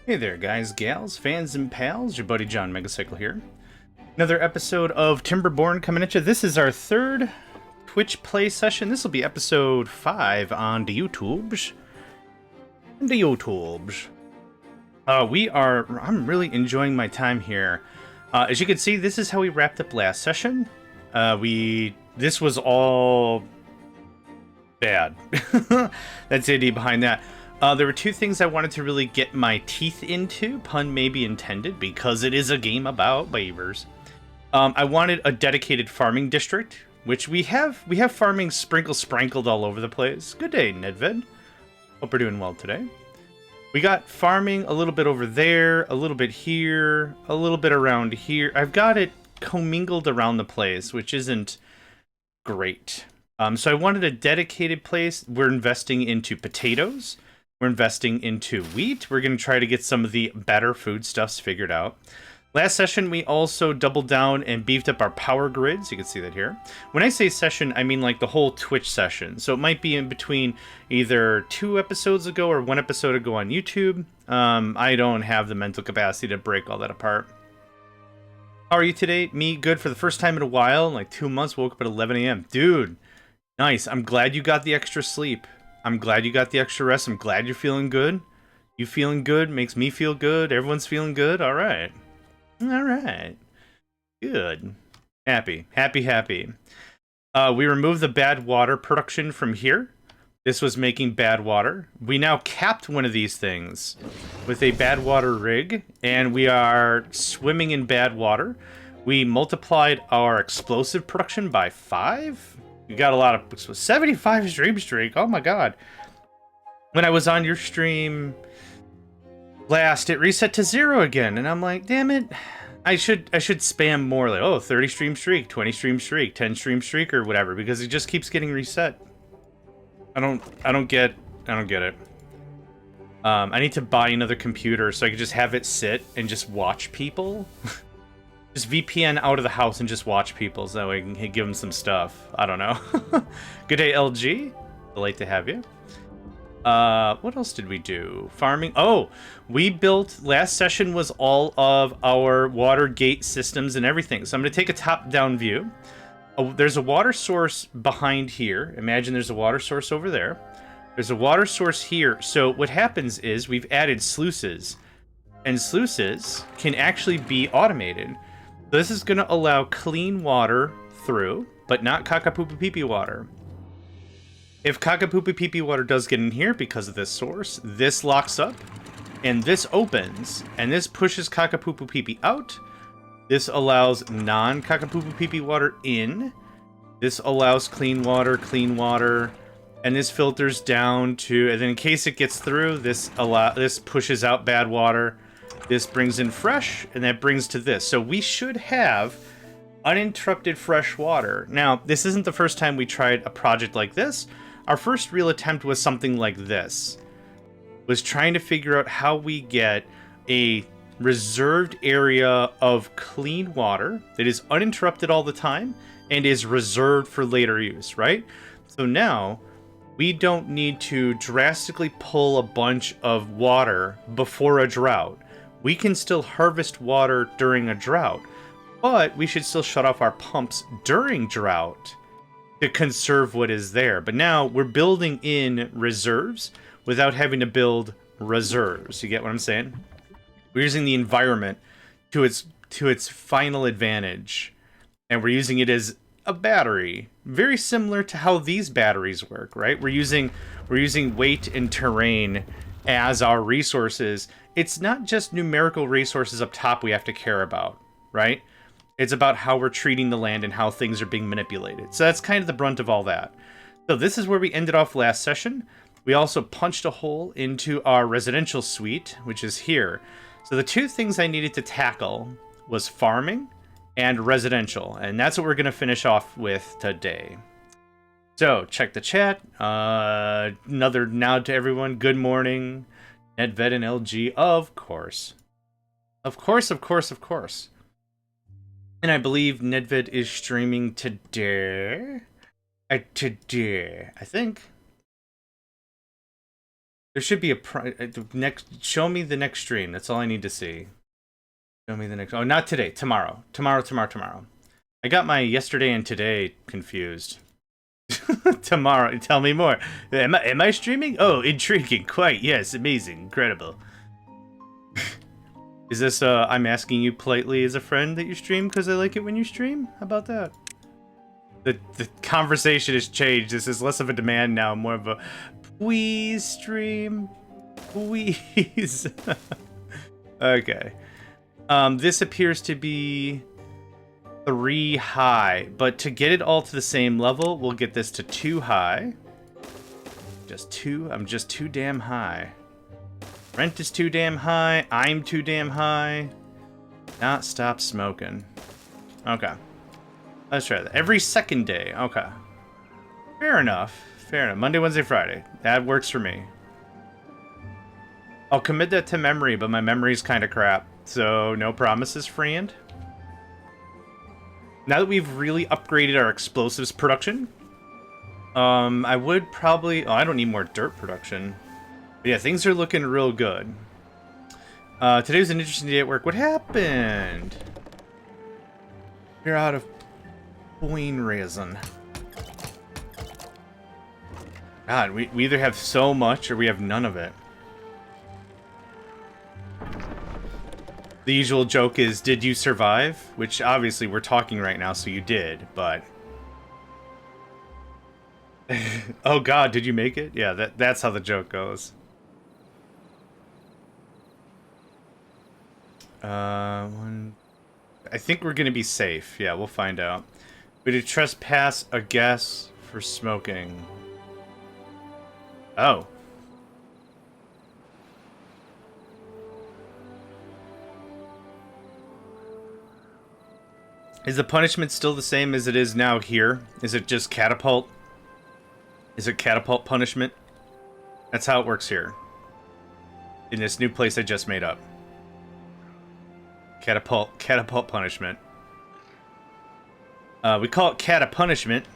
Hey there, guys, gals, fans, and pals. Your buddy JohnMegacycle here. Another episode of Timberborn coming at you. This is our third Twitch play session. This will be episode 5 on the YouTubes. I'm really enjoying my time here. As you can see, this is how we wrapped up last session. This was all bad. That's the idea behind that. There were two things I wanted to really get my teeth into, pun may be intended, because it is a game about beavers. I wanted a dedicated farming district, which we have. We have farming sprinkled all over the place. Good day, Nedved. Hope we're doing well today. We got farming a little bit over there, a little bit here, a little bit around here. I've got it commingled around the place, which isn't great. So I wanted a dedicated place. We're investing into potatoes. We're investing into wheat. We're going to try to get some of the better foodstuffs figured out. Last session, we also doubled down and beefed up our power grids. You can see that here. When I say session, I mean like the whole Twitch session. So it might be in between either 2 episodes ago or 1 episode ago on YouTube. I don't have the mental capacity to break all that apart. How are you today? Me, good. For the first time in a while, in like 2 months, woke up at 11 a.m. Dude, nice. I'm glad you got the extra sleep. I'm glad you got the extra rest. I'm glad you're feeling good. You feeling good makes me feel good. Everyone's feeling good. All right. All right. Good. Happy. We removed the bad water production from here. This was making bad water. We now capped one of these things with a bad water rig, and we are swimming in bad water. We multiplied our explosive production by 5. You got a lot of 75 stream streak. Oh my god. When I was on your stream last, it reset to 0 again, and I'm like, damn it. I should spam more, like, oh, 30 stream streak, 20 stream streak, 10 stream streak, or whatever, because it just keeps getting reset. I don't get it. I need to buy another computer so I can just have it sit and just watch people. Just VPN out of the house and just watch people so that way I can give them some stuff. I don't know. Good day, LG. Delight to have you. What else did we do? Farming. Oh, we built, last session was all of our water gate systems and everything. So I'm going to take a top-down view. There's a water source behind here. Imagine there's a water source over there. There's a water source here. So what happens is we've added sluices. And sluices can actually be automated. This is going to allow clean water through, but not caca-poo-poo-pee-pee water. If caca-poo-poo-pee-pee water does get in here because of this source, this locks up, and this opens, and this pushes caca-poo-poo-pee-pee out. This allows non-caca-poo-poo-pee-pee water in. This allows clean water, and this filters down to, and then in case it gets through, this pushes out bad water. This brings in fresh, and that brings to this. So we should have uninterrupted fresh water. Now, this isn't the first time we tried a project like this. Our first real attempt was something like this. Was trying to figure out how we get a reserved area of clean water that is uninterrupted all the time and is reserved for later use, right? So now, we don't need to drastically pull a bunch of water before a drought. We can still harvest water during a drought, but we should still shut off our pumps during drought to conserve what is there. But now we're building in reserves without having to build reserves. You get what I'm saying? We're using the environment to its final advantage, and we're using it as a battery, very similar to how these batteries work, right? We're using weight and terrain as our resources. It's not just numerical resources up top we have to care about, right? It's about how we're treating the land and how things are being manipulated. So that's kind of the brunt of all that. So this is where we ended off last session. We also punched a hole into our residential suite, which is here. So the two things I needed to tackle was farming and residential, and that's what we're going to finish off with today. So, check the chat. Another nod to everyone. Good morning. Nedved and LG, of course. Of course. And I believe Nedved is streaming today. I think. There should be a next. Show me the next stream. That's all I need to see. Show me the next. Oh, not today. Tomorrow. Tomorrow. I got my yesterday and today confused. Tomorrow. Tell me more. Am I streaming? Oh, intriguing. Quite. Yes. Amazing. Incredible. Is this, I'm asking you politely as a friend that you stream because I like it when you stream? How about that? The conversation has changed. This is less of a demand now, more of a please stream. Please. Okay. This appears to be 3 high, but to get it all to the same level, we'll get this to 2 high. I'm just too damn high. Rent is too damn high. I'm too damn high. Not stop smoking. Okay. Let's try that. Every second day. Okay. Fair enough. Monday, Wednesday, Friday. That works for me. I'll commit that to memory, but my memory's kind of crap. So, no promises, friend. Now that we've really upgraded our explosives production, I would probably... Oh, I don't need more dirt production. But yeah, things are looking real good. Today was an interesting day at work. What happened? You're out of coin resin. God, we either have so much or we have none of it. The usual joke is, did you survive? Which obviously we're talking right now, so you did, but... Oh god, did you make it? Yeah, that's how the joke goes. I think we're gonna be safe. Yeah, we'll find out. We did trespass a guest for smoking. Oh. Is the punishment still the same as it is now here? Is it just catapult? Is it catapult punishment? That's how it works here. In this new place I just made up. Catapult punishment. We call it punishment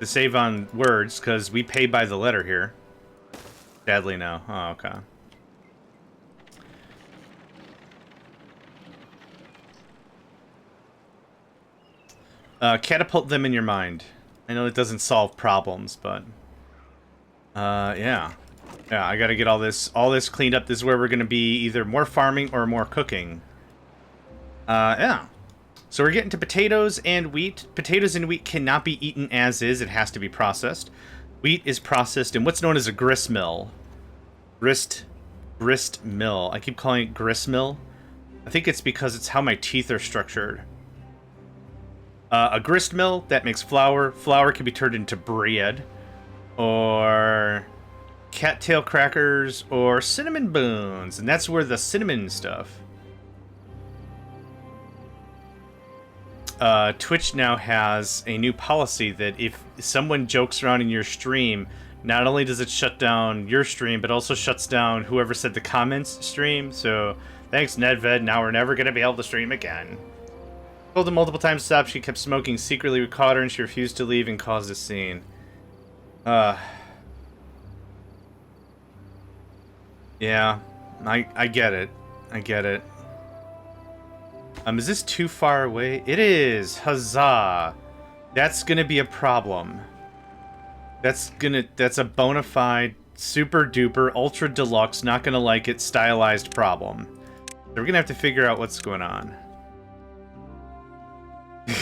to save on words, because we pay by the letter here. Sadly, no. Oh, okay. Catapult them in your mind. I know it doesn't solve problems, but... yeah. Yeah, I gotta get all this cleaned up. This is where we're gonna be either more farming or more cooking. Yeah. So we're getting to potatoes and wheat. Potatoes and wheat cannot be eaten as is. It has to be processed. Wheat is processed in what's known as a grist mill. Grist mill. I keep calling it grist mill. I think it's because it's how my teeth are structured. A grist mill, that makes flour. Flour can be turned into bread. Or cattail crackers. Or cinnamon buns. And that's where the cinnamon stuff... Twitch now has a new policy that if someone jokes around in your stream, not only does it shut down your stream, but also shuts down whoever said the comments stream. So, thanks, Nedved. Now we're never going to be able to stream again. Told her multiple times to stop. She kept smoking secretly. We caught her and she refused to leave and caused a scene. Yeah, I get it. I get it. Is this too far away? It is! Huzzah! That's gonna be a problem. That's a bona fide, super duper, ultra deluxe, not gonna like it, stylized problem. So we're gonna have to figure out what's going on.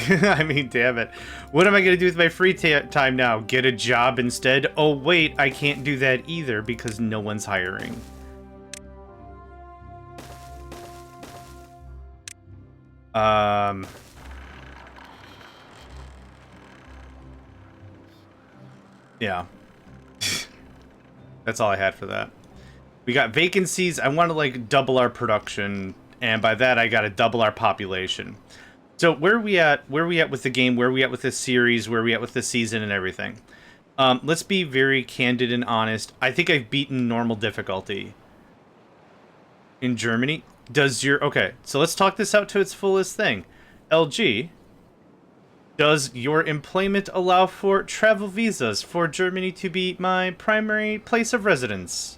I mean, damn it. What am I gonna do with my free time now? Get a job instead? Oh wait, I can't do that either because no one's hiring. Yeah. That's all I had for that. We got vacancies. I want to, like, double our production, and by that I got to double our population. So where are we at? Where are we at with the game? Where are we at with this series? Where are we at with this season and everything? Let's be very candid and honest. I think I've beaten normal difficulty in Germany. Okay, so let's talk this out to its fullest thing. LG, does your employment allow for travel visas for Germany to be my primary place of residence?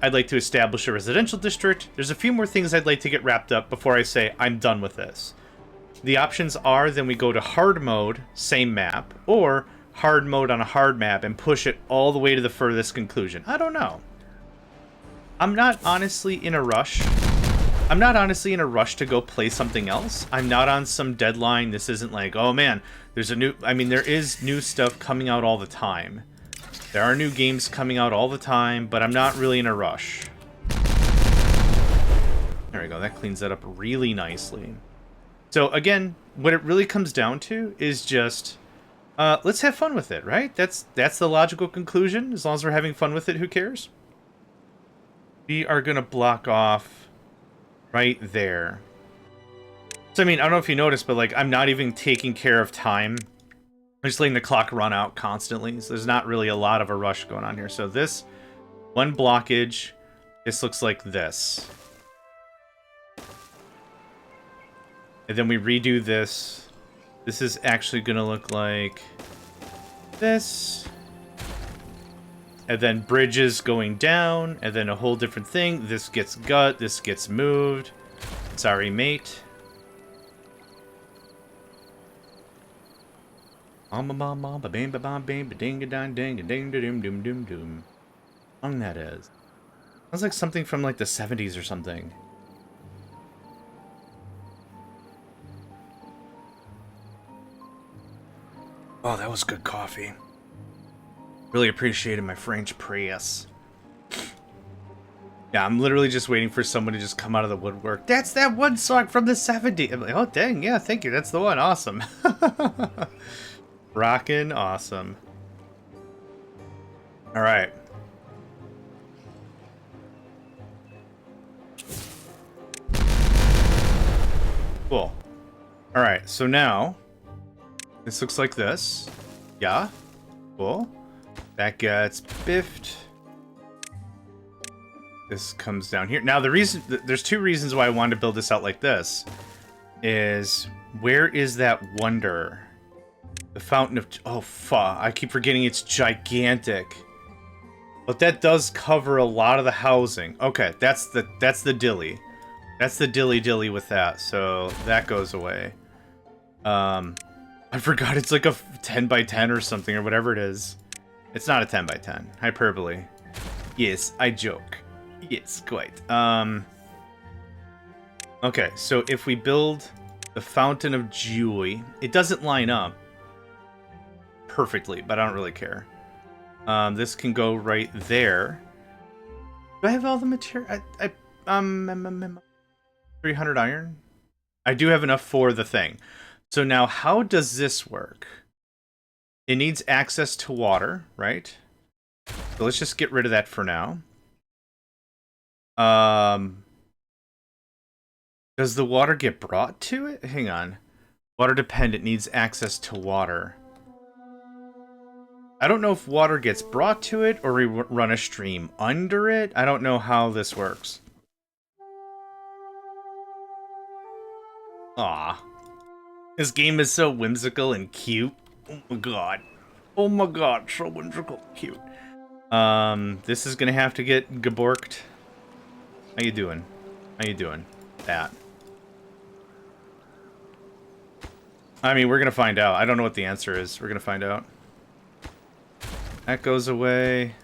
I'd like to establish a residential district. There's a few more things I'd like to get wrapped up before I say I'm done with this. The options are then we go to hard mode, same map, or hard mode on a hard map and push it all the way to the furthest conclusion. I don't know. I'm not honestly in a rush. I'm not honestly in a rush to go play something else. I'm not on some deadline. This isn't like, oh man, there's a new... I mean, there is new stuff coming out all the time. There are new games coming out all the time, but I'm not really in a rush. There we go. That cleans that up really nicely. So again, what it really comes down to is just... let's have fun with it, right? That's the logical conclusion. As long as we're having fun with it, who cares? We are going to block off right there. So, I mean, I don't know if you noticed, but, like, I'm not even taking care of time. I'm just letting the clock run out constantly. So there's not really a lot of a rush going on here. So this one blockage, this looks like this. And then we redo this. This is actually going to look like this. And then bridges going down. And then a whole different thing. This gets gut. This gets moved. Sorry, mate. Long that is. Sounds like something from like the 70s or something. Oh, that was good coffee. Really appreciated my French press. Yeah, I'm literally just waiting for someone to just come out of the woodwork. That's that one song from the 70s. I'm like, oh, dang, yeah, thank you. That's the one. Awesome. Rockin' awesome. All right. Cool. All right, so now this looks like this. Yeah. Cool. That gets biffed. This comes down here. Now, the reason... There's two reasons why I wanted to build this out like this. Is... Where is that wonder? The Fountain of... Oh, fuck. I keep forgetting it's gigantic. But that does cover a lot of the housing. Okay, that's the dilly. That's the dilly with that. So, that goes away. I forgot it's like a 10 by 10 or something, or whatever it is. It's not a 10 by 10. Hyperbole. Yes, I joke. Yes, quite. Okay, so if we build the Fountain of Joy, it doesn't line up perfectly, but I don't really care. This can go right there. Do I have all the material? 300 iron? I do have enough for the thing. So now, how does this work? It needs access to water, right? So let's just get rid of that for now. Does the water get brought to it? Hang on. Water dependent needs access to water. I don't know if water gets brought to it or we run a stream under it. I don't know how this works. Aw. This game is so whimsical and cute. Oh my god. Oh my god, so whimsical and cute. This is gonna have to get geborked. How you doing? How you doing? That. I mean, we're gonna find out. I don't know what the answer is. We're gonna find out. That goes away.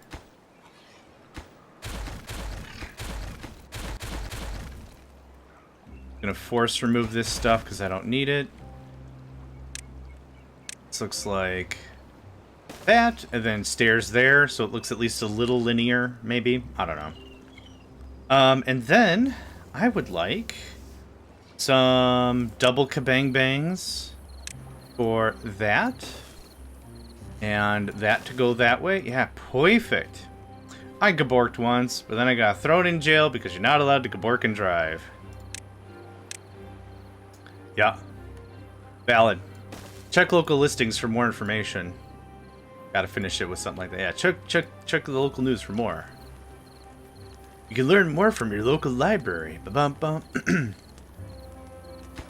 Gonna force remove this stuff because I don't need it. This looks like that, and then stairs there, so it looks at least a little linear, maybe. I don't know. And then I would like some double kabang bangs for that. And that to go that way. Yeah, perfect. I gaborked once, but then I got thrown in jail because you're not allowed to gabork and drive. Yeah. Valid. Check local listings for more information. Gotta finish it with something like that. Yeah, check the local news for more. You can learn more from your local library. Ba-bum-bum.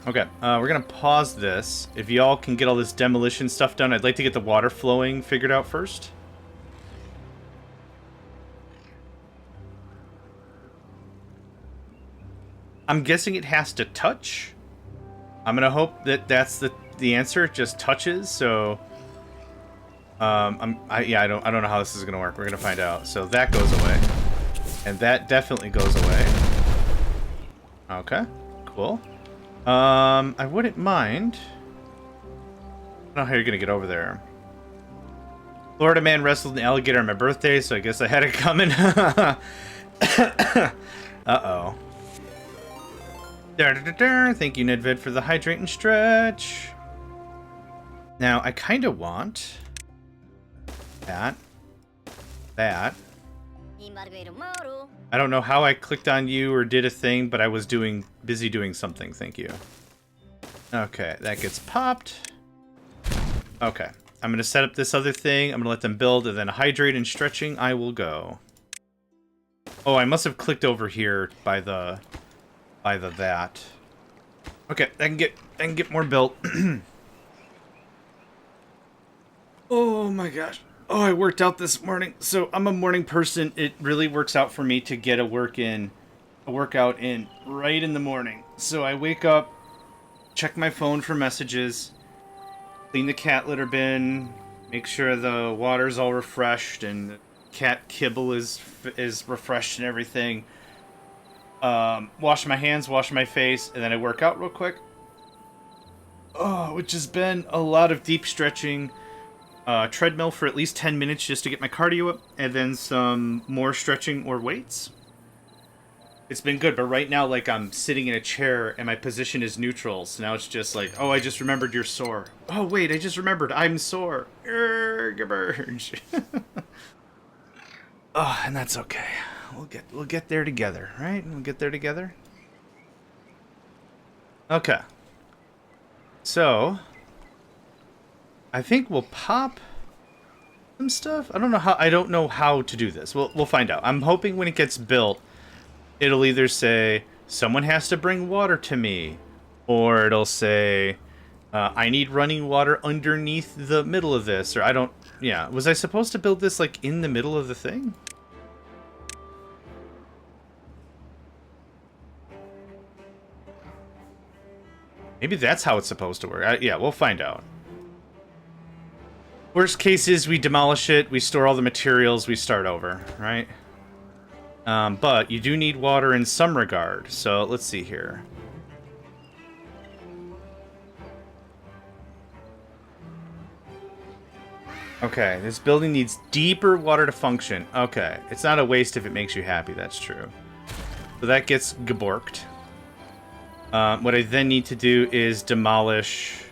Okay, we're gonna pause this. If y'all can get all this demolition stuff done, I'd like to get the water flowing figured out first. I'm guessing it has to touch. I'm gonna hope that that's the answer. It just touches. So, I don't know how this is gonna work. We're gonna find out. So that goes away, and that definitely goes away. Okay, cool. I wouldn't mind. I don't know how you're gonna get over there. Florida man wrestled an alligator on my birthday, so I guess I had it coming. Uh-oh. Thank you, Nedvid, for the hydrate and stretch. Now, I kind of want that. I don't know how I clicked on you or did a thing, but I was busy doing something. Thank you. Okay, that gets popped. Okay, I'm going to set up this other thing. I'm going to let them build, and then hydrate and stretching, I will go. Oh, I must have clicked over here by the that. Okay, I can get more built. Oh my gosh. Oh, I worked out this morning. So I'm a morning person. It really works out for me to get a workout in right in the morning. So I wake up, check my phone for messages, clean the cat litter bin, make sure the water's all refreshed and the cat kibble is refreshed and everything. Wash my hands, wash my face, and then I work out real quick. Oh, which has been a lot of deep stretching. Treadmill for at least 10 minutes just to get my cardio up, and then some more stretching or weights. It's been good, but right now, like, I'm sitting in a chair and my position is neutral, so now it's just like, oh, I just remembered you're sore. Oh, wait, I just remembered I'm sore. Urgh. Oh, and that's okay. We'll get there together, right? We'll get there together. Okay. So, I think we'll pop some stuff. I don't know how to do this. We'll find out. I'm hoping when it gets built, it'll either say someone has to bring water to me, or it'll say I need running water underneath the middle of this, or I don't. Yeah, was I supposed to build this like in the middle of the thing? Maybe that's how it's supposed to work. Yeah, we'll find out. Worst case is we demolish it, we store all the materials, we start over, right? But you do need water in some regard, so let's see here. Okay, this building needs deeper water to function. Okay, it's not a waste if it makes you happy, that's true. So that gets geborked. What I then need to do is demolish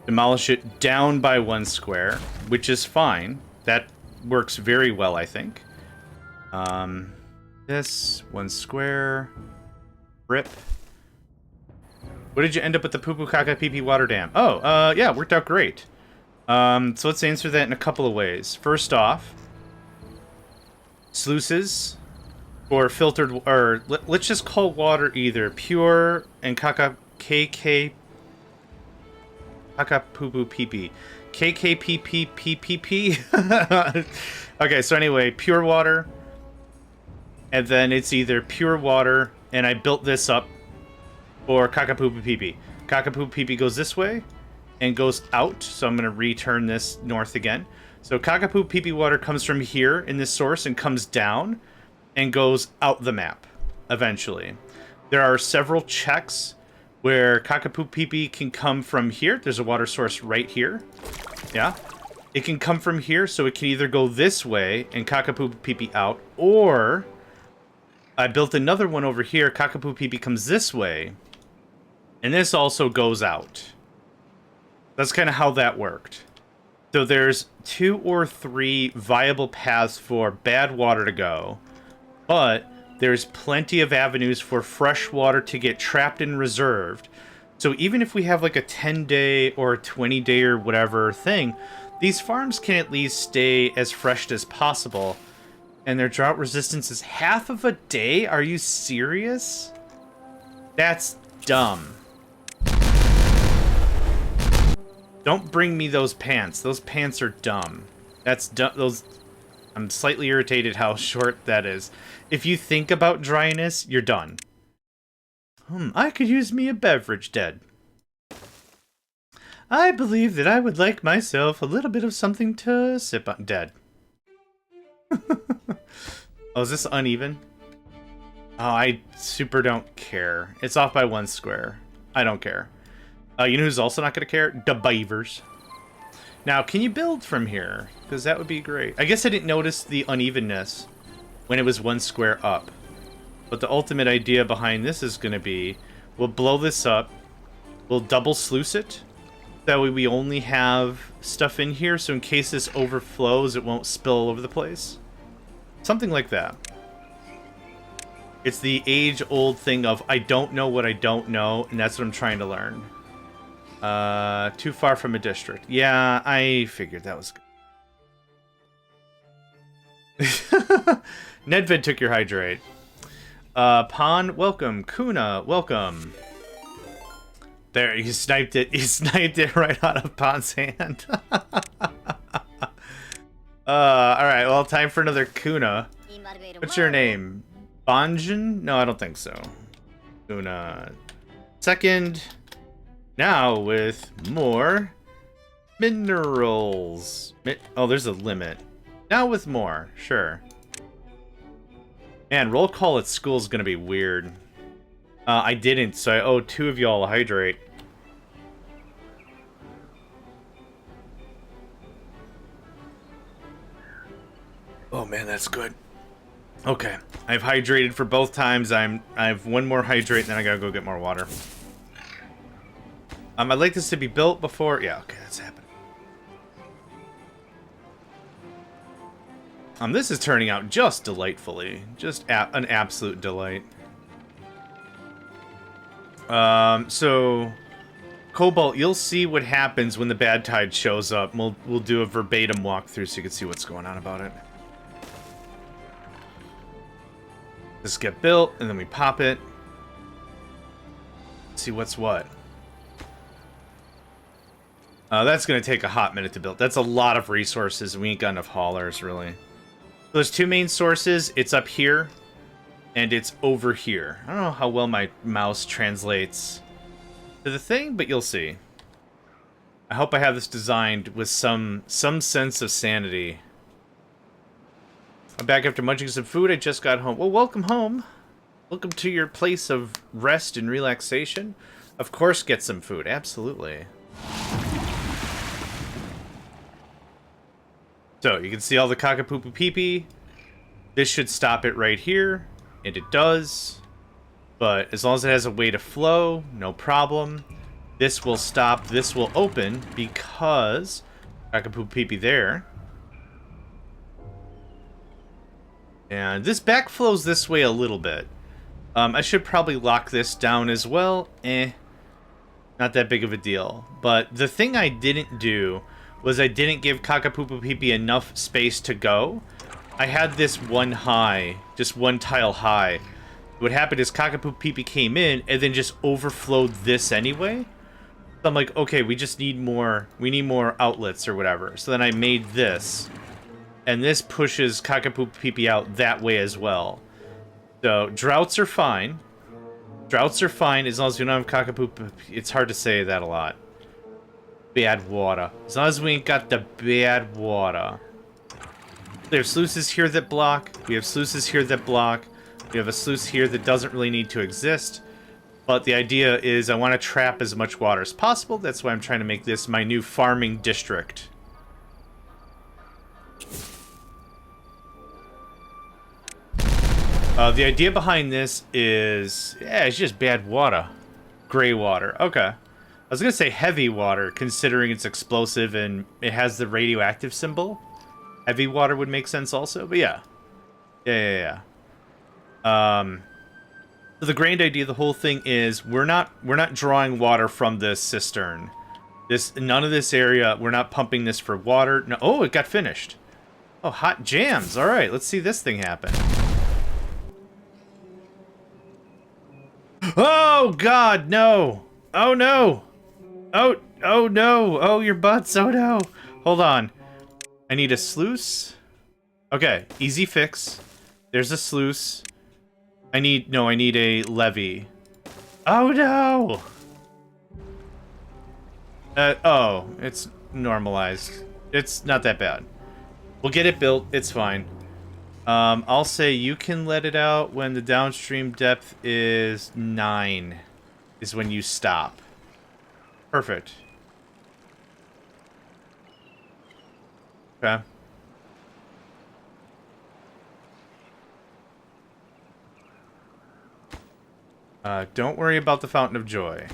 it down by 1 square, which is fine. That works very well, I think. This 1 square. Rip. What did you end up with the poo poo caca pee pee water dam? Oh, yeah, worked out great. So let's answer that in a couple of ways. First off, sluices or filtered, or let's just call water either pure and caca KK caca poo poo pee pee KKPPPPP. Okay, so anyway, pure water, and then it's either pure water, and I built this up, or caca poo poo pee pee. Caca poo pee pee goes this way and goes out, so I'm going to return this north again. So caca poo pee pee water comes from here in this source and comes down and goes out the map eventually. There are several checks where caca poo pee pee can come from here. There's a water source right here. Yeah. It can come from here, so it can either go this way and caca poo pee pee out, or I built another one over here. Caca poo pee pee comes this way, and this also goes out. That's kind of how that worked. So there's 2 or 3 viable paths for bad water to go, but there's plenty of avenues for fresh water to get trapped and reserved. So even if we have like a 10-day or a 20-day or whatever thing, these farms can at least stay as fresh as possible. And their drought resistance is half of a day? Are you serious? That's dumb. Don't bring me those pants. Those pants are dumb. That's dumb. I'm slightly irritated how short that is. If you think about dryness, you're done. I could use me a beverage, Dead. I believe that I would like myself a little bit of something to sip on. Dead. Oh, is this uneven? Oh, I super don't care. It's off by 1 square. I don't care. You know who's also not going to care? The beavers. Now, can you build from here? Because that would be great. I guess I didn't notice the unevenness when it was 1 square up. But the ultimate idea behind this is going to be, we'll blow this up, we'll double sluice it. That way we only have stuff in here, so in case this overflows, it won't spill all over the place. Something like that. It's the age-old thing of, I don't know what I don't know, and that's what I'm trying to learn. Too far from a district. Yeah, I figured that was good. Nedvid took your hydrate. Pon, welcome. Kuna, welcome. There, he sniped it. He sniped it right out of Pon's hand. Alright, well, time for another Kuna. What's your name? Banjin? No, I don't think so. Kuna. Second. Now with more minerals. Oh, there's a limit. Now with more. Sure. Man, roll call at school is going to be weird. I didn't, so I owe 2 of y'all a hydrate. Oh man, that's good. Okay, I've hydrated for both times. I have 1 more hydrate, and then I gotta go get more water. I'd like this to be built before. Yeah, okay, that's happening. This is turning out just delightfully, just an absolute delight. So Cobalt, you'll see what happens when the bad tide shows up. We'll do a verbatim walkthrough so you can see what's going on about it. This get built, and then we pop it. See what's what. That's going to take a hot minute to build. That's a lot of resources. We ain't got enough haulers, really. So there's 2 main sources. It's up here, and it's over here. I don't know how well my mouse translates to the thing, but you'll see. I hope I have this designed with some sense of sanity. I'm back after munching some food. I just got home. Well, welcome home. Welcome to your place of rest and relaxation. Of course, get some food. Absolutely. So, you can see all the cockapoo pee-pee. This should stop it right here. And it does. But as long as it has a way to flow, no problem. This will stop. This will open because cockapoo pee-pee there. And this backflows this way a little bit. I should probably lock this down as well. Not that big of a deal. But the thing I didn't do was I didn't give Cockapoo Pee enough space to go. I had this 1 high, just 1 tile high. What happened is Cockapoo Pee came in and then just overflowed this anyway. So I'm like, okay, we just need more, we need more outlets or whatever. So then I made this. And this pushes Cockapoo Pee out that way as well. So, droughts are fine. Droughts are fine as long as we don't have Cockapoo Pee. It's hard to say that a lot. Bad water. As long as we ain't got the bad water. There's sluices here that block. We have sluices here that block. We have a sluice here that doesn't really need to exist. But the idea is I want to trap as much water as possible. That's why I'm trying to make this my new farming district. The idea behind this is, yeah, it's just bad water. Gray water. Okay. I was going to say heavy water, considering it's explosive and it has the radioactive symbol. Heavy water would make sense also, but yeah. Yeah. So the grand idea of the whole thing is we're not drawing water from this cistern. None of this area, we're not pumping this for water. No, oh, it got finished. Oh, hot jams. All right, let's see this thing happen. Oh God, no! Oh no! Oh no! Oh, your butts! Oh no! Hold on. I need a sluice. Okay, easy fix. There's a sluice. I need a levee. Oh no! Oh, it's normalized. It's not that bad. We'll get it built. It's fine. I'll say you can let it out when the downstream depth is 9. Is when you stop. Perfect. Okay. Don't worry about the Fountain of Joy.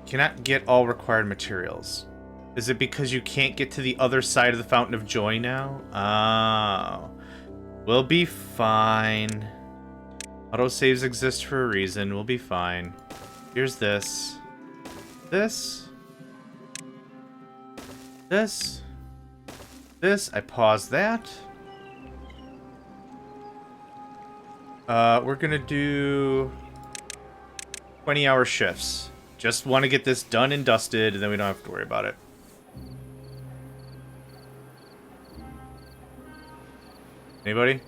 Cannot get all required materials. Is it because you can't get to the other side of the Fountain of Joy now? Oh. We'll be fine. Autosaves exist for a reason. We'll be fine. Here's this. This. This. This. I pause that. We're gonna do 20-hour shifts. Just want to get this done and dusted, and then we don't have to worry about it. Anybody?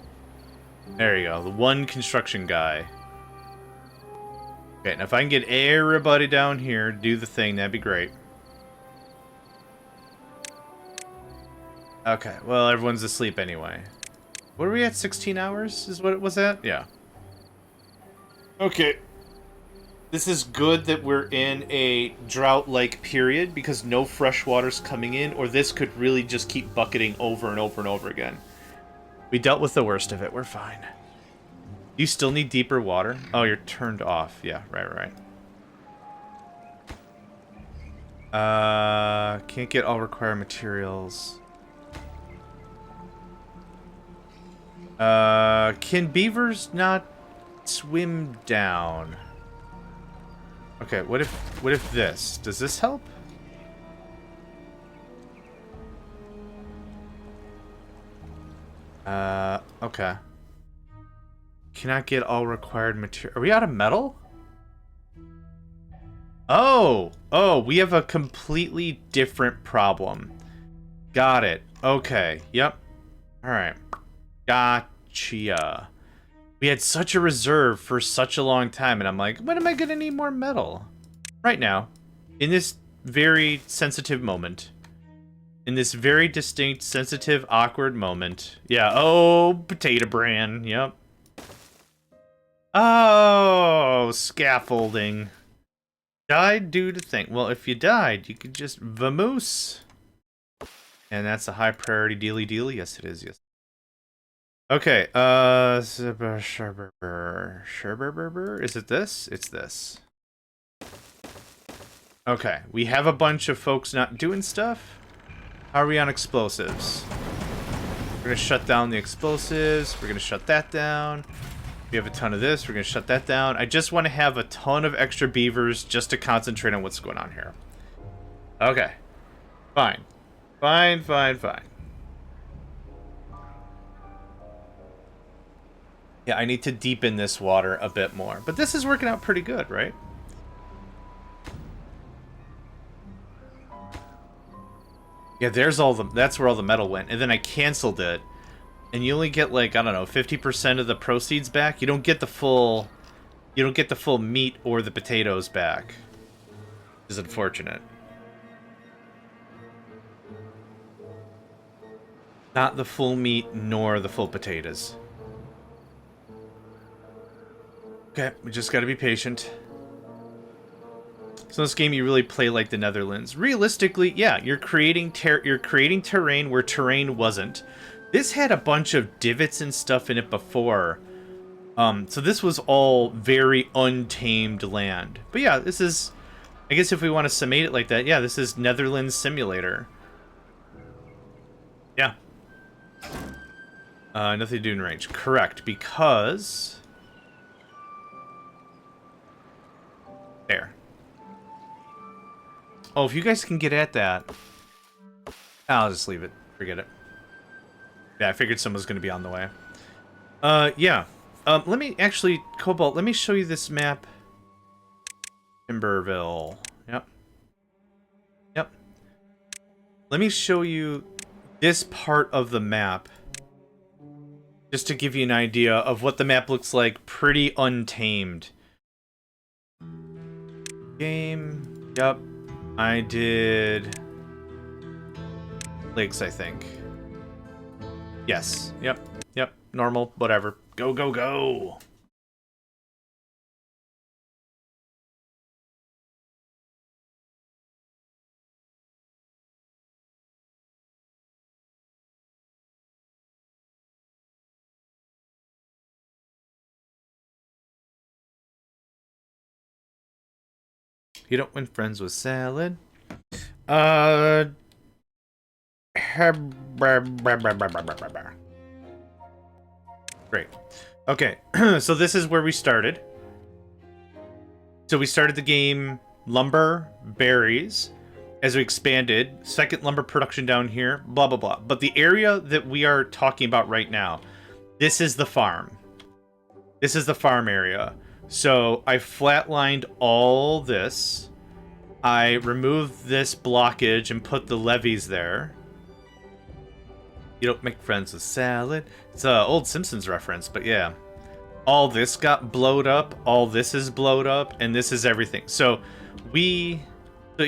There you go. The one construction guy. Okay, and if I can get everybody down here to do the thing, that'd be great. Okay, well, everyone's asleep anyway. What are we at? 16 hours is what it was at? Yeah. Okay. This is good that we're in a drought-like period because no fresh water's coming in, or this could really just keep bucketing over and over and over again. We dealt with the worst of it. We're fine. Do you still need deeper water? Oh, you're turned off. Yeah, right. Can't get all required materials. Can beavers not swim down? Okay, what if this? Does this help? Okay. Cannot get all required material. Are we out of metal? Oh, we have a completely different problem. Got it. Okay, yep. Alright. Gotcha. We had such a reserve for such a long time, and I'm like, when am I gonna need more metal? Right now. In this very sensitive moment. In this very distinct, sensitive, awkward moment. Yeah, oh, potato bran, yep. Oh, scaffolding. Died due to thing. Well, if you died, you could just vamoose. And that's a high priority dealy. Yes, it is, yes. Okay, is it this? It's this. Okay, we have a bunch of folks not doing stuff. How are we on explosives? We're gonna shut down the explosives. We're gonna shut that down. We have a ton of this. We're gonna shut that down. I just want to have a ton of extra beavers just to concentrate on what's going on here. Okay. Fine. Fine. Yeah, I need to deepen this water a bit more. But this is working out pretty good, right? Yeah, that's where all the metal went. And then I canceled it. And you only get like, I don't know, 50% of the proceeds back. You don't get the full meat or the potatoes back. Which is unfortunate. Not the full meat nor the full potatoes. Okay, we just gotta be patient. So in this game, you really play like the Netherlands. Realistically, yeah, you're creating terrain where terrain wasn't. This had a bunch of divots and stuff in it before. So this was all very untamed land. But yeah, this is... I guess if we want to summate it like that, yeah, this is Netherlands Simulator. Yeah. Nothing to do in range. Correct, because... There. Oh, if you guys can get at that... I'll just leave it. Forget it. Yeah, I figured someone was going to be on the way. Yeah. Let me actually... Cobalt, let me show you this map. Timberville. Yep. Let me show you this part of the map. Just to give you an idea of what the map looks like pretty untamed. Game. Yep. I did lakes, I think. Yes. Yep. Yep. Normal. Whatever. Go, go, go. You don't win friends with salad. Great. Okay, so this is where we started. So we started the game lumber, berries. As we expanded, second lumber production down here, blah, blah, blah. But the area that we are talking about right now, this is the farm. This is the farm area. So I flatlined all this. I removed this blockage and put the levees there. You don't make friends with salad. It's an old Simpsons reference, but yeah. All this got blowed up. All this is blowed up. And this is everything. So So you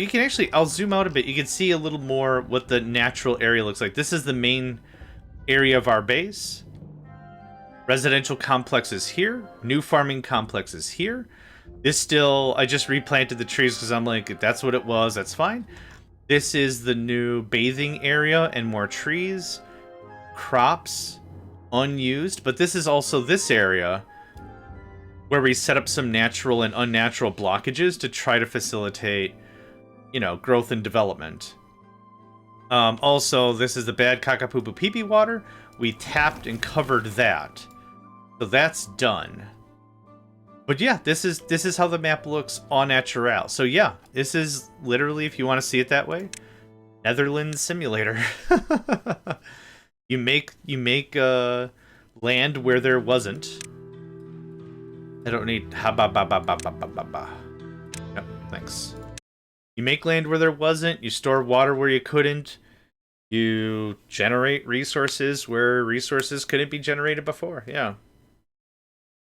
can actually, I'll zoom out a bit. You can see a little more what the natural area looks like. This is the main area of our base. Residential complex is here. New farming complex is here. This still, I just replanted the trees because I'm like, if that's what it was, that's fine. This is the new bathing area and more trees. Crops, unused. But this is also this area where we set up some natural and unnatural blockages to try to facilitate, you know, growth and development. Also, this is the bad Kakapoo Pee Pee water. We tapped and covered that. So that's done. But yeah, this is how the map looks en natural. So yeah, this is literally, if you want to see it that way, Netherlands simulator. you make land where there wasn't. I don't need Yep, thanks. You make land where there wasn't, you store water where you couldn't, you generate resources where resources couldn't be generated before. Yeah.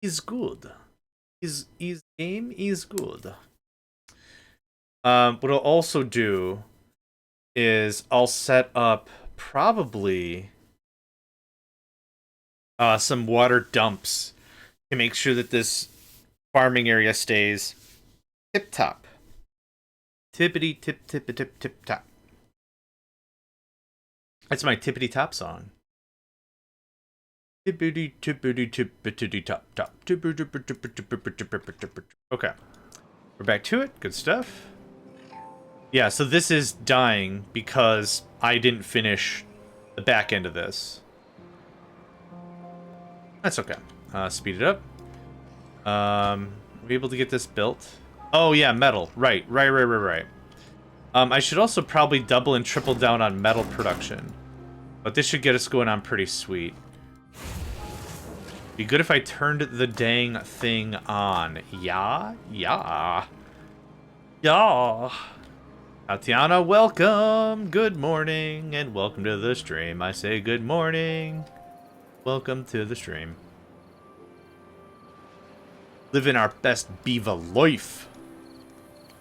Is good. Is game is good. What I'll also do is I'll set up probably some water dumps to make sure that this farming area stays tip top. Tippity tip tip tip tip top. That's my tippity top song. Tippity tippity tippity top top. Okay. We're back to it. Good stuff. Yeah, so this is dying because I didn't finish the back end of this. That's okay. Speed it up. Are we able to get this built? Oh yeah, metal. Right. I should also probably double and triple down on metal production. But this should get us going on pretty sweet. Be good if I turned the dang thing on. Yeah. Tatiana, welcome. Good morning, and welcome to the stream. I say good morning. Welcome to the stream. Living our best beaver life.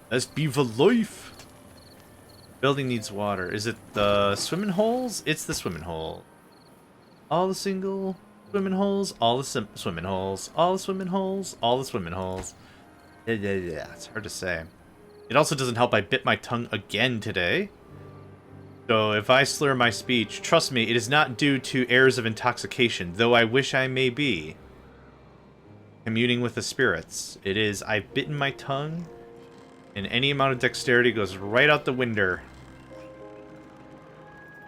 Best beaver life. Building needs water. Is it the swimming holes? It's the swimming hole. All the single swimming holes. All the swimming holes. All the swimming holes. All the swimming holes. Yeah. It's hard to say. It also doesn't help I bit my tongue again today. So if I slur my speech, trust me, it is not due to errors of intoxication, though I wish I may be. Communing with the spirits. It is, I've bitten my tongue, and any amount of dexterity goes right out the window.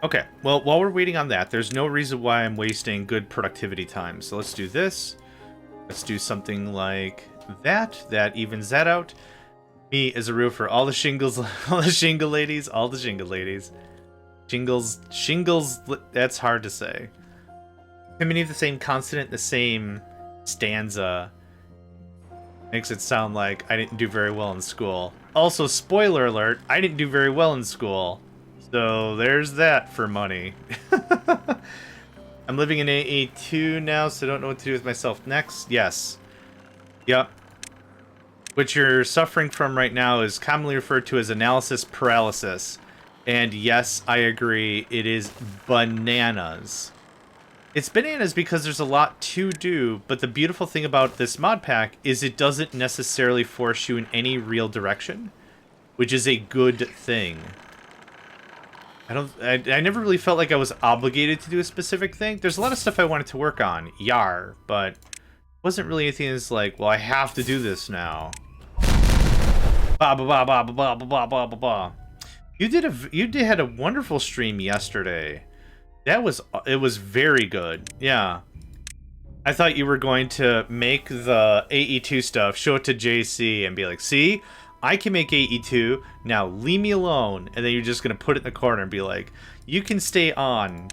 Okay, well, while we're waiting on that, there's no reason why I'm wasting good productivity time. So let's do this. Let's do something like that. That evens that out. Me as a roofer, all the shingles, all the shingle ladies, all the shingle ladies. Shingles, that's hard to say. How many of the same consonant, the same stanza makes it sound like I didn't do very well in school. Also, spoiler alert, I didn't do very well in school. So there's that for money. I'm living in AA2 now, so I don't know what to do with myself next. Yes. Yep. What you're suffering from right now is commonly referred to as analysis paralysis. And yes, I agree, it is bananas. It's bananas because there's a lot to do, but the beautiful thing about this mod pack is it doesn't necessarily force you in any real direction, which is a good thing. I never really felt like I was obligated to do a specific thing. There's a lot of stuff I wanted to work on, but it wasn't really anything that's like, well, I have to do this now. Ba ba ba ba ba ba ba ba ba ba. You had a wonderful stream yesterday. It was very good. Yeah. I thought you were going to make the AE2 stuff, show it to JC, and be like, see, I can make AE2, now leave me alone. And then you're just going to put it in the corner and be like, you can stay on,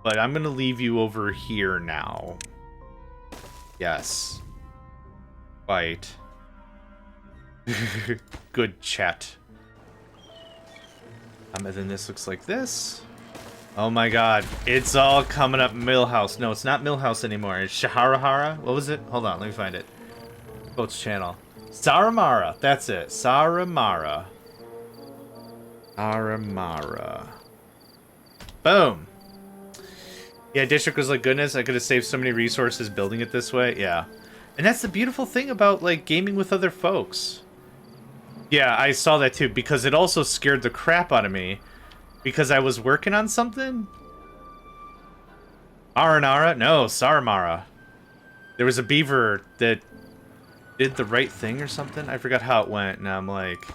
but I'm going to leave you over here now. Yes. Right. Good chat. And then this looks like this. Oh my god, it's all coming up Millhouse. No, it's not Millhouse anymore. It's Shaharahara? What was it? Hold on, let me find it. Coach channel. Saramara. That's it. Saramara. Saramara. Boom. Yeah, District was like, goodness, I could have saved so many resources building it this way. Yeah. And that's the beautiful thing about, like, gaming with other folks. Yeah, I saw that too, because it also scared the crap out of me. Because I was working on something? Aranara? No, Saramara. There was a beaver that did the right thing or something. I forgot how it went, and I'm like,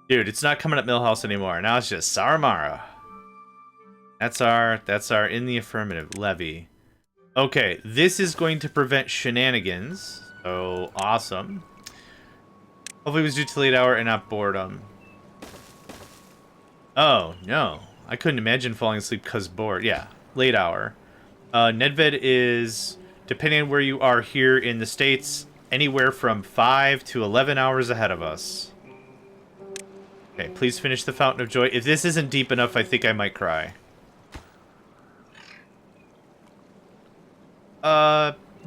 dude, it's not coming up Millhouse anymore. Now it's just Saramara. That's our in the affirmative levy. Okay, this is going to prevent shenanigans. So awesome. Hopefully it was due to late hour and not boredom. Oh, no. I couldn't imagine falling asleep because bored. Yeah, late hour. Nedved is, depending on where you are here in the States, anywhere from 5 to 11 hours ahead of us. Okay, please finish the Fountain of Joy. If this isn't deep enough, I think I might cry.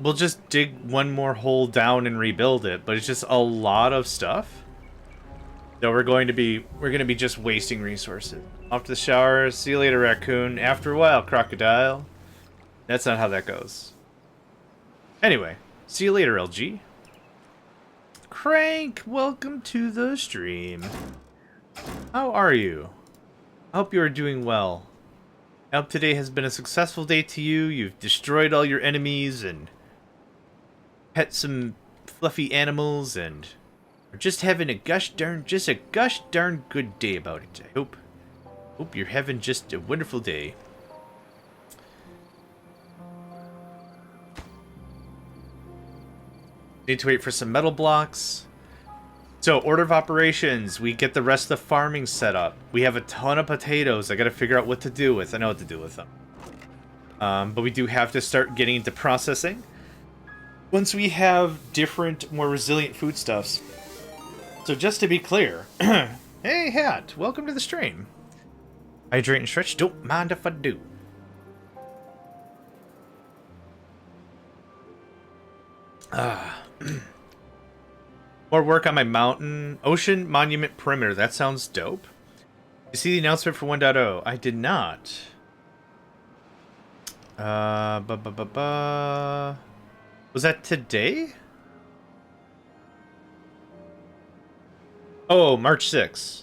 We'll just dig one more hole down and rebuild it, but it's just a lot of stuff. So we're going to be just wasting resources. Off to the shower. See you later, raccoon. After a while, crocodile. That's not how that goes. Anyway, see you later, LG. Crank, welcome to the stream. How are you? I hope you are doing well. I hope today has been a successful day to you. You've destroyed all your enemies and pet some fluffy animals and are just having a gosh darn good day about it. I hope you're having just a wonderful day. Need to wait for some metal blocks. So, order of operations. We get the rest of the farming set up. We have a ton of potatoes. I gotta figure out what to do with. I know what to do with them. But we do have to start getting into processing. Once we have different, more resilient foodstuffs. So just to be clear. Hey, Hat. Welcome to the stream. Hydrate and stretch. Don't mind if I do. More work on my mountain. Ocean Monument Perimeter. That sounds dope. You see the announcement for 1.0? I did not. Was that today? Oh, March 6th.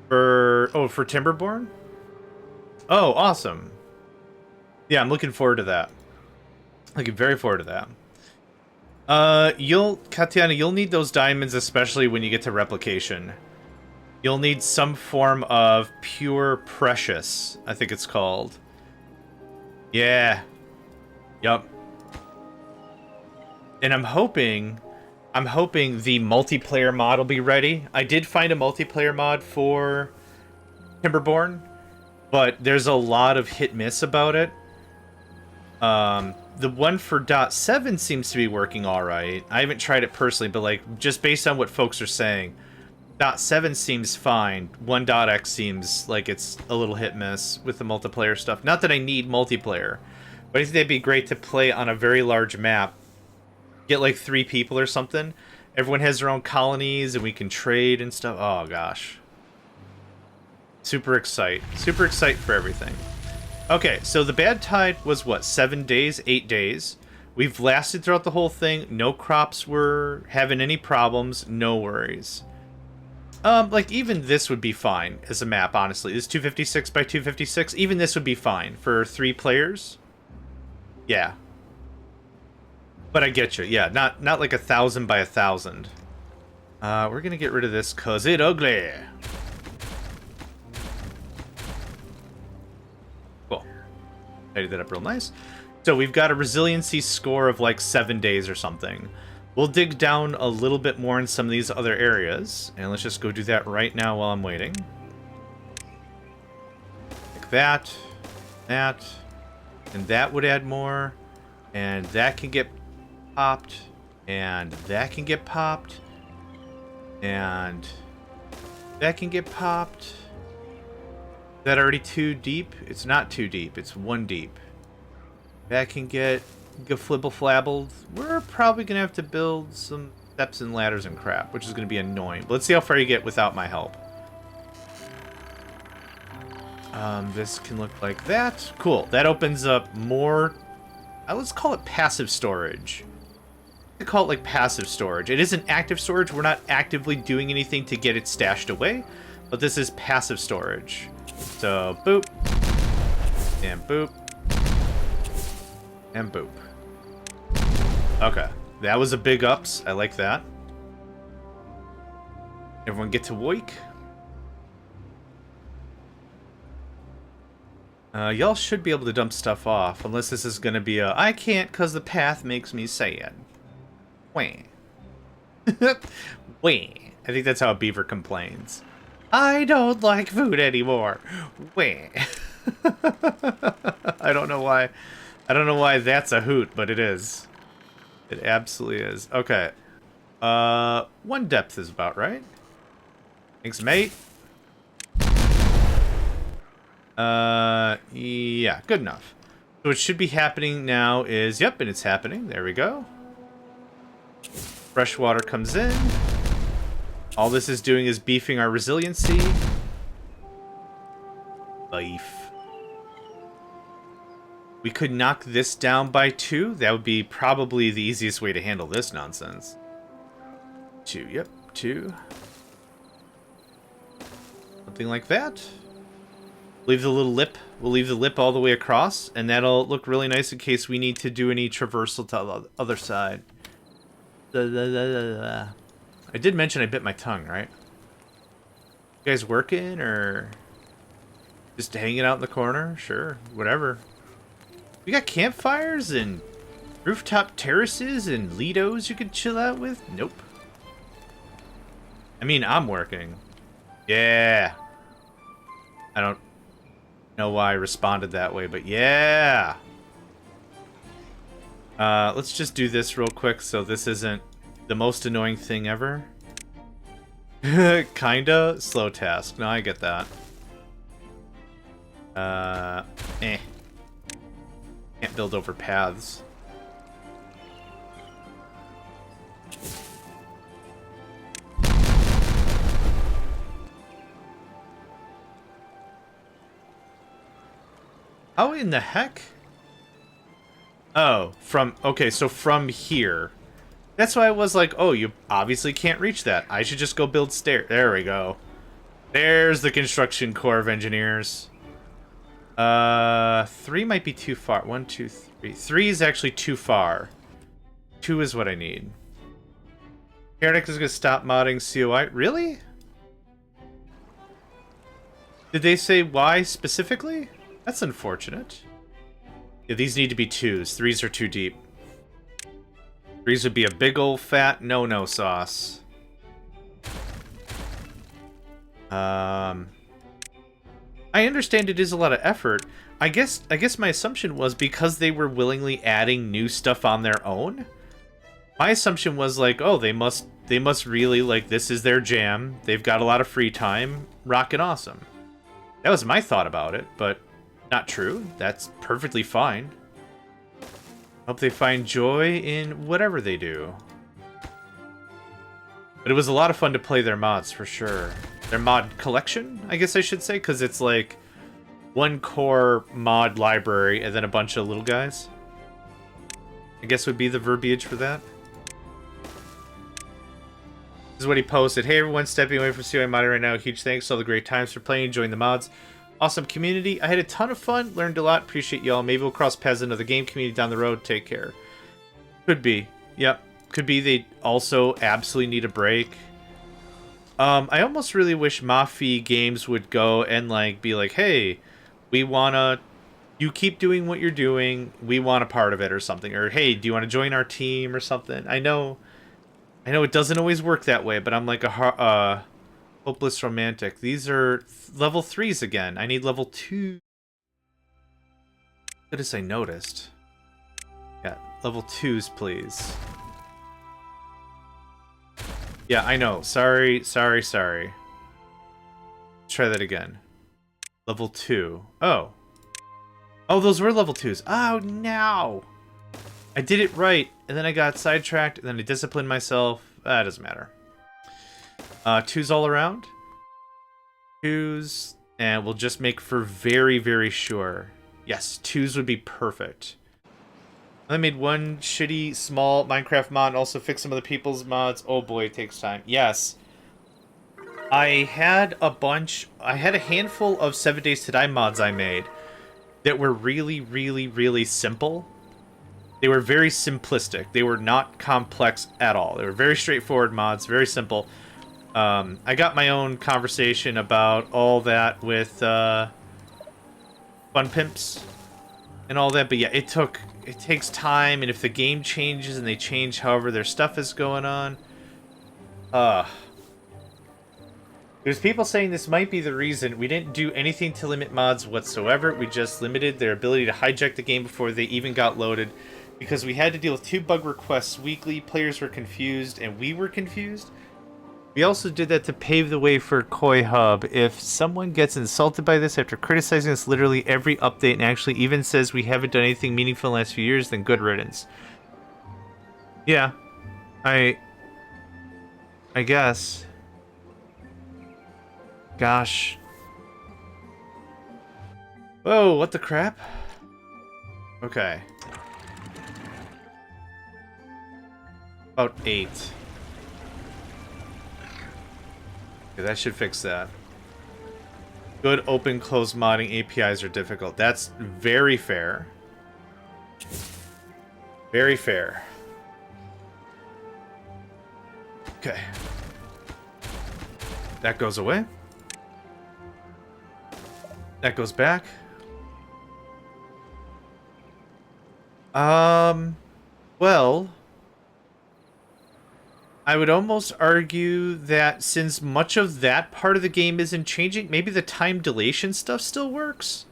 For Timberborn? Oh, awesome. Yeah, I'm looking forward to that. Looking very forward to that. Katiana, you'll need those diamonds, especially when you get to replication. You'll need some form of pure precious, I think it's called. Yeah. Yup. And I'm hoping the multiplayer mod will be ready. I did find a multiplayer mod for Timberborn, but there's a lot of hit-miss about it. The one for .7 seems to be working alright. I haven't tried it personally, but like just based on what folks are saying, .7 seems fine. 1.x seems like it's a little hit-miss with the multiplayer stuff. Not that I need multiplayer, but I think that'd be great to play on a very large map. Get like 3 people or something, Everyone has their own colonies, and we can trade and stuff. Oh, gosh. Super excite for everything. Okay, so the bad tide was what, 7 days, 8 days. We've lasted throughout the whole thing. No crops were having any problems. No worries. Like, even this would be fine as a map, honestly. This 256 by 256, even this would be fine for 3 players. Yeah. But I get you. Yeah, not like 1,000 by 1,000. We're gonna get rid of this cause it ugly. Cool. Tidied that up real nice. So we've got a resiliency score of like 7 days or something. We'll dig down a little bit more in some of these other areas. And let's just go do that right now while I'm waiting. Like that. That. And that would add more. And that can get popped. And that can get popped. And that can get popped. Is that already 2 deep? It's not 2 deep. It's 1 deep. That can get geflibble-flabbled. We're probably going to have to build some steps and ladders and crap, which is going to be annoying. But let's see how far you get without my help. This can look like that. Cool. That opens up more... let's call it passive storage. I call it like passive storage. It isn't active storage. We're not actively doing anything to get it stashed away. But this is passive storage. So, boop. And boop. And boop. Okay. That was a big ups. I like that. Everyone get to work. Y'all should be able to dump stuff off. Unless this is going to be a... I can't because the path makes me sad. Wah. Wah. I think that's how a beaver complains. I don't like food anymore. Wah. I don't know why. I don't know why that's a hoot, but it is. It absolutely is. Okay. 1 depth is about right. Thanks, mate. Yeah, good enough. So what should be happening now is, yep, and it's happening. There we go. Fresh water comes in. All this is doing is beefing our resiliency. Life. We could knock this down by 2. That would be probably the easiest way to handle this nonsense. 2, yep, 2. Something like that. Leave the little lip. We'll leave the lip all the way across, and that'll look really nice in case we need to do any traversal to the other side. I did mention I bit my tongue, right? You guys working, or just hanging out in the corner? Sure, whatever. We got campfires and rooftop terraces and Lidos you could chill out with? Nope. I mean, I'm working. Yeah. I don't know why I responded that way, but yeah. Let's just do this real quick so this isn't the most annoying thing ever. Kinda slow task. No, I get that. Can't build over paths. How in the heck? Oh, okay, so from here. That's why I was like, oh, you obviously can't reach that. I should just go build stairs. There we go. There's the construction corps of engineers. 3 might be too far. 1, 2, 3. 3 is actually too far. 2 is what I need. Heretic is going to stop modding COI. Really? Did they say why specifically? That's unfortunate. Yeah, these need to be 2s. 3s are too deep. 3s would be a big old fat no-no sauce. I understand it is a lot of effort. I guess my assumption was because they were willingly adding new stuff on their own. My assumption was like, oh, they must really, like, this is their jam. They've got a lot of free time. Rockin' awesome. That was my thought about it, but not true. That's perfectly fine. Hope they find joy in whatever they do. But it was a lot of fun to play their mods, for sure. Their mod collection, I guess I should say, because it's like one core mod library and then a bunch of little guys. I guess would be the verbiage for that. This is what he posted. Hey everyone, stepping away from COI modding right now. Huge thanks, all the great times for playing, enjoying the mods. Awesome community. I had a ton of fun, learned a lot, appreciate y'all. Maybe we'll cross paths in another game community down the road. Take care. Could be. Yep. Could be they also absolutely need a break. I almost really wish Mafia Games would go and like be like, hey, we wanna, you keep doing what you're doing, we want a part of it or something. Or hey, do you want to join our team or something? I know it doesn't always work that way, but I'm like a hopeless romantic. These are level 3s again. I need level 2. What as I noticed? Yeah, level 2s, please. Yeah, I know. Sorry. Let's try that again. Level 2. Oh. Oh, those were level 2s. Oh, no. I did it right, and then I got sidetracked, and then I disciplined myself. That doesn't matter. 2s all around. 2s, and we'll just make for very, very sure. Yes, 2s would be perfect. I made one shitty small Minecraft mod and also fixed some of the people's mods. Oh boy, it takes time. Yes. I had a handful of 7 Days to Die mods I made that were really, really, really simple. They were very simplistic. They were not complex at all. They were very straightforward mods, very simple. I got my own conversation about all that with Fun Pimps and all that, but yeah, it takes time, and if the game changes and they change however their stuff is going on, there's people saying this might be the reason we didn't do anything to limit mods whatsoever. We just limited their ability to hijack the game before they even got loaded, because we had to deal with 2 bug requests weekly. Players were confused, and we were confused. We also did that to pave the way for Koi Hub. If someone gets insulted by this after criticizing us literally every update and actually even says we haven't done anything meaningful in the last few years, then good riddance. Yeah. I guess. Gosh. Whoa, what the crap? Okay. About 8. Okay, that should fix that. Good open-close modding APIs are difficult. That's very fair. Very fair. Okay. That goes away. That goes back. Well, I would almost argue that since much of that part of the game isn't changing, maybe the time dilation stuff still works.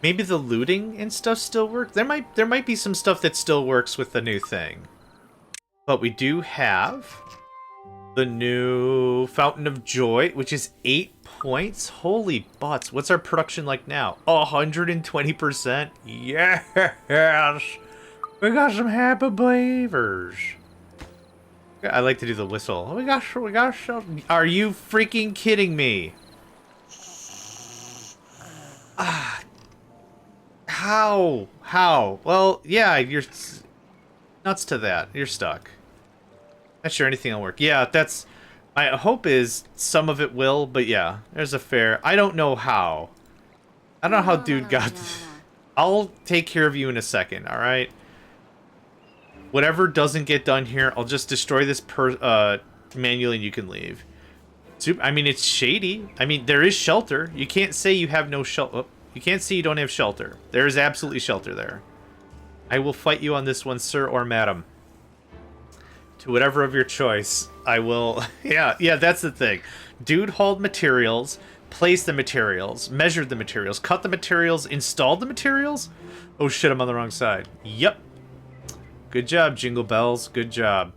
Maybe the looting and stuff still work. There might be some stuff that still works with the new thing. But we do have the new Fountain of Joy, which is 8 points. Holy butts. What's our production like now? 120%. Yes! We got some happy believers. I like to do the whistle. We got some. Are you freaking kidding me? How? Well, yeah, you're nuts to that. You're stuck. Not sure anything will work. Yeah, that's... My hope is some of it will, but yeah, there's a fair... I don't know how. I don't know how dude got... I'll take care of you in a second, alright? Whatever doesn't get done here, I'll just destroy this manually and you can leave. I mean, it's shady. I mean, there is shelter. You can't say you have no shelter. Oh, you can't say you don't have shelter. There is absolutely shelter there. I will fight you on this one, sir or madam. To whatever of your choice, I will... yeah, that's the thing. Dude hauled materials, placed the materials, measured the materials, cut the materials, installed the materials? Oh shit, I'm on the wrong side. Yep. Good job, Jingle Bells. Good job.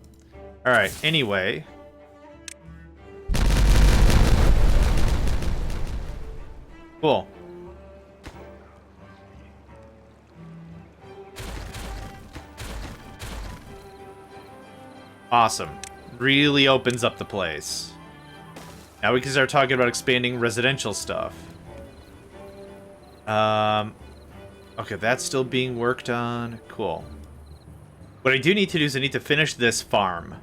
Alright, anyway. Cool. Awesome. Really opens up the place. Now we can start talking about expanding residential stuff. Okay, that's still being worked on. Cool. What I do need to do is I need to finish this farm.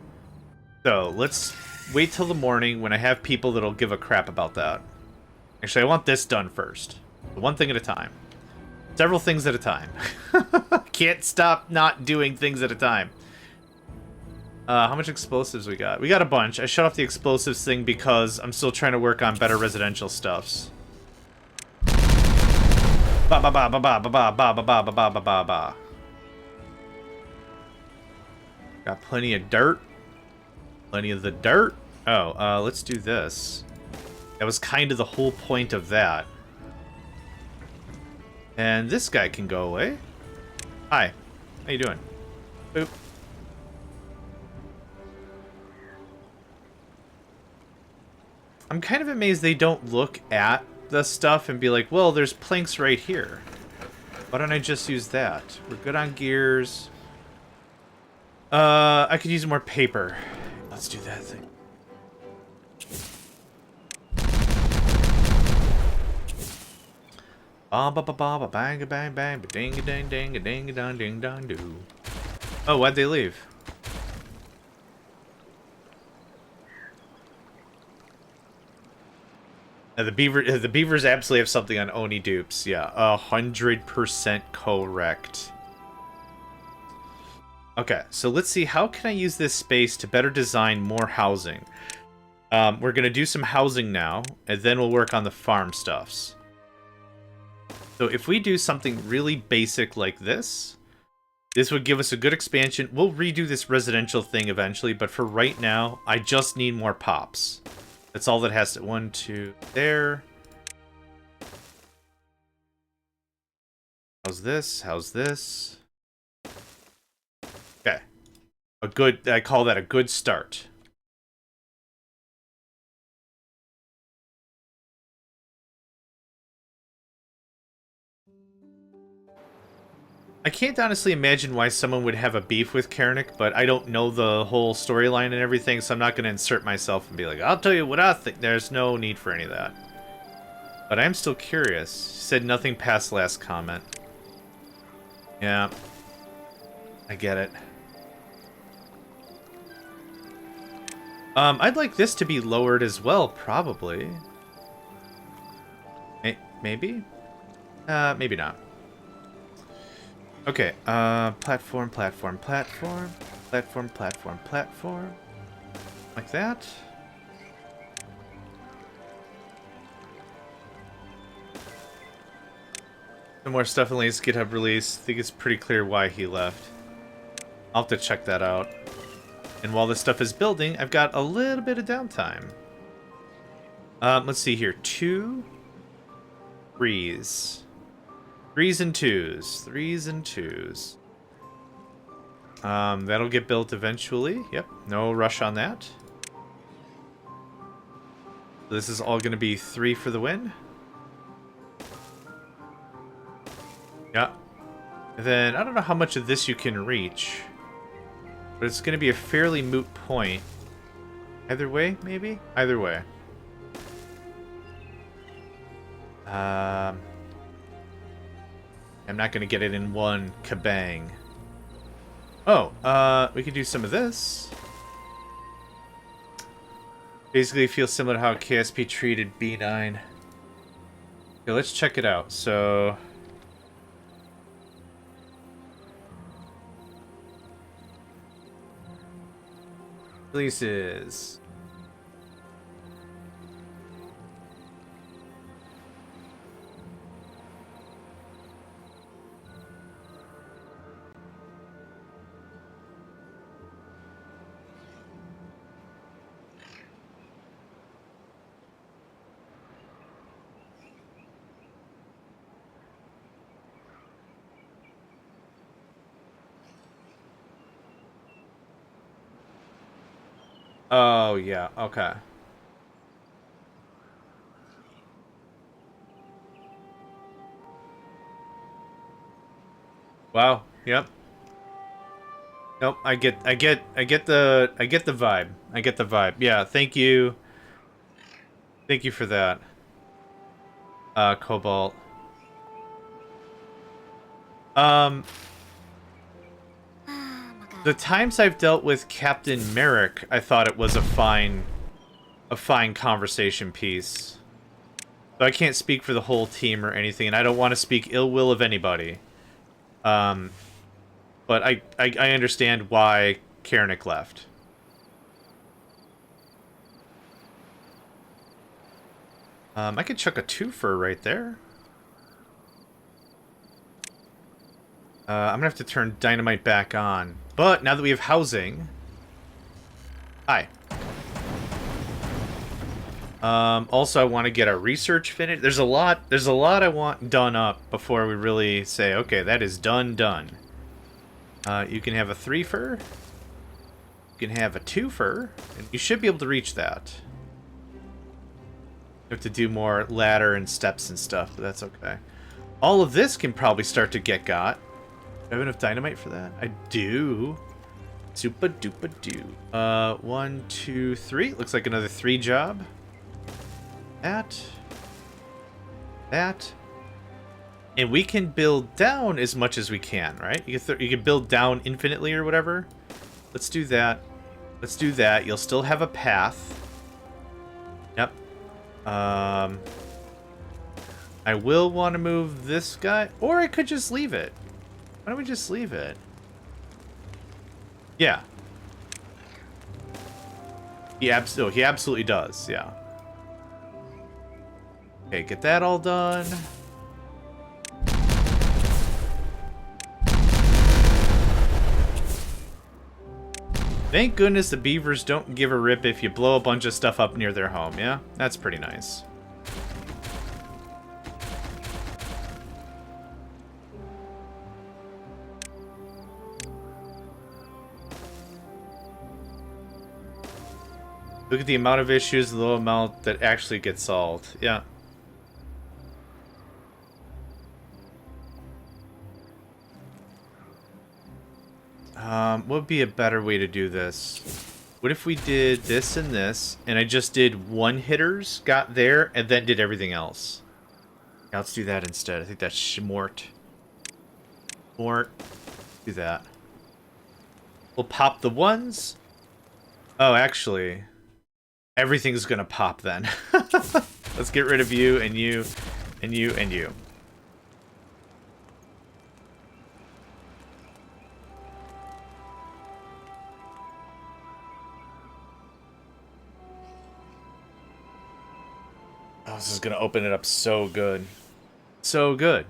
So, let's wait till the morning when I have people that'll give a crap about that. Actually, I want this done first. One thing at a time. Several things at a time. Can't stop not doing things at a time. How much explosives we got? We got a bunch. I shut off the explosives thing because I'm still trying to work on better residential stuffs. Ba ba ba ba ba ba ba ba ba ba ba ba ba ba. Got plenty of dirt. Plenty of the dirt. Oh, let's do this. That was kind of the whole point of that. And this guy can go away. Hi. How you doing? Boop. I'm kind of amazed they don't look at the stuff and be like, well, there's planks right here. Why don't I just use that? We're good on gears. I could use more paper. Let's do that thing. Ba ba ba ba ba bang a bang bang ba ding a ding ding a ding a dong ding dong doo. Oh, why'd they leave? The beavers absolutely have something on Oni dupes. Yeah, 100% correct. Okay, so let's see, how can I use this space to better design more housing? We're gonna do some housing now, and then we'll work on the farm stuffs. So if we do something really basic like this, this would give us a good expansion. We'll redo this residential thing eventually, but for right now, I just need more pops. That's all that has to... 1, 2, there. How's this? How's this? Okay. A good... I call that a good start. I can't honestly imagine why someone would have a beef with Karnik, but I don't know the whole storyline and everything, so I'm not going to insert myself and be like, I'll tell you what I think. There's no need for any of that. But I'm still curious. She said nothing past last comment. Yeah. I get it. I'd like this to be lowered as well, probably. Maybe? Maybe not. Okay, platform, platform, platform, platform, platform, platform. Like that. Some more stuff in Lane's GitHub release. I think it's pretty clear why he left. I'll have to check that out. And while this stuff is building, I've got a little bit of downtime. Let's see here. 2 3s. 3s and 2s. 3s and 2s. That'll get built eventually. Yep, no rush on that. This is all going to be 3 for the win. Yeah. And then, I don't know how much of this you can reach. But it's going to be a fairly moot point. Either way, maybe? Either way. I'm not going to get it in one kabang. Oh, we could do some of this. Basically feels similar to how KSP treated B9. Okay, let's check it out. So... releases. Oh, yeah, okay. Wow, yep. Nope, I get the vibe. I get the vibe. Yeah, thank you. Thank you for that. Cobalt. The times I've dealt with Captain Merrick, I thought it was a fine conversation piece. So I can't speak for the whole team or anything, and I don't want to speak ill will of anybody. But I understand why Karnik left. I could chuck a twofer right there. I'm gonna have to turn dynamite back on. But now that we have housing... Hi. Also, I want to get our research finished. There's a lot I want done up before we really say, okay, that is done. You can have a 3-fer. You can have a 2-fer. And you should be able to reach that. You have to do more ladder and steps and stuff, but that's okay. All of this can probably start to get got. Do I have enough dynamite for that? I do. Super duper do. 1, 2, 3. Looks like another 3 job. That. And we can build down as much as we can, right? You can build down infinitely or whatever. Let's do that. Let's do that. You'll still have a path. Yep. I will want to move this guy, or I could just leave it. Why don't we just leave it? Yeah. He absolutely does, yeah. Okay, get that all done. Thank goodness the beavers don't give a rip if you blow a bunch of stuff up near their home, yeah? That's pretty nice. Look at the amount of issues, the low amount that actually get solved. Yeah. What would be a better way to do this? What if we did this and this, and I just did one-hitters, got there, and then did everything else? Yeah, let's do that instead. I think that's smart. Smart. Do that. We'll pop the ones. Oh, actually, everything's gonna pop then. Let's get rid of you, and you, and you, and you. Oh, this is going to open it up so good. So good.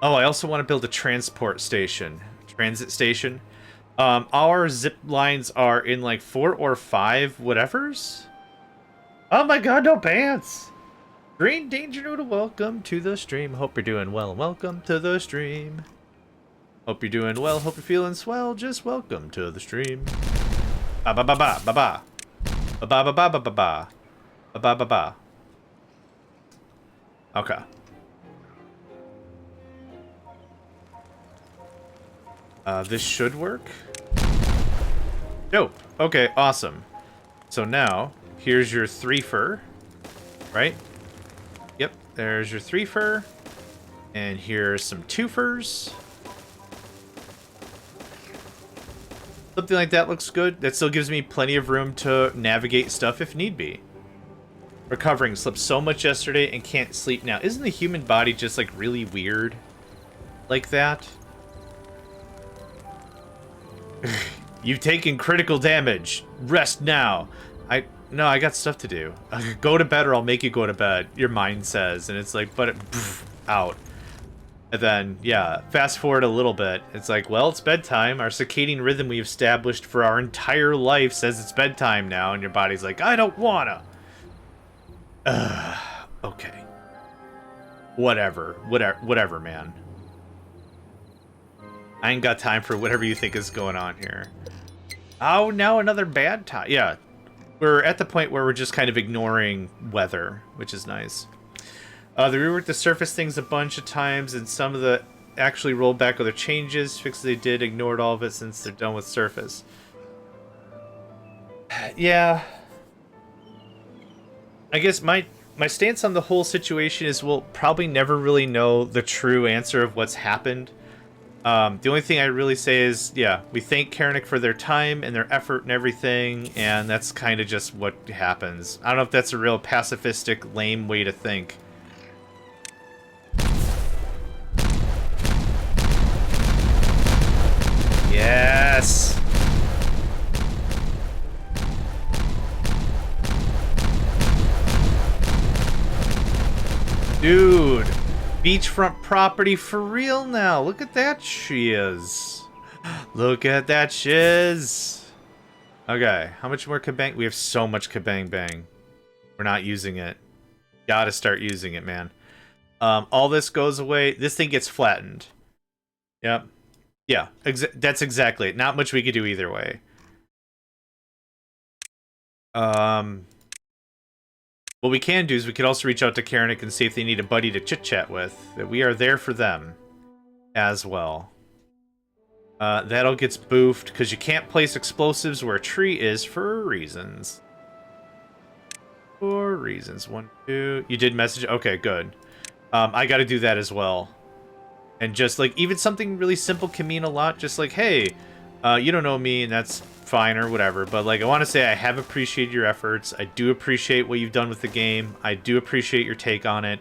Oh, I also want to build a transit station. Our zip lines are in like 4 or 5 whatevers. Oh my god, no pants! Green Danger Noodle, welcome to the stream. Hope you're doing well. Welcome to the stream. Hope you're doing well. Hope you're feeling swell. Just welcome to the stream. Ba ba ba ba ba ba. Ba ba ba ba ba ba ba. Ba ba ba ba. Okay. This should work. Oh, okay, awesome. So now, here's your 3-fer, right? Yep, there's your 3-fer. And here's some 2-fers. Something like that looks good. That still gives me plenty of room to navigate stuff if need be. Recovering, slept so much yesterday and can't sleep now. Isn't the human body just like really weird like that? You've taken critical damage. Rest now. No, I got stuff to do. Go to bed or I'll make you go to bed, your mind says. And it's like, but it, out. And then, yeah, fast forward a little bit. It's like, well, it's bedtime. Our circadian rhythm we've established for our entire life says it's bedtime now. And your body's like, I don't wanna. Okay. Whatever, man. I ain't got time for whatever you think is going on here. Oh, now another bad time. Yeah, we're at the point where we're just kind of ignoring weather, which is nice. They reworked the surface things a bunch of times, and some of the actually rolled back other changes. Fixes they did, ignored all of it since they're done with Surface. Yeah. I guess my stance on the whole situation is we'll probably never really know the true answer of what's happened. The only thing I really say is, yeah, we thank Karnik for their time and their effort and everything, and that's kind of just what happens. I don't know if that's a real pacifistic, lame way to think. Yes! Dude! Beachfront property for real now. Look at that shiz. Look at that shiz. Okay, how much more kabang? We have so much kabang bang. We're not using it. Gotta start using it, man. All this goes away. This thing gets flattened. Yep. Yeah, that's exactly it. Not much we could do either way. What we can do is we could also reach out to Karnik and see if they need a buddy to chit-chat with. That we are there for them as well. That all gets boofed because you can't place explosives where a tree is for reasons. For reasons. 1, 2. You did message. Okay, good. I got to do that as well. And just like even something really simple can mean a lot. Just like, hey, you don't know me, and that's fine or whatever. But like, I want to say I have appreciated your efforts. I do appreciate what you've done with the game. I do appreciate your take on it.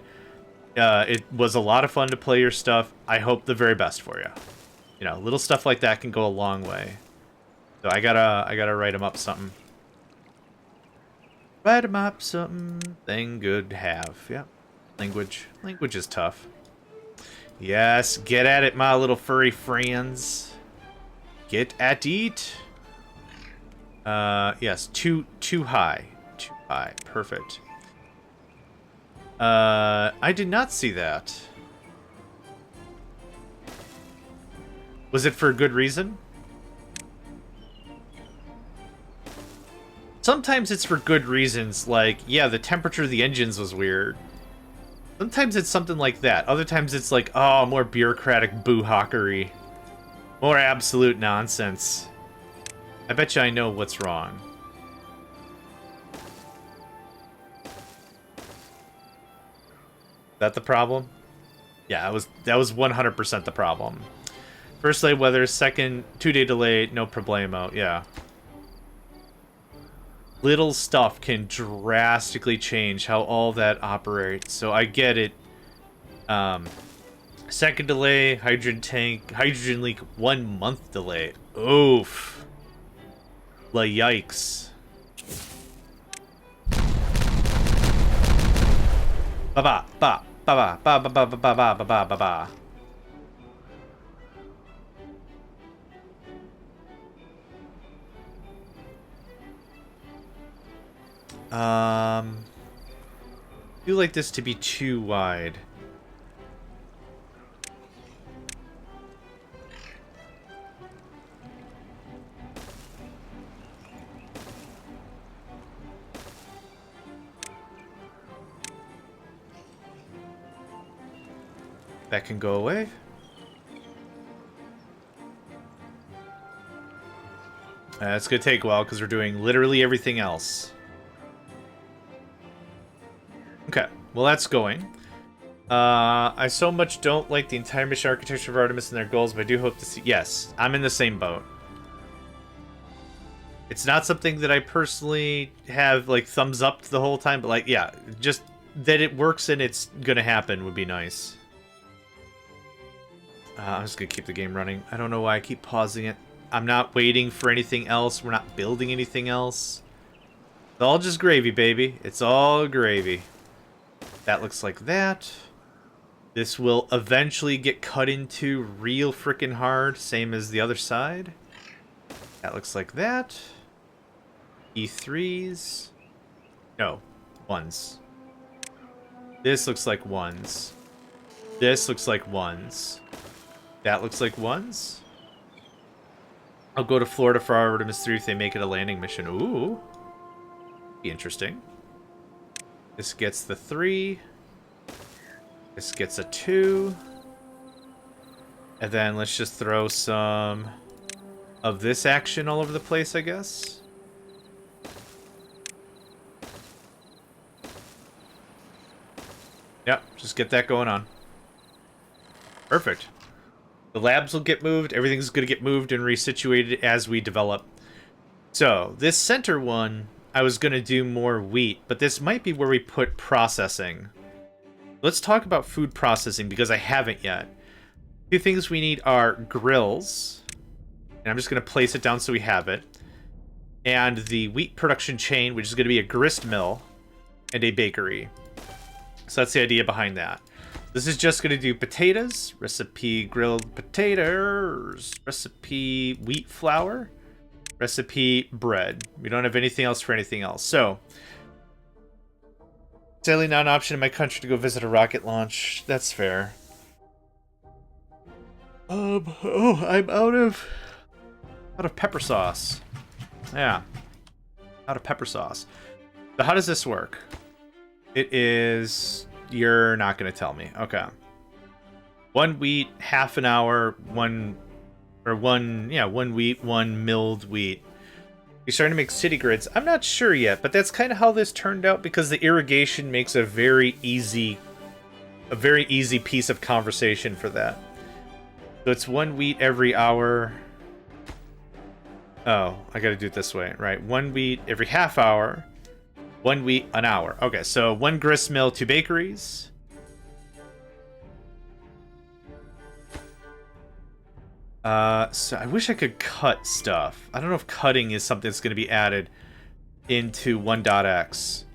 It was a lot of fun to play your stuff. I hope the very best for you. You know, little stuff like that can go a long way. So I gotta write him up something. Write him up something. Thing good to have. Yep. Language. Language is tough. Yes, get at it, my little furry friends. Get at it. Yes, too high. Too high. Perfect. I did not see that. Was it for a good reason? Sometimes it's for good reasons, like, yeah, the temperature of the engines was weird. Sometimes it's something like that. Other times it's like, oh, more bureaucratic boo-hawkery. More absolute nonsense. I bet you I know what's wrong. Is that the problem? Yeah, that was 100% the problem. First day weather, second 2-day delay, no problemo. Yeah. Little stuff can drastically change how all that operates. So I get it. Second delay, hydrogen leak, 1 month delay. Oof. La yikes. Ba ba ba ba ba ba ba ba ba ba ba ba ba. I feel like this to be too wide. That can go away. It's gonna take a while because we're doing literally everything else. Okay, well that's going. I so much don't like the entire mission architecture of Artemis and their goals, but I do hope to see... Yes, I'm in the same boat. It's not something that I personally have, like, thumbs up the whole time, but, like, yeah, just that it works and it's gonna happen would be nice. I'm just gonna keep the game running. I don't know why I keep pausing it. I'm not waiting for anything else. We're not building anything else. It's all just gravy, baby. It's all gravy. That looks like that. This will eventually get cut into real frickin' hard, same as the other side. That looks like that. E3s. No, ones. This looks like ones. This looks like ones. That looks like ones. I'll go to Florida for Artemis 3 if they make it a landing mission. Ooh. Be interesting. This gets the 3. This gets a 2. And then let's just throw some of this action all over the place, I guess. Yep, just get that going on. Perfect. The labs will get moved. Everything's going to get moved and resituated as we develop. So, this center one, I was going to do more wheat, but this might be where we put processing. Let's talk about food processing, because I haven't yet. Two things we need are grills, and I'm just going to place it down so we have it, and the wheat production chain, which is going to be a grist mill and a bakery. So that's the idea behind that. This is just going to do potatoes, recipe grilled potatoes, recipe wheat flour, recipe bread. We don't have anything else for anything else. So, sadly not an option in my country to go visit a rocket launch. That's fair. Oh, I'm out of pepper sauce. Yeah, out of pepper sauce. So how does this work? It is... You're not going to tell me. Okay. 1 wheat, half an hour, one wheat, 1 milled wheat. You're starting to make city grids. I'm not sure yet, but that's kind of how this turned out, because the irrigation makes a very easy piece of conversation for that. So it's 1 wheat every hour. Oh, I got to do it this way, right? 1 wheat every half hour. 1 wheat an hour. Okay, so 1 grist mill, 2 bakeries. So I wish I could cut stuff. I don't know if cutting is something that's going to be added into 1.x.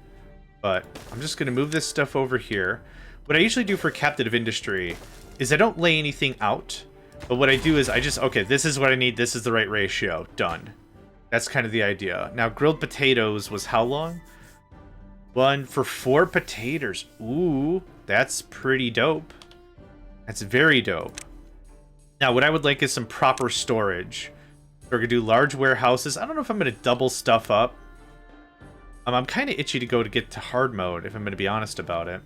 But I'm just going to move this stuff over here. What I usually do for captive industry is I don't lay anything out. But what I do is I just, okay, this is what I need. This is the right ratio. Done. That's kind of the idea. Now, grilled potatoes was how long? 1 for 4 potatoes. Ooh, that's pretty dope. That's very dope. Now, what I would like is some proper storage. We're going to do large warehouses. I don't know if I'm going to double stuff up. I'm kind of itchy to get to hard mode, if I'm going to be honest about it.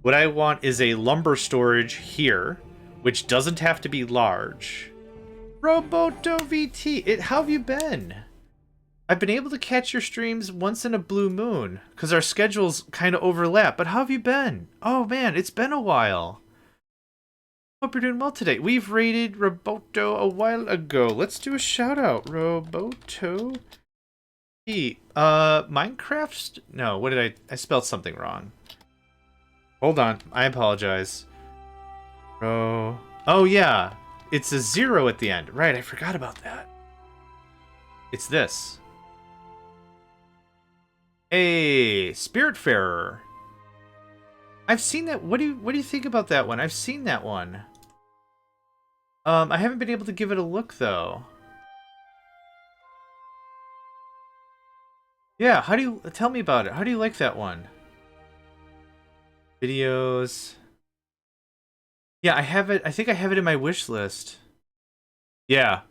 What I want is a lumber storage here, which doesn't have to be large. Roboto VT, how have you been? I've been able to catch your streams once in a blue moon, because our schedules kind of overlap, but how have you been? Oh man, it's been a while. Hope you're doing well today. We've raided Roboto a while ago. Let's do a shout out. Roboto. Minecraft? No, what did I spelled something wrong. Hold on, I apologize. Oh yeah, it's a 0 at the end. Right, I forgot about that. It's this. Hey, Spiritfarer. I've seen that. What do you think about that one? I've seen that one. I haven't been able to give it a look though. Yeah, how do you tell me about it? How do you like that one? Videos. Yeah, I have it. I think I have it in my wish list. Yeah.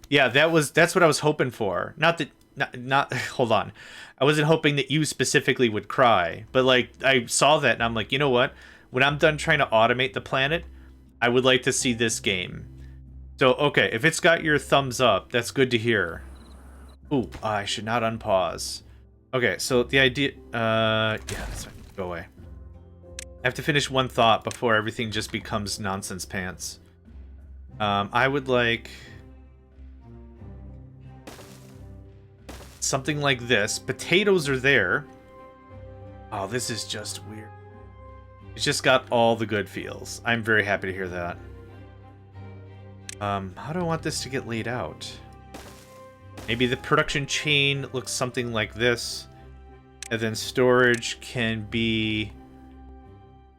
Yeah, that's what I was hoping for. Not hold on. I wasn't hoping that you specifically would cry, but like I saw that and I'm like, you know what? When I'm done trying to automate the planet, I would like to see this game. So, okay, if it's got your thumbs up, that's good to hear. Ooh, I should not unpause. Okay, so the idea yeah, that's fine. Go away. I have to finish one thought before everything just becomes nonsense pants. I would like something like this. Potatoes are there. Oh, this is just weird. It's just got all the good feels. I'm very happy to hear that. How do I want this to get laid out? Maybe the production chain looks something like this. And then storage can be...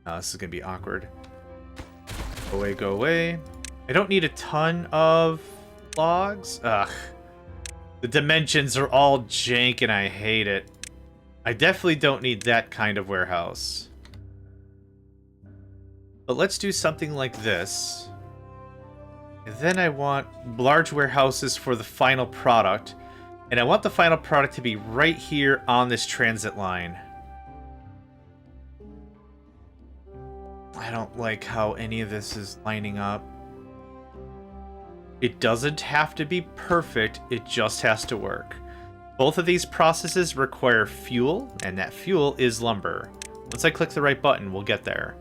Oh, this is going to be awkward. Go away, go away. I don't need a ton of logs. Ugh. The dimensions are all jank and I hate it. I definitely don't need that kind of warehouse. But let's do something like this. And then I want large warehouses for the final product. And I want the final product to be right here on this transit line. I don't like how any of this is lining up. It doesn't have to be perfect, it just has to work. Both of these processes require fuel, and that fuel is lumber. Once I click the right button, we'll get there.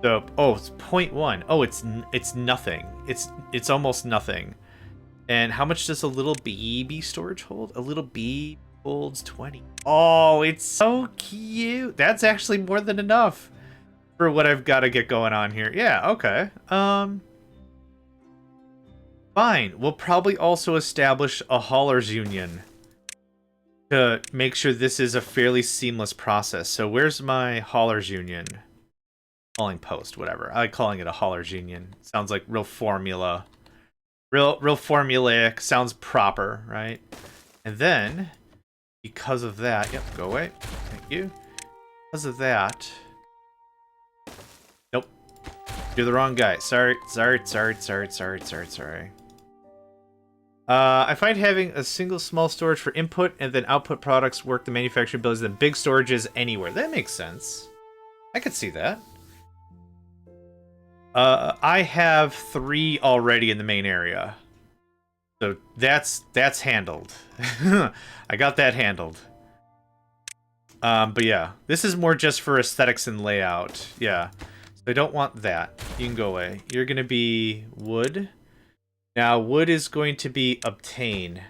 So, oh, it's 0.1. Oh, it's nothing. It's almost nothing. And how much does a little baby storage hold? A little bee holds 20. Oh, it's so cute. That's actually more than enough for what I've got to get going on here. Yeah, okay. Fine. We'll probably also establish a haulers union to make sure this is a fairly seamless process. So where's my haulers union? Hauling post, whatever. I like calling it a haulers union. Sounds like real formula. Real formulaic. Sounds proper, right? And then, because of that... Yep, go away. Thank you. Because of that... Nope. You're the wrong guy. Sorry. I find having a single small storage for input and then output products work the manufacturing abilities than big storages anywhere. That makes sense. I could see that. I have 3 already in the main area. So that's handled. I got that handled. But yeah, this is more just for aesthetics and layout. Yeah. So I don't want that. You can go away. You're going to be wood. Now, wood is going to be obtain.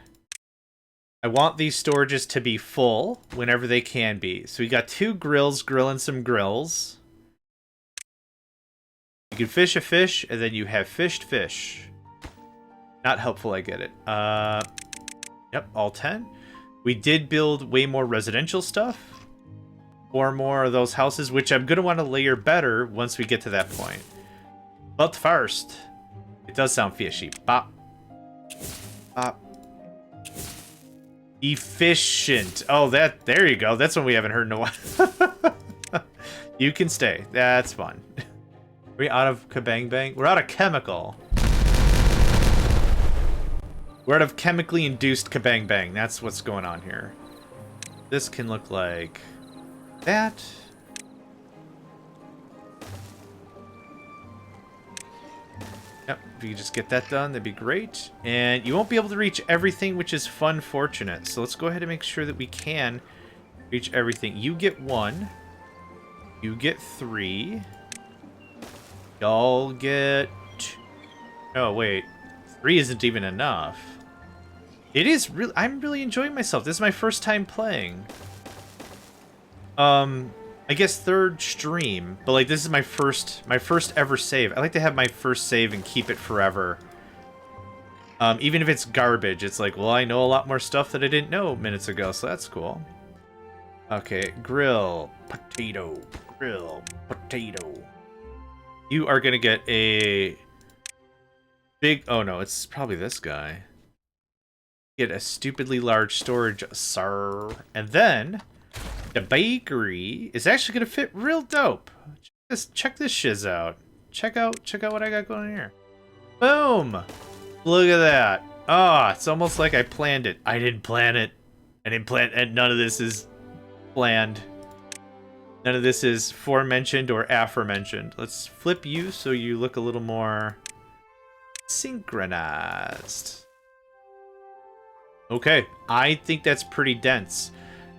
I want these storages to be full whenever they can be. So we got 2 grills grilling some grills. You can fish a fish, and then you have fished fish. Not helpful, I get it. Yep, all 10. We did build way more residential stuff. 4 more of those houses, which I'm going to want to layer better once we get to that point. But first... It does sound fishy. Bop. Bop. Efficient. Oh, there you go. That's one we haven't heard in a while. You can stay. That's fun. Are we out of kabang bang? We're out of chemical. We're out of chemically induced kabang bang. That's what's going on here. This can look like that. Yep, if you could just get that done, that'd be great. And you won't be able to reach everything, which is fortunate. So let's go ahead and make sure that we can reach everything. You get 1. You get 3. Y'all get... Oh, wait. 3 isn't even enough. It is really... I'm really enjoying myself. This is my first time playing. I guess 3rd stream, but like this is my first ever save. I like to have my first save and keep it forever. Even if it's garbage, it's like, well, I know a lot more stuff that I didn't know minutes ago, so that's cool. Okay, grill, potato, grill, potato. You are gonna get a big, oh no, it's probably this guy. Get a stupidly large storage, sir. And then the bakery is actually gonna fit real dope. Just check this shiz out. Check out what I got going on here. Boom! Look at that. Oh, it's almost like I planned it. I didn't plan it. And none of this is planned. None of this is forementioned or aforementioned. Let's flip you so you look a little more synchronized. Okay, I think that's pretty dense.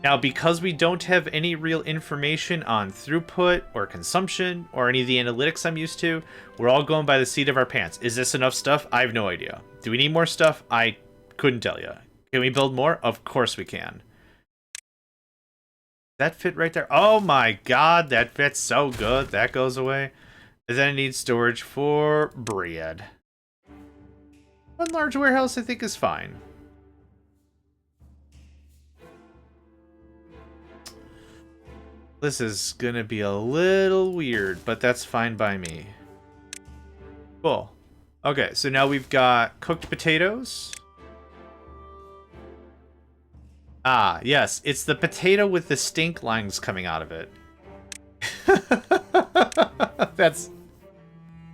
Now, because we don't have any real information on throughput or consumption or any of the analytics I'm used to, we're all going by the seat of our pants. Is this enough stuff? I have no idea. Do we need more stuff? I couldn't tell you. Can we build more? Of course we can. That fit right there? Oh my god, that fits so good. That goes away. And then I need storage for bread. One large warehouse I think is fine. This is gonna be a little weird, but that's fine by me. Cool. Okay, so now we've got cooked potatoes. Ah, yes, it's the potato with the stink lines coming out of it. That's...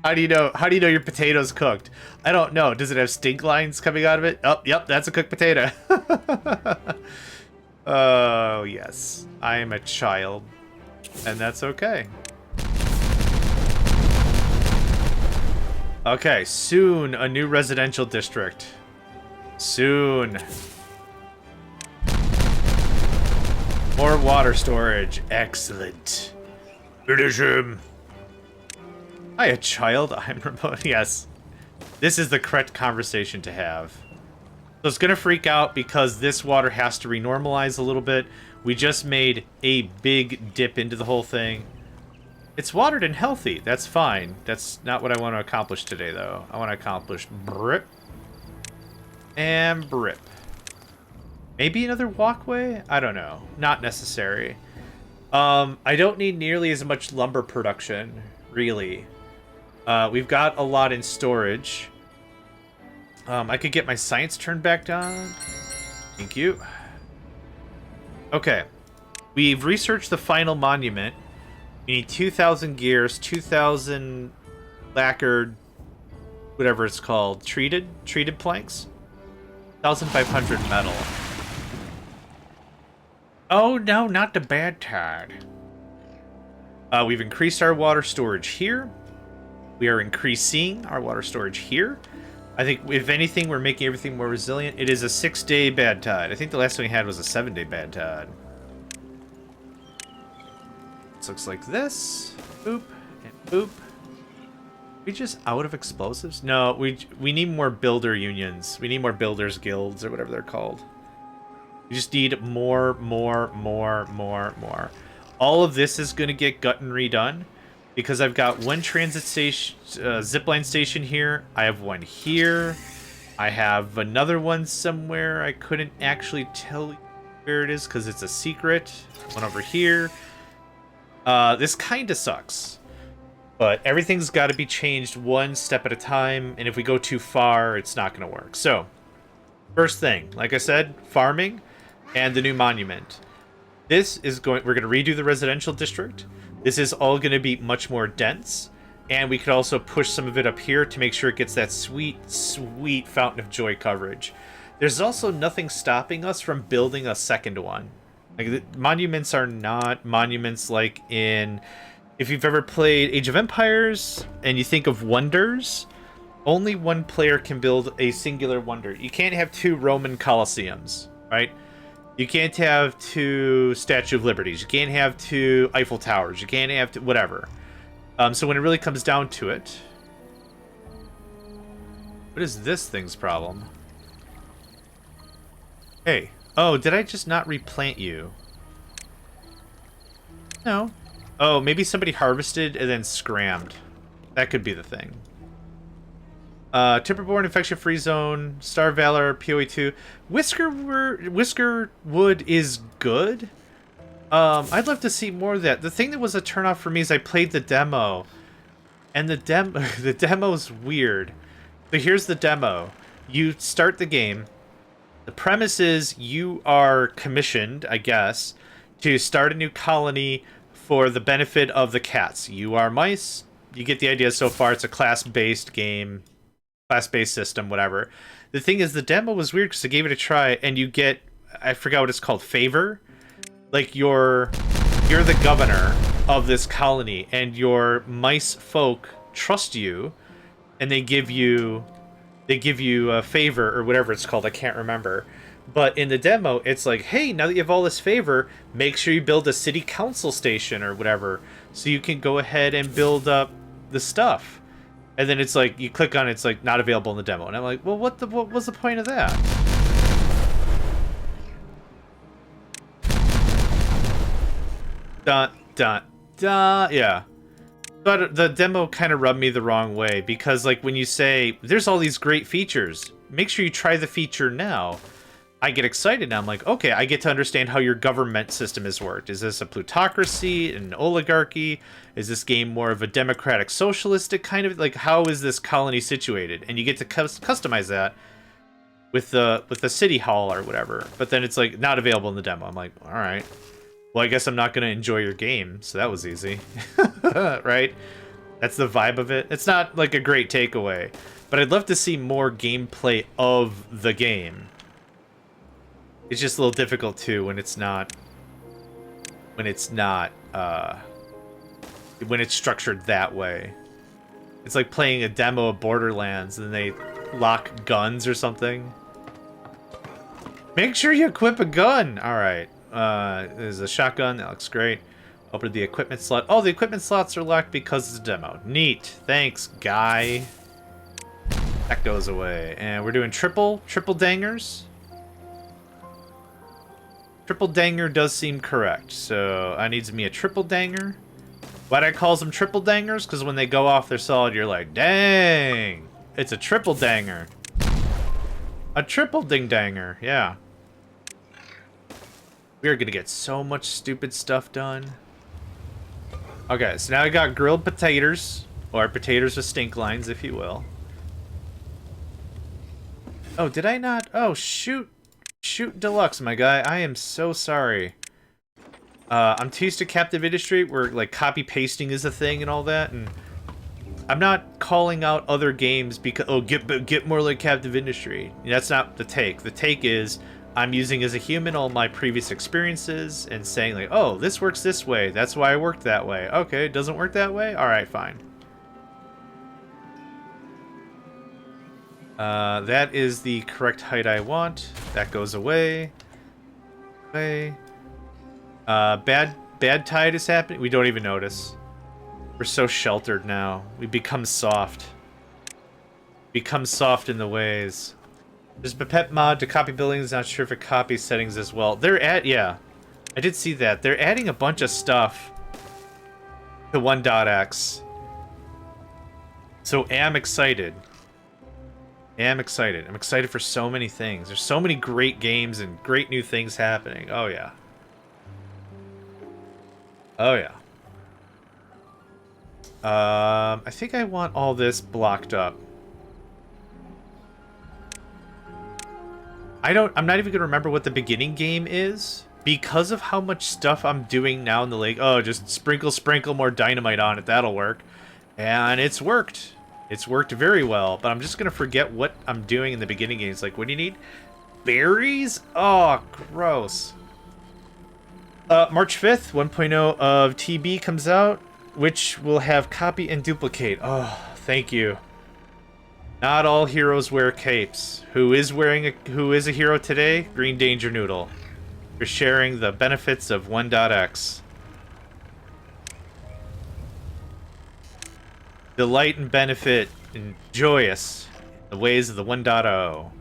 How do you know your potato's cooked? I don't know. Does it have stink lines coming out of it? Oh, yep, that's a cooked potato. Oh, yes. I am a child. And that's okay. Okay, soon a new residential district. Soon. More water storage. Excellent. Finish him. Hiya, child. I'm remote. Yes. This is the correct conversation to have. So it's going to freak out because this water has to renormalize a little bit. We just made a big dip into the whole thing. It's watered and healthy. That's fine. That's not what I want to accomplish today, though. I want to accomplish brip. And brip. Maybe another walkway? I don't know. Not necessary. I don't need nearly as much lumber production, really. We've got a lot in storage. I could get my science turned back on. Thank you. Okay. We've researched the final monument. We need 2,000 gears, 2,000 lacquered, whatever it's called, treated planks, 1,500 metal. Oh no, not the bad tide. We've increased our water storage here. We are increasing our water storage here. I think, if anything, we're making everything more resilient. It is a 6-day bad tide. I think the last one we had was a 7-day bad tide. This looks like this. Boop and boop. We just out of explosives? No, we need more builder unions. We need more builders guilds or whatever they're called. We just need more. All of this is going to get gotten redone because I've got one transit station, zipline station here. I have one here. I have another one somewhere. I couldn't actually tell you where it is because it's a secret. One over here. This kind of sucks. But everything's got to be changed one step at a time. And if we go too far, it's not going to work. So, first thing, like I said, farming and the new monument. This is we're going to redo the residential district. This is all going to be much more dense. And we could also push some of it up here to make sure it gets that sweet, sweet Fountain of Joy coverage. There's also nothing stopping us from building a second one. Like, the monuments are not monuments like in... If you've ever played Age of Empires and you think of wonders, only one player can build a singular wonder. You can't have 2 Roman Colosseums, right? You can't have 2 Statue of Liberties. You can't have 2 Eiffel Towers. You can't have whatever. So when it really comes down to it... What is this thing's problem? Hey. Oh, did I just not replant you? No. Oh, maybe somebody harvested and then scrammed. That could be the thing. Timberborn, infection-free zone, Star Valor, PoE2. Whisker Wood is good. I'd love to see more of that. The thing that was a turnoff for me is I played the demo. And the demo's weird. So here's the demo. You start the game. The premise is you are commissioned, I guess, to start a new colony for the benefit of the cats. You are mice. You get the idea so far. It's a class-based game, class-based system, whatever. The thing is, the demo was weird because I gave it a try, and you get, I forgot what it's called, favor? Like, you're the governor of this colony, and your mice folk trust you, and they give you a favor, or whatever it's called, I can't remember. But in the demo, it's like, hey, now that you have all this favor, make sure you build a city council station or whatever, so you can go ahead and build up the stuff. And then it's like, you click on it, it's like, not available in the demo. And I'm like, well, what was the point of that? Yeah. But the demo kind of rubbed me the wrong way, because like when you say, there's all these great features, make sure you try the feature now. I get excited now. I'm like, okay, I get to understand how your government system has worked. Is this a plutocracy, an oligarchy? Is this game more of a democratic socialistic kind of, like, how is this colony situated? And you get to customize that with the city hall or whatever. But then it's like not available in the demo. I'm like, all right. Well, I guess I'm not going to enjoy your game, so that was easy. Right? That's the vibe of it. It's not like a great takeaway, but I'd love to see more gameplay of the game. It's just a little difficult too when it's structured that way. It's like playing a demo of Borderlands and they lock guns or something. Make sure you equip a gun! Alright. There's a shotgun. That looks great. Open the equipment slot. Oh, the equipment slots are locked because it's a demo. Neat. Thanks, guy. That goes away. And we're doing triple dangers. Triple danger does seem correct. So I needs me a triple danger. Why do I call them triple dangers? Because when they go off their solid, you're like, dang. It's a triple danger. A triple ding-danger. Yeah. We are going to get so much stupid stuff done. Okay, so now I got grilled potatoes. Or potatoes with stink lines, if you will. Oh, did I not? Oh, shoot. Shoot deluxe, my guy. I am so sorry. I'm too used to Captive Industry, where, like, copy-pasting is a thing and all that, and I'm not calling out other games because, oh, get more like Captive Industry. That's not the take. The take is, I'm using as a human all my previous experiences and saying, like, oh, this works this way. That's why I worked that way. Okay, it doesn't work that way? Alright, fine. That is the correct height I want. That goes away. Bad tide is happening. We don't even notice. We're so sheltered now. We become soft. Become soft in the ways. There's a pet mod to copy buildings. Not sure if it copies settings as well. Yeah. I did see that. They're adding a bunch of stuff to 1.x. So am excited. I'm excited for so many things. There's so many great games and great new things happening. Oh, yeah. Oh, yeah. I think I want all this blocked up. I'm not even gonna remember what the beginning game is because of how much stuff I'm doing now in the lake. Oh, just sprinkle more dynamite on it. That'll work. And it's worked. It's worked very well, but I'm just gonna forget what I'm doing in the beginning games. Like, what do you need? Berries? Oh, gross. March 5th, 1.0 of TB comes out, which will have copy and duplicate. Oh, thank you. Not all heroes wear capes. Who is a hero today? Green Danger Noodle. For sharing the benefits of 1.x. Delight and benefit and joyous in the ways of the 1.0.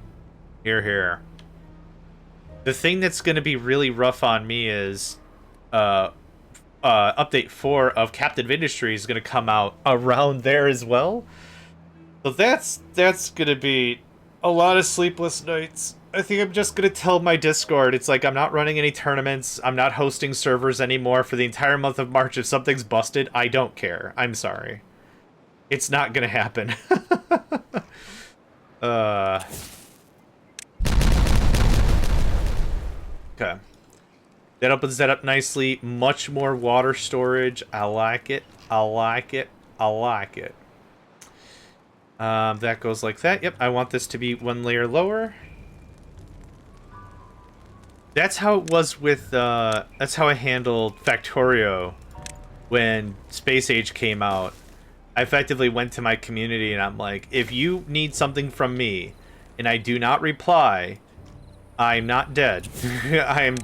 Here, here. The thing that's going to be really rough on me is update 4 of Captive Industry is going to come out around there as well. So that's going to be a lot of sleepless nights. I think I'm just going to tell my Discord, it's like I'm not running any tournaments, I'm not hosting servers anymore for the entire month of March. If something's busted, I don't care. I'm sorry. It's not gonna happen. Okay. That opens that up nicely. Much more water storage. I like it. I like it. I like it. That goes like that. Yep, I want this to be one layer lower. That's how it was with, that's how I handled Factorio when Space Age came out. I effectively went to my community and I'm like, if you need something from me and I do not reply, I'm not dead. I'm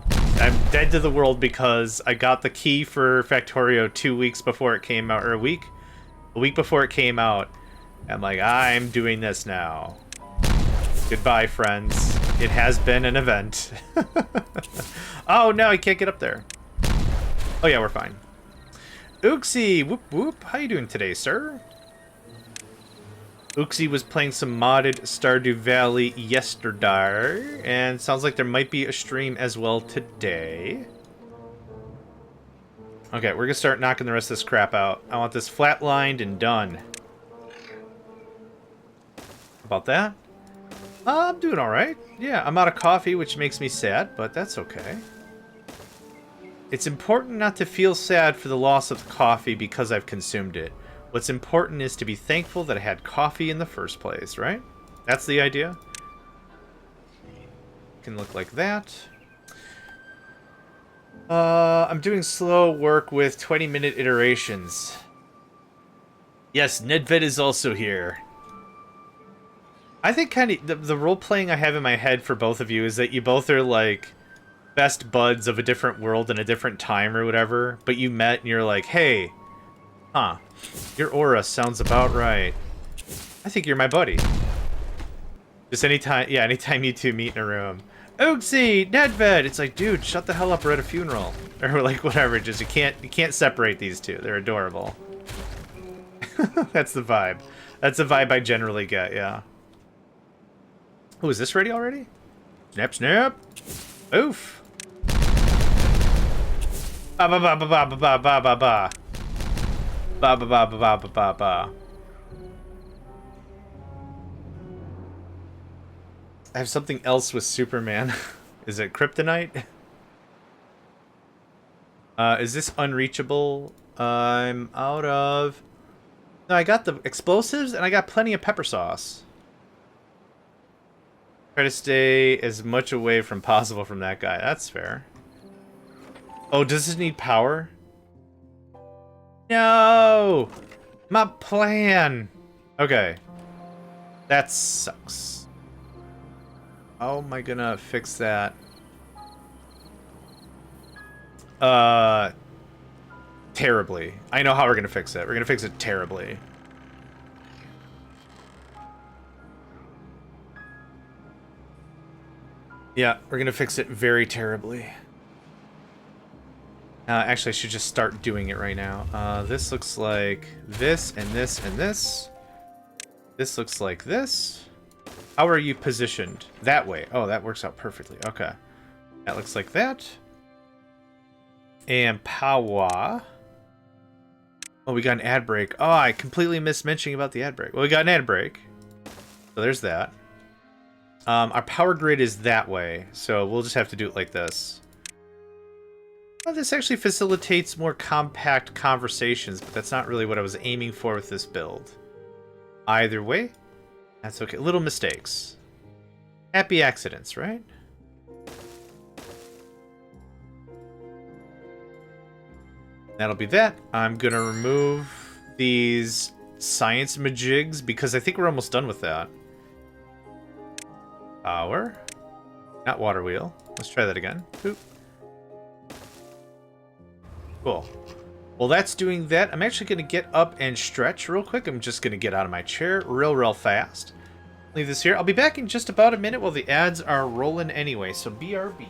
dead to the world because I got the key for Factorio 2 weeks before it came out, or a week before it came out. I'm like, I'm doing this now. Goodbye, friends. It has been an event. Oh, no, I can't get up there. Oh, yeah, we're fine. Uxie, whoop whoop, how you doing today, sir? Uxie was playing some modded Stardew Valley yesterday, and sounds like there might be a stream as well today. Okay, we're gonna start knocking the rest of this crap out. I want this flatlined and done. About that? I'm doing alright. Yeah, I'm out of coffee, which makes me sad, but that's okay. It's important not to feel sad for the loss of the coffee because I've consumed it. What's important is to be thankful that I had coffee in the first place, right? That's the idea. Can look like that. I'm doing slow work with 20-minute iterations. Yes, Nedved is also here. I think kind of the role playing I have in my head for both of you is that you both are like best buds of a different world and a different time or whatever, but you met and you're like, hey, huh, your aura sounds about right. I think you're my buddy. Just anytime, yeah, anytime you two meet in a room. Oopsie, Nedved! It's like, dude, shut the hell up, we're at a funeral. Or like whatever, just you can't separate these two. They're adorable. That's the vibe. That's the vibe I generally get, yeah. Oh, is this ready already? Snap, snap. Oof. Ba ba ba ba ba ba ba ba ba ba. Ba ba ba ba ba ba ba ba. I have something else with Superman. Is it kryptonite? Is this unreachable? I'm out of... No, I got the explosives and I got plenty of pepper sauce. Try to stay as much away from possible from that guy. That's fair. Oh, does this need power? No! My plan! Okay. That sucks. How am I gonna fix that? Terribly. I know how we're gonna fix it. We're gonna fix it terribly. Yeah, we're gonna fix it very terribly. Actually, I should just start doing it right now. This looks like this, and this, and this. This looks like this. How are you positioned? That way. Oh, that works out perfectly. Okay. That looks like that. And power. Oh, we got an ad break. Oh, I completely missed mentioning about the ad break. Well, we got an ad break. So there's that. Our power grid is that way, so we'll just have to do it like this. Well, this actually facilitates more compact conversations, but that's not really what I was aiming for with this build. Either way, that's okay. Little mistakes. Happy accidents, right? That'll be that. I'm gonna remove these science majigs because I think we're almost done with that. Power. Not water wheel. Let's try that again. Boop. Cool. Well, that's doing that. I'm actually gonna get up and stretch real quick. I'm just gonna get out of my chair real fast. Leave this here. I'll be back in just about a minute while the ads are rolling anyway, so BRB.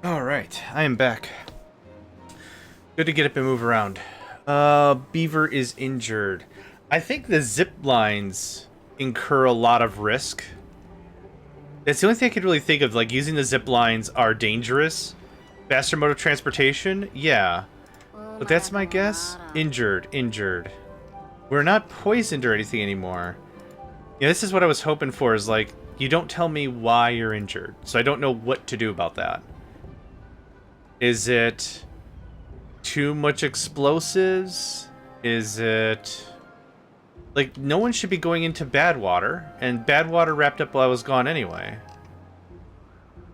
Alright, I am back. Good to get up and move around. Beaver is injured. I think the zip lines incur a lot of risk. That's the only thing I could really think of, like, using the zip lines are dangerous. Faster mode of transportation? Yeah. But that's my guess. Injured. We're not poisoned or anything anymore. Yeah, this is what I was hoping for, is like, you don't tell me why you're injured, so I don't know what to do about that. Is it too much explosives? Is it... Like, no one should be going into bad water, and bad water wrapped up while I was gone anyway.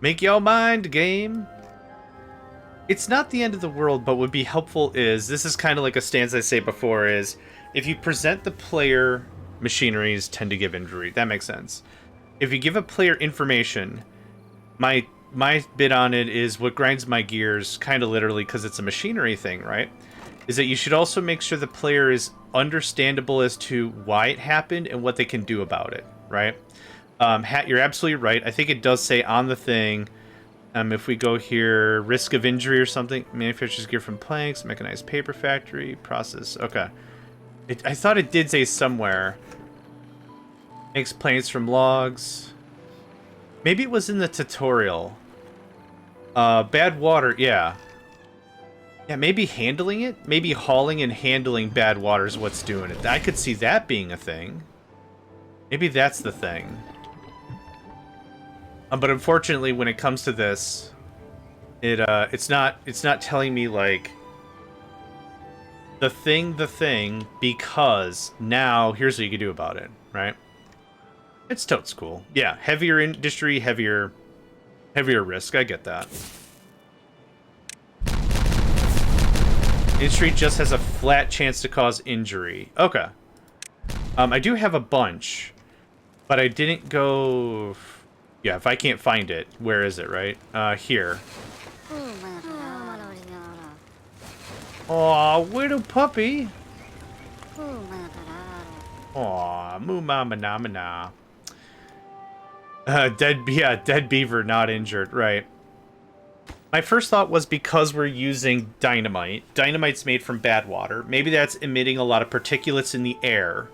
Make your mind, game. It's not the end of the world, but what would be helpful is, this is kind of like a stance I say before, is if you present the player, machineries tend to give injury. That makes sense. If you give a player information, my bit on it is what grinds my gears, kind of literally, because it's a machinery thing, right? Is that you should also make sure the player is understandable as to why it happened and what they can do about it, right? You're absolutely right. I think it does say on the thing, if we go here, risk of injury or something, manufactures gear from planks, mechanized paper factory, process, okay. I thought it did say somewhere, makes planks from logs. Maybe it was in the tutorial. Bad water, yeah. Yeah, maybe handling it? Maybe hauling and handling bad water is what's doing it. I could see that being a thing. Maybe that's the thing. But unfortunately, when it comes to this, it's not telling me, like, the thing, because now here's what you can do about it, right? It's totes cool. Yeah, heavier industry, heavier risk. I get that. Industry just has a flat chance to cause injury. Okay. I do have a bunch, but I didn't go... Yeah, if I can't find it, where is it, right? Here. Aw, little puppy. Aw, moo mama na na. Dead beaver, not injured, right. My first thought was because we're using dynamite. Dynamite's made from bad water. Maybe that's emitting a lot of particulates in the air.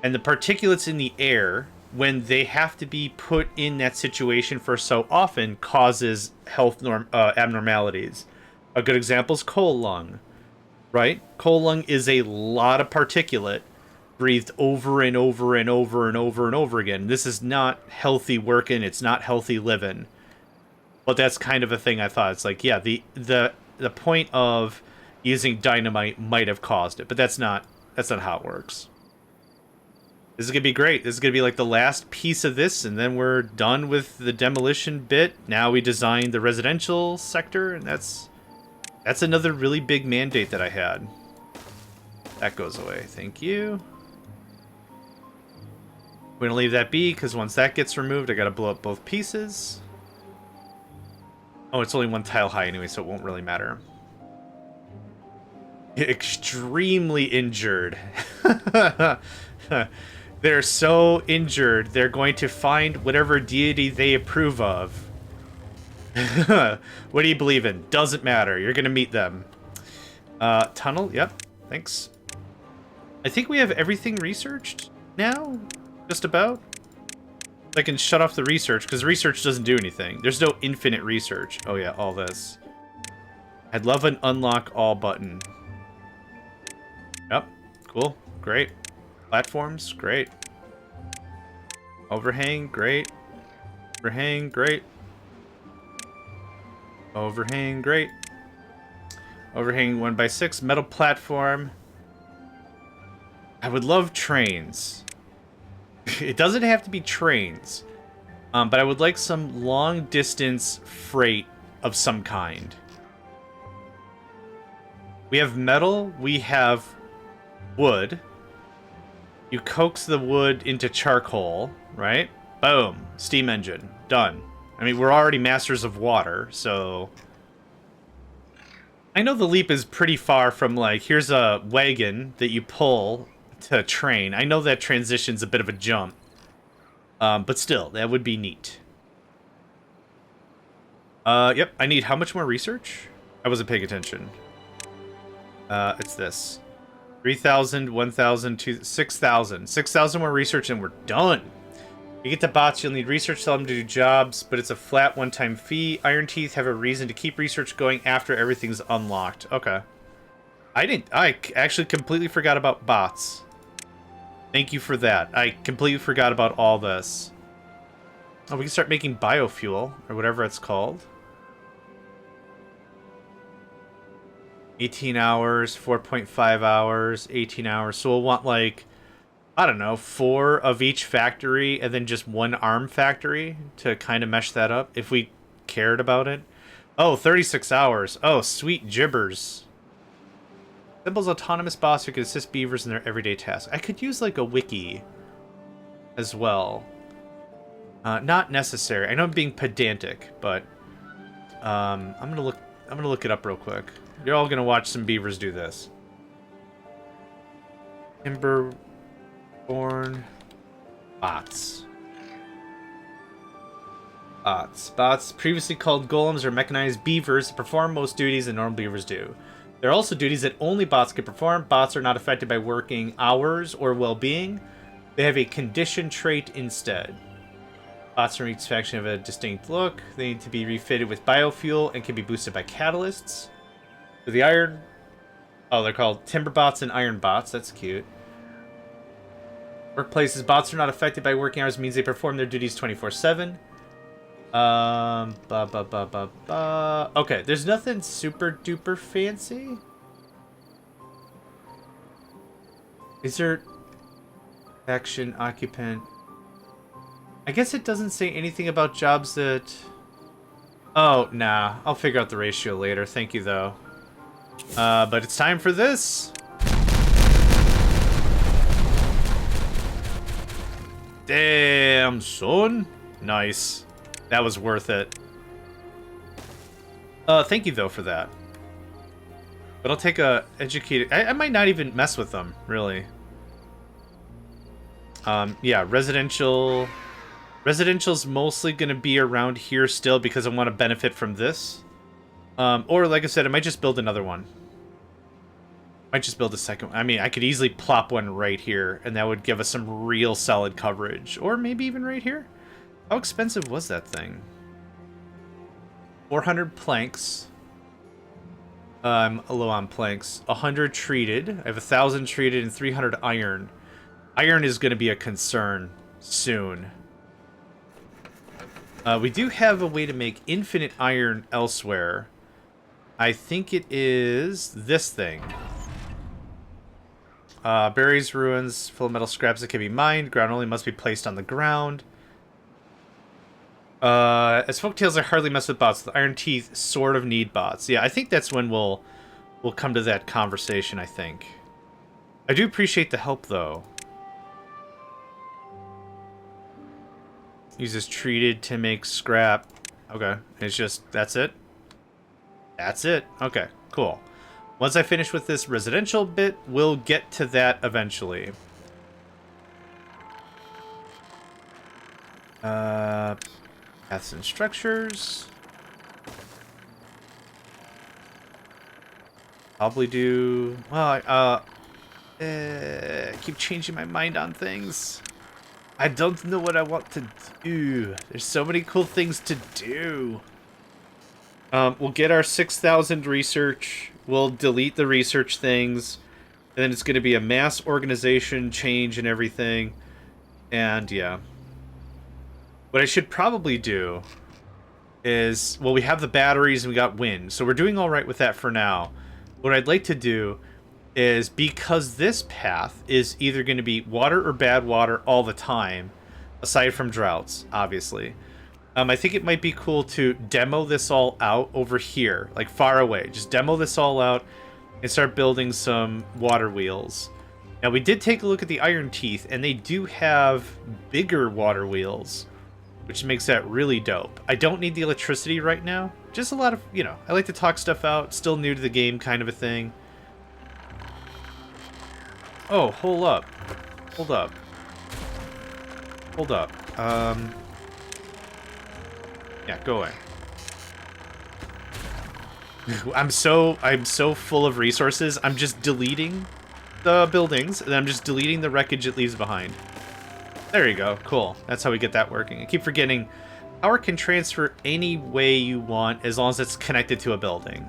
And the particulates in the air, when they have to be put in that situation for so often, causes health abnormalities. A good example is coal lung, right? Coal lung is a lot of particulate breathed over and over and over and over and over again. This is not healthy working. It's not healthy living. But that's kind of a thing I thought. It's like, yeah, the point of using dynamite might have caused it, but that's not how it works. This is gonna be great. This is gonna be like the last piece of this, and then we're done with the demolition bit. Now we design the residential sector, and that's another really big mandate that I had. That goes away. Thank you. We're gonna leave that be, because once that gets removed, I gotta blow up both pieces. Oh, it's only one tile high anyway, so it won't really matter. Extremely injured. They're so injured, they're going to find whatever deity they approve of. What do you believe in? Doesn't matter. You're going to meet them. Tunnel? Yep. Thanks. I think we have everything researched now. Just about. I can shut off the research, because research doesn't do anything. There's no infinite research. Oh yeah, all this. I'd love an unlock all button. Yep. Cool. Great. Platforms. Great. Overhang. Great. Overhang. Great. Overhang. Great. Overhang 1x6. Metal platform. I would love trains. It doesn't have to be trains, but I would like some long-distance freight of some kind. We have metal, we have wood. You coax the wood into charcoal, right? Boom. Steam engine. Done. I mean, we're already masters of water, so... I know the leap is pretty far from, like, here's a wagon that you pull to train. I know that transition's a bit of a jump. But still, that would be neat. Yep, I need how much more research? I wasn't paying attention. It's this. 3,000, 1,000, 6,000. 6,000 more research and we're done. You get the bots, you'll need research, tell them to do jobs, but it's a flat one-time fee. Iron Teeth have a reason to keep research going after everything's unlocked. Okay. I actually completely forgot about bots. Thank you for that. I completely forgot about all this. Oh, we can start making biofuel, or whatever it's called. 18 hours, 4.5 hours, 18 hours. So we'll want, like, I don't know, 4 of each factory, and then just 1 arm factory to kind of mesh that up, if we cared about it. Oh, 36 hours. Oh, sweet gibbers. Symbol's autonomous boss who can assist beavers in their everyday tasks. I could use, like, a wiki as well. Not necessary. I know I'm being pedantic, but I'm gonna look it up real quick. You're all gonna watch some beavers do this. Timberborn bots. Bots, previously called golems, are mechanized beavers that perform most duties that normal beavers do. There are also duties that only bots can perform. Bots are not affected by working hours or well-being. They have a condition trait instead. Bots from each faction have a distinct look. They need to be refitted with biofuel and can be boosted by catalysts. So the iron... Oh, they're called timber bots and iron bots. That's cute. Workplaces. Bots are not affected by working hours. Means they perform their duties 24/7. Okay, there's nothing super duper fancy. Is there... Faction, occupant... I guess it doesn't say anything about jobs that... Oh, nah. I'll figure out the ratio later. Thank you, though. But it's time for this. Damn, son. Nice. That was worth it. Thank you, though, for that. But I'll take a educated... I might not even mess with them, really. Yeah, residential... Residential's mostly going to be around here still because I want to benefit from this. Or, like I said, I might just build another one. Might just build a second one. I mean, I could easily plop one right here, and that would give us some real solid coverage. Or maybe even right here. How expensive was that thing? 400 planks. I'm low on planks. 100 treated. I have 1,000 treated and 300 iron. Iron is going to be a concern soon. We do have a way to make infinite iron elsewhere. I think it is this thing. Berries, ruins, full of metal scraps that can be mined. Ground only must be placed on the ground. As folktales are hardly mess with bots. The iron teeth sort of need bots. Yeah, I think that's when we'll come to that conversation, I think. I do appreciate the help, though. Uses treated to make scrap. Okay. It's just... That's it? That's it. Okay. Cool. Once I finish with this residential bit, we'll get to that eventually. Paths and structures. Probably do... Well, I keep changing my mind on things. I don't know what I want to do. There's so many cool things to do. We'll get our 6,000 research. We'll delete the research things. And then it's going to be a mass organization change and everything. And, yeah. What I should probably do is... Well, we have the batteries and we got wind. So we're doing all right with that for now. What I'd like to do is, because this path is either going to be water or bad water all the time, aside from droughts, obviously, I think it might be cool to demo this all out over here, like far away. Just demo this all out and start building some water wheels. Now, we did take a look at the iron teeth, and they do have bigger water wheels, which makes that really dope. I don't need the electricity right now. Just a lot of, you know, I like to talk stuff out. Still new to the game kind of a thing. Oh, hold up. Hold up. Hold up. Yeah, go away. I'm so full of resources. I'm just deleting the buildings, and I'm just deleting the wreckage it leaves behind. There you go. Cool. That's how we get that working. I keep forgetting power can transfer any way you want as long as it's connected to a building.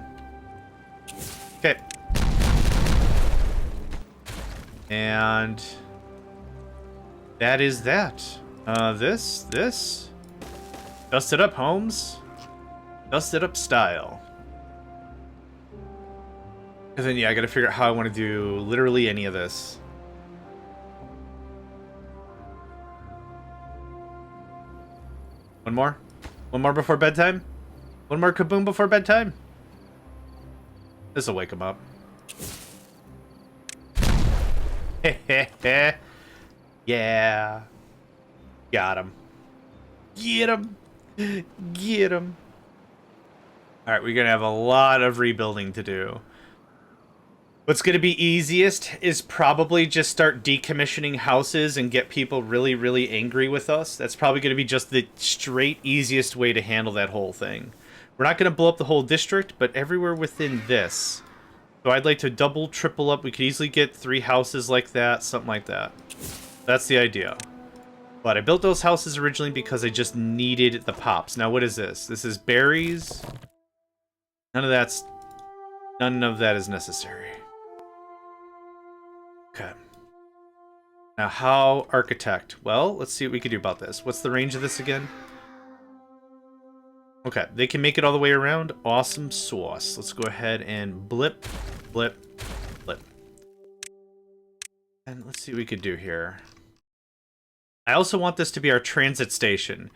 Okay. And that is that. This. Dust it up, Holmes. Dust it up style. And then, yeah, I gotta figure out how I want to do literally any of this. One more? One more before bedtime? One more kaboom before bedtime? This'll wake him up. Yeah. Got him. Get him. Get him. Alright, we're gonna have a lot of rebuilding to do. What's going to be easiest is probably just start decommissioning houses and get people really, really angry with us. That's probably going to be just the straight easiest way to handle that whole thing. We're not going to blow up the whole district, but everywhere within this. So I'd like to double, triple up. We could easily get 3 houses like that, something like that. That's the idea. But I built those houses originally because I just needed the pops. Now, what is this? This is berries. None of that is necessary. Okay. Now, how architect? Well, let's see what we can do about this. What's the range of this again? Okay, they can make it all the way around. Awesome sauce. Let's go ahead and blip, blip, blip. And let's see what we could do here. I also want this to be our transit station.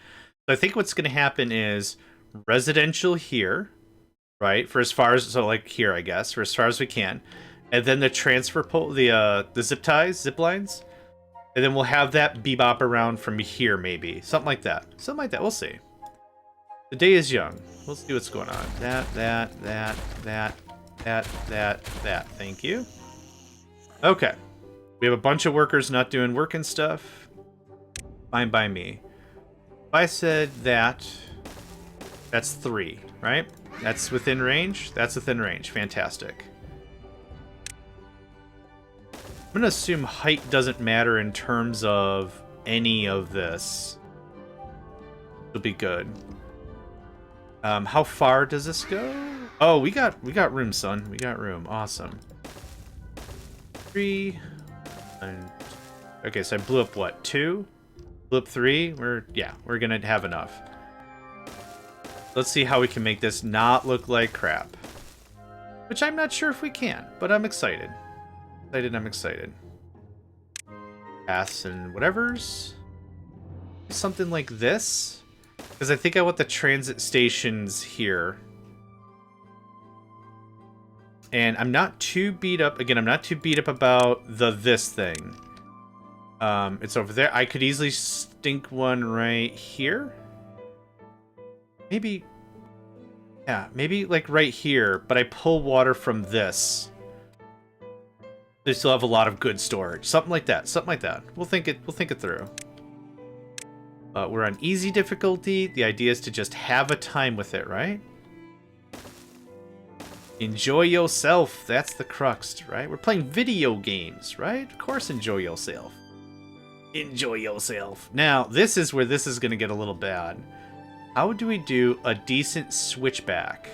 So I think what's going to happen is residential here, right? For as far as, so like here, I guess, for as far as we can. And then the transfer pole, the zip lines. And then we'll have that bebop around from here, maybe. Something like that. Something like that. We'll see. The day is young. We'll see what's going on. That. Thank you. Okay. We have a bunch of workers not doing work and stuff. Fine by me. If I said that, that's 3, right? That's within range? That's within range. Fantastic. I'm going to assume height doesn't matter in terms of any of this. It'll be good. How far does this go? Oh, we got room, son. We got room. Awesome. 3. And, okay, so I blew up what? 2? Blew up 3? We're gonna have enough. Let's see how we can make this not look like crap. Which I'm not sure if we can, but I'm excited. I'm excited. Paths and whatevers. Something like this. Because I think I want the transit stations here. And I'm not too beat up. Again, I'm not too beat up about this thing. It's over there. I could easily stink one right here. Maybe. Yeah, maybe like right here. But I pull water from this. They still have a lot of good storage. Something like that. Something like that. We'll think it through. We're on easy difficulty. The idea is to just have a time with it, right? Enjoy yourself. That's the crux, right? We're playing video games, right? Of course, enjoy yourself. Enjoy yourself. Now, this is where this is going to get a little bad. How do we do a decent switchback?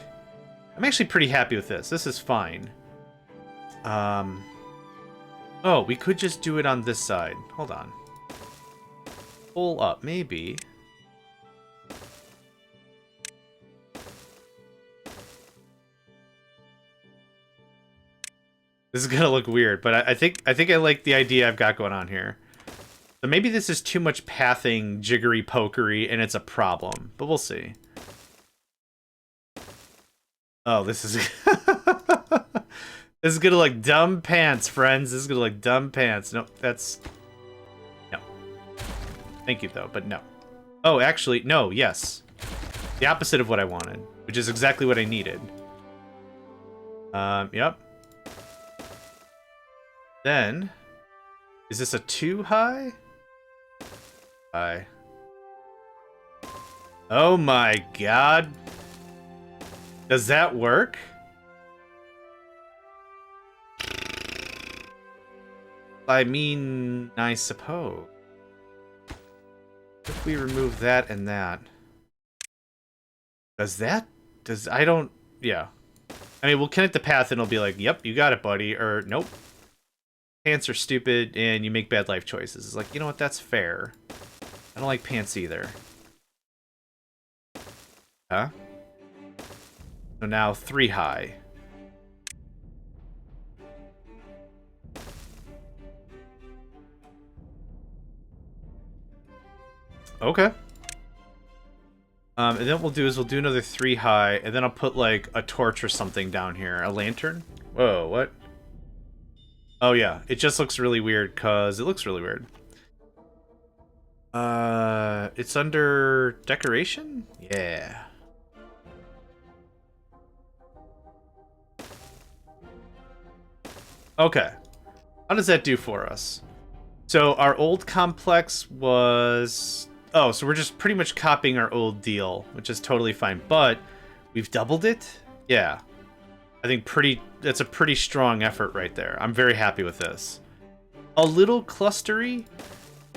I'm actually pretty happy with this. This is fine. Oh, we could just do it on this side. Hold on. Pull up, maybe. This is gonna look weird, but I think I like the idea I've got going on here. So maybe this is too much pathing, jiggery pokery, and it's a problem. But we'll see. Oh, this is this is gonna look dumb pants, friends. This is gonna look dumb pants. Nope, that's no. Thank you though, but no. Oh, actually, no. Yes, the opposite of what I wanted, which is exactly what I needed. Yep. Then, is this a too high? High. Oh my god. Does that work? I mean, I suppose. If we remove that and that. I don't, yeah. I mean, we'll connect the path and it'll be like, yep, you got it, buddy, or nope. pants are stupid and you make bad life choices. It's like, you know what? That's fair. I don't like pants either. Huh? So now 3 high. Okay. And then what we'll do is we'll do another 3 high, and then I'll put, like, a torch or something down here. A lantern? Whoa, what? Oh, yeah. It just looks really weird, because it looks really weird. It's under decoration? Yeah. Okay. How does that do for us? So, our old complex was... Oh, so we're just pretty much copying our old deal, which is totally fine. But we've doubled it? Yeah. I think that's a pretty strong effort right there. I'm very happy with this. A little clustery,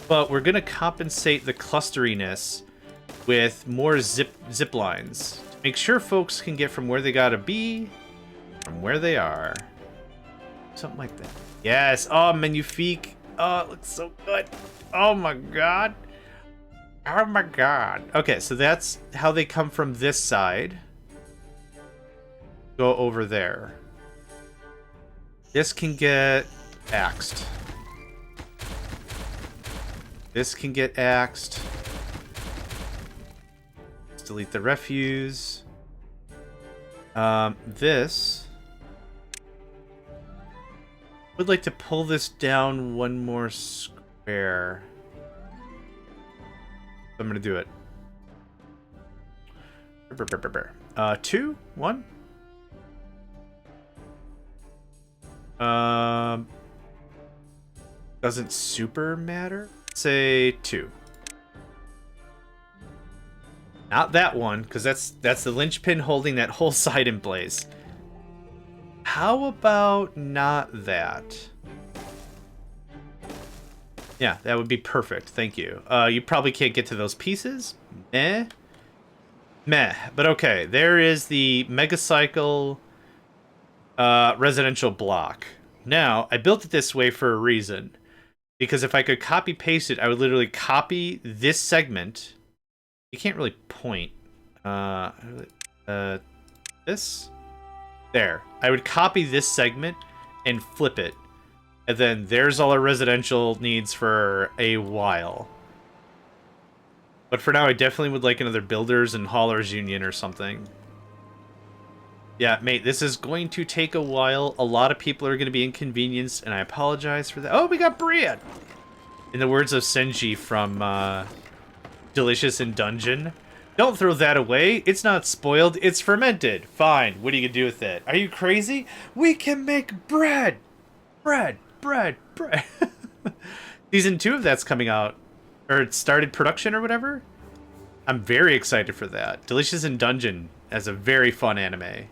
but we're going to compensate the clusteriness with more zip lines. To make sure folks can get from where they gotta be, from where they are. Something like that. Yes! Oh, Magnifique! Oh, it looks so good! Oh my god! Oh my god. Okay, so that's how they come from this side. Go over there. This can get axed. This can get axed. Let's delete the refuse. This. Would like to pull this down one more square. I'm gonna do it. 2, 1. Doesn't super matter. Say 2. Not that one, because that's the linchpin holding that whole side in place. How about not that? Yeah, that would be perfect. Thank you. You probably can't get to those pieces. Meh. But okay, there is the Megacycle residential block. Now, I built it this way for a reason. Because if I could copy paste it, I would literally copy this segment. You can't really point. This? There. I would copy this segment and flip it. And then there's all our residential needs for a while. But for now, I definitely would like another builders and haulers union or something. Yeah, mate, this is going to take a while. A lot of people are going to be inconvenienced, and I apologize for that. Oh, we got bread! In the words of Senji from Delicious in Dungeon. Don't throw that away. It's not spoiled. It's fermented. Fine. What are you going to do with it? Are you crazy? We can make bread! Bread! Season 2 of that's coming out, or it started production or whatever. I'm very excited for that. Delicious in Dungeon as a very fun anime. Are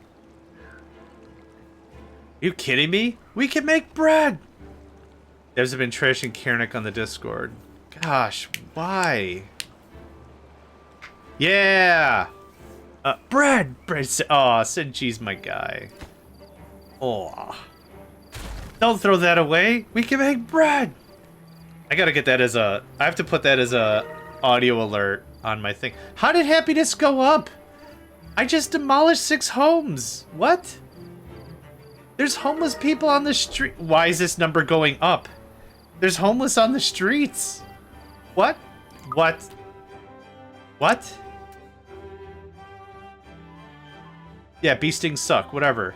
you kidding me? We can make bread! Devs have been trashing Karnak on the Discord. Gosh, why? Yeah! Bread! Aw, Senji's my guy. Aw. Don't throw that away. We can make bread. I gotta get that as a... I have to put that as a audio alert on my thing. How did happiness go up? I just demolished 6 homes. What? There's homeless people on the street. Why is this number going up? There's homeless on the streets. What? What? What? Yeah, bee stings suck. Whatever.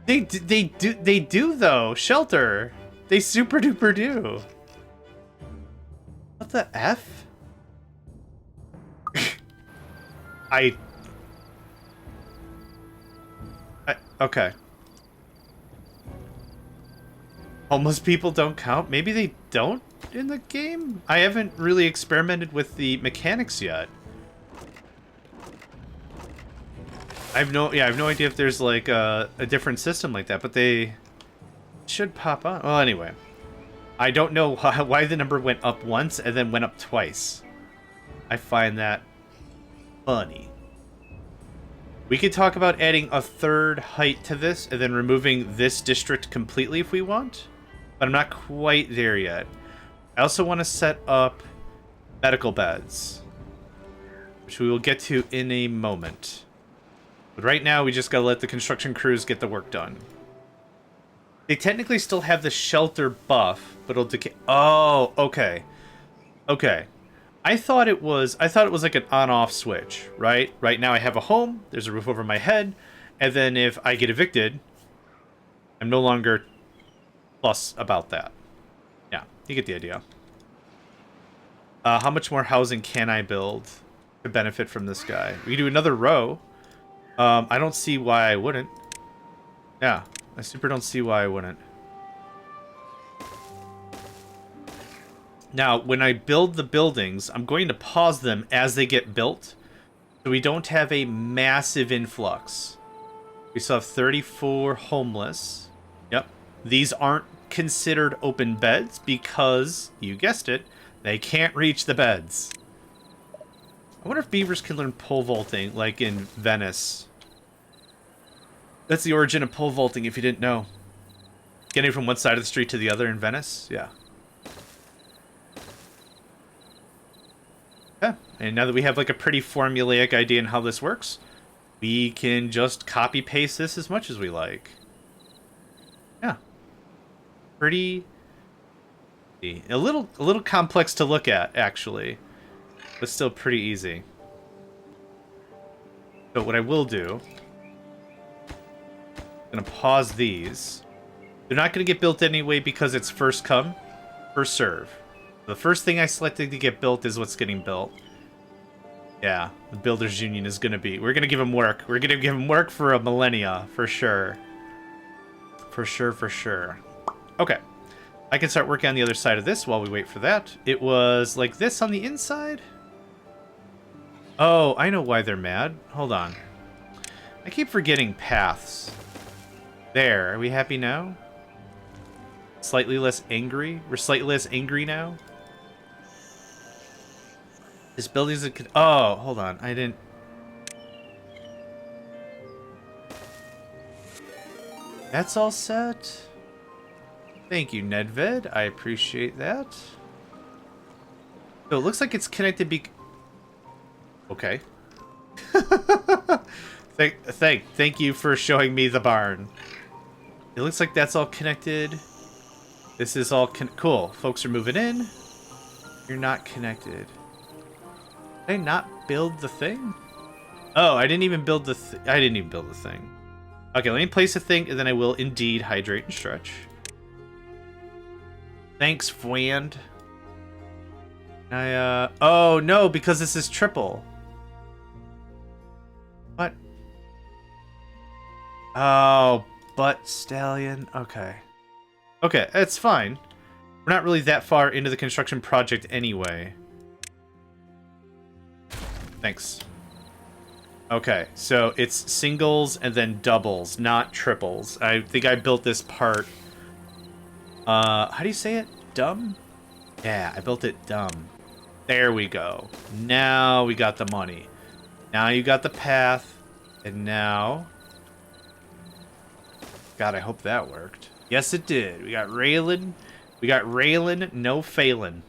They do though. Shelter. They super duper do. What the F? Okay. Homeless people don't count? Maybe they don't in the game? I haven't really experimented with the mechanics yet. I have no idea if there's like a different system like that, but they should pop on. Well, anyway. I don't know why the number went up once and then went up twice. I find that funny. We could talk about adding a 3rd height to this and then removing this district completely if we want. but I'm not quite there yet. I also want to set up medical beds, which we will get to in a moment. But right now, we just gotta let the construction crews get the work done. They technically still have the shelter buff, but it'll decay. Oh, okay. Okay. I thought it was like an on-off switch, right? Right now I have a home, there's a roof over my head, and then if I get evicted, I'm no longer plus about that. Yeah, you get the idea. How much more housing can I build to benefit from this guy? We can do another row. I don't see why I wouldn't. Yeah, I super don't see why I wouldn't. Now, when I build the buildings, I'm going to pause them as they get built, so we don't have a massive influx. We still have 34 homeless. Yep. These aren't considered open beds because, you guessed it, they can't reach the beds. I wonder if beavers can learn pole vaulting, like in Venice. That's the origin of pole vaulting, if you didn't know. Getting from one side of the street to the other in Venice? Yeah. Yeah, and now that we have like a pretty formulaic idea on how this works, we can just copy paste this as much as we like. Yeah. Pretty a little complex to look at, actually, but still pretty easy. So what I will do, I'm gonna pause these. They're not gonna get built anyway because it's first come, first serve. The first thing I selected to get built is what's getting built. Yeah, the Builders Union is gonna be. We're gonna give them work. We're gonna give them work for a millennia, for sure. For sure, for sure. Okay. I can start working on the other side of this while we wait for that. It was like this on the inside? Oh, I know why they're mad. Hold on. I keep forgetting paths. There. Are we happy now? Slightly less angry? We're slightly less angry now? This building's a... Oh, hold on. I didn't... That's all set. Thank you, Nedved. I appreciate that. So it looks like it's connected Okay. Thank you for showing me the barn. It looks like that's all connected. This is all cool. Folks are moving in. You're not connected. Did I not build the thing? Oh, I didn't even build the I didn't even build the thing. Okay, let me place a thing, and then I will indeed hydrate and stretch. Thanks, Fwand. Oh, no, because this is triple. What? Oh, butt stallion. Okay. Okay, it's fine. We're not really that far into the construction project anyway. Thanks. Okay, so it's singles and then doubles, not triples. I think I built this part... how do you say it? Dumb? Yeah, I built it dumb. There we go. Now we got the money. Now you got the path. And now... God, I hope that worked. Yes, it did. We got railing. We got railing, no failing.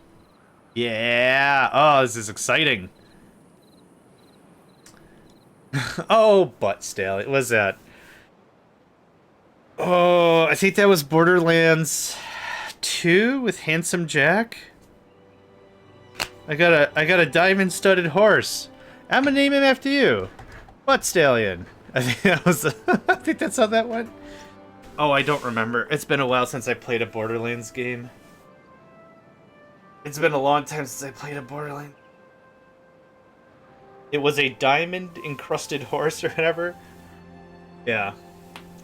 Yeah. Oh, this is exciting. Oh, butt stale. What was that? Oh, I think that was Borderlands 2 with Handsome Jack. I got a diamond-studded horse. I'm gonna name him after you, Butt Stallion. I think that was. I think that's how that went. Oh, I don't remember. It's been a while since I played a Borderlands game. It's been a long time since I played a Borderlands. It was a diamond-encrusted horse or whatever. Yeah,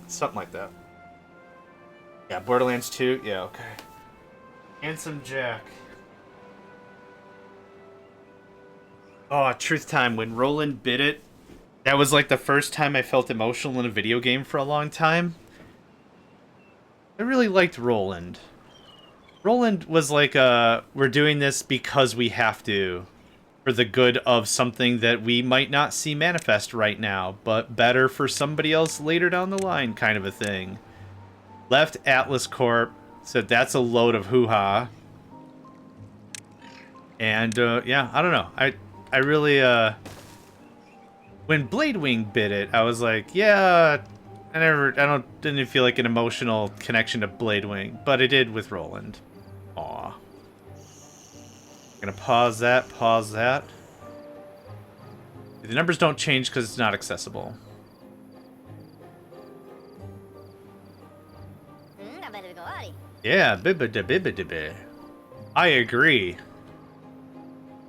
something like that. Yeah, Borderlands 2. Yeah, okay. Handsome Jack. Oh, truth time. When Roland bit it, that was like the first time I felt emotional in a video game for a long time. I really liked Roland. Roland was like, we're doing this because we have to. For the good of something that we might not see manifest right now, but better for somebody else later down the line kind of a thing. Left Atlas Corp, So that's a load of hoo-ha. And, yeah, I don't know. I really, when Bladewing bit it, I was like, yeah, didn't feel like an emotional connection to Bladewing, but it did with Roland. Aw. Gonna pause that, pause that. The numbers don't change because it's not accessible. Yeah, bibba. I agree.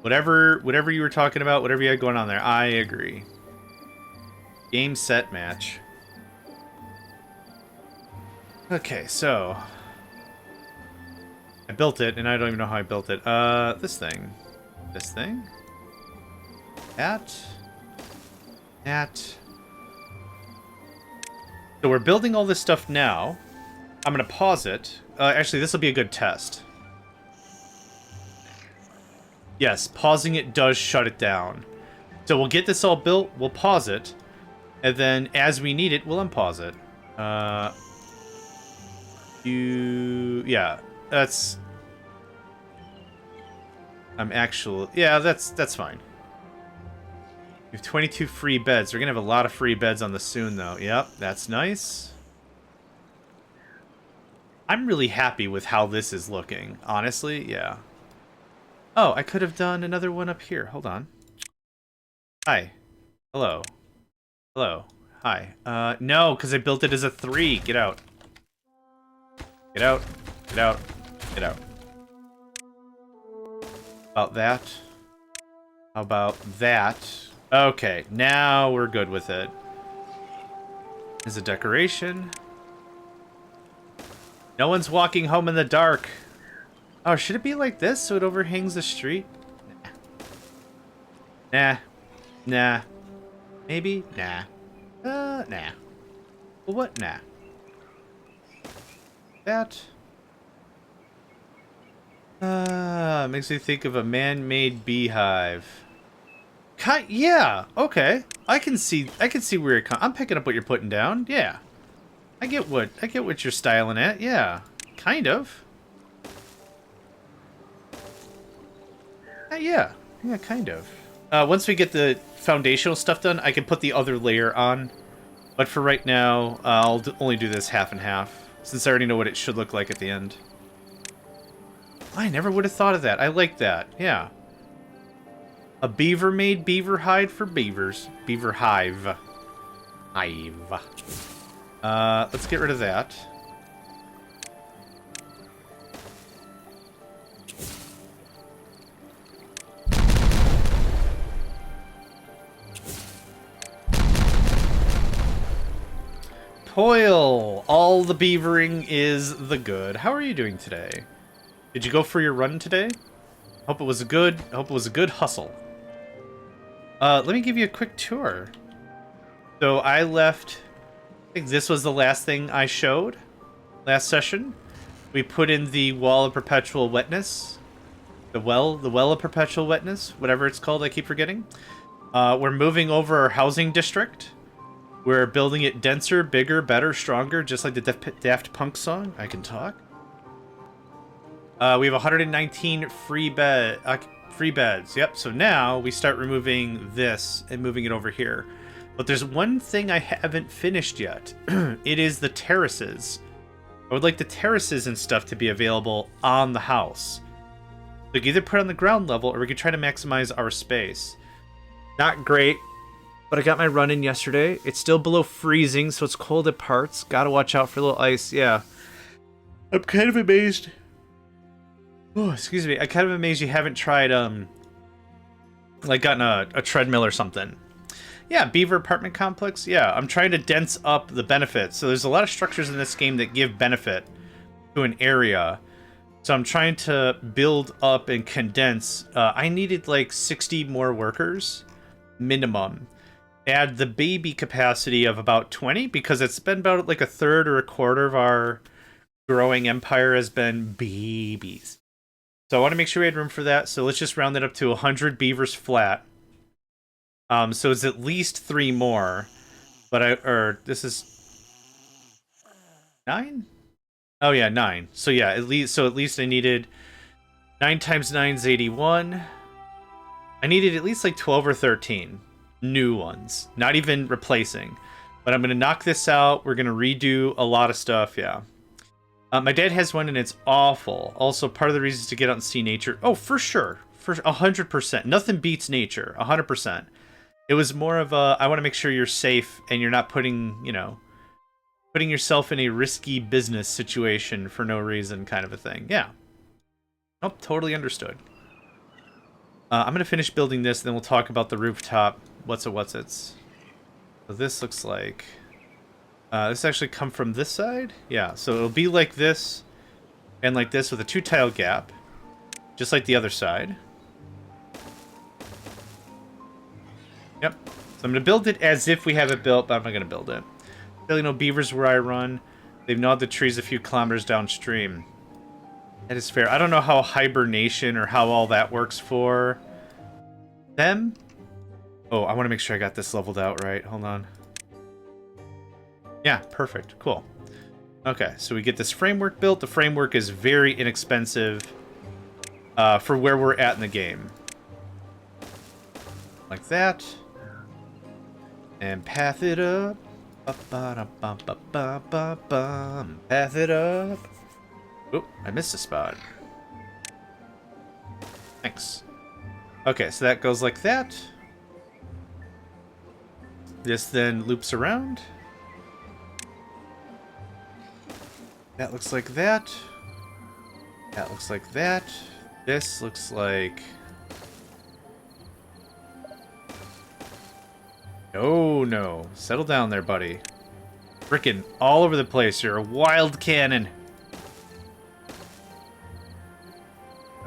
Whatever you were talking about, whatever you had going on there, I agree. Game, set, match. Okay, so I built it, and I don't even know how I built it. This thing. That. So we're building all this stuff now. I'm gonna pause it. Actually, this will be a good test. Yes, pausing it does shut it down. So we'll get this all built, we'll pause it, and then as we need it, we'll unpause it. Yeah, that's... yeah, that's fine. We have 22 free beds. We're gonna have a lot of free beds on the soon, though. Yep, that's nice. I'm really happy with how this is looking. Honestly, yeah. Oh, I could have done another one up here. Hold on. Hi. Hello. Hello. Hi. No, because I built it as a 3. Get out. Get out. Get out. Get out. About that. How about that? Okay, now we're good with it. There's a decoration. No one's walking home in the dark. Oh, should it be like this so it overhangs the street? Nah. Nah. Maybe? Nah. Nah. Well, what? Nah. That. Makes me think of a man-made beehive. Yeah, okay. I can see where you're I'm picking up what you're putting down. Yeah. I get what you're styling at. Yeah. Kind of. Yeah, kind of. Once we get the foundational stuff done, I can put the other layer on. But for right now, I'll only do this half and half, since I already know what it should look like at the end. I never would have thought of that. I like that. Yeah. A beaver-made beaver hide for beavers. Beaver hive. Let's get rid of that. Toil! All the beavering is the good. How are you doing today? Did you go for your run today? Hope it was a good hustle. Let me give you a quick tour. So I left, I think this was the last thing I showed last session. We put in the wall of perpetual wetness. The well of perpetual wetness, whatever it's called, I keep forgetting. We're moving over our housing district. We're building it denser, bigger, better, stronger, just like the Daft Punk song. I can talk. We have 119 free beds. Yep. So now we start removing this and moving it over here. But there's one thing I haven't finished yet. It is the terraces. I would like the terraces and stuff to be available on the house. We can either put it on the ground level or we can try to maximize our space. Not great. But I got my run in yesterday. It's still below freezing, so it's cold at parts. Gotta watch out for a little ice, yeah. I'm kind of amazed. Oh, excuse me. I'm kind of amazed you haven't tried, like gotten a treadmill or something. Yeah, Beaver Apartment Complex. Yeah, I'm trying to dense up the benefits. So there's a lot of structures in this game that give benefit to an area. So I'm trying to build up and condense. I needed like 60 more workers, minimum. Add the baby capacity of about 20 because it's been about like a third or a quarter of our growing empire has been babies. So I want to make sure we had room for that. So let's just round it up to 100 beavers flat. So it's at least 3 more. But this is 9? Oh yeah, 9. So yeah, at least I needed 9 times 9 is 81. I needed at least like 12 or 13 new ones, not even replacing. But I'm gonna knock this out. We're gonna redo a lot of stuff. Yeah. My dad has one and it's awful. Also, part of the reason is to get out and see nature. Oh, for sure, for 100%. Nothing beats nature. 100%. It was more of a I want to make sure you're safe and you're not putting yourself in a risky business situation for no reason, kind of a thing. Yeah. Oh, totally understood. I'm gonna finish building this, then we'll talk about the rooftop. What's it's. So this looks like. This actually come from this side? Yeah, so it'll be like this and like this with a 2-tile gap. Just like the other side. Yep. So I'm going to build it as if we have it built, but I'm not going to build it. Really no beavers where I run. They've gnawed the trees a few kilometers downstream. That is fair. I don't know how hibernation or how all that works for them. Oh, I want to make sure I got this leveled out right. Hold on. Yeah, perfect. Cool. Okay, so we get this framework built. The framework is very inexpensive for where we're at in the game. Like that. And path it up. Path it up. Oop, I missed a spot. Thanks. Okay, so that goes like that. This then loops around. That looks like that. That looks like that. This looks like... No. Settle down there, buddy. Frickin' all over the place. You're a wild cannon.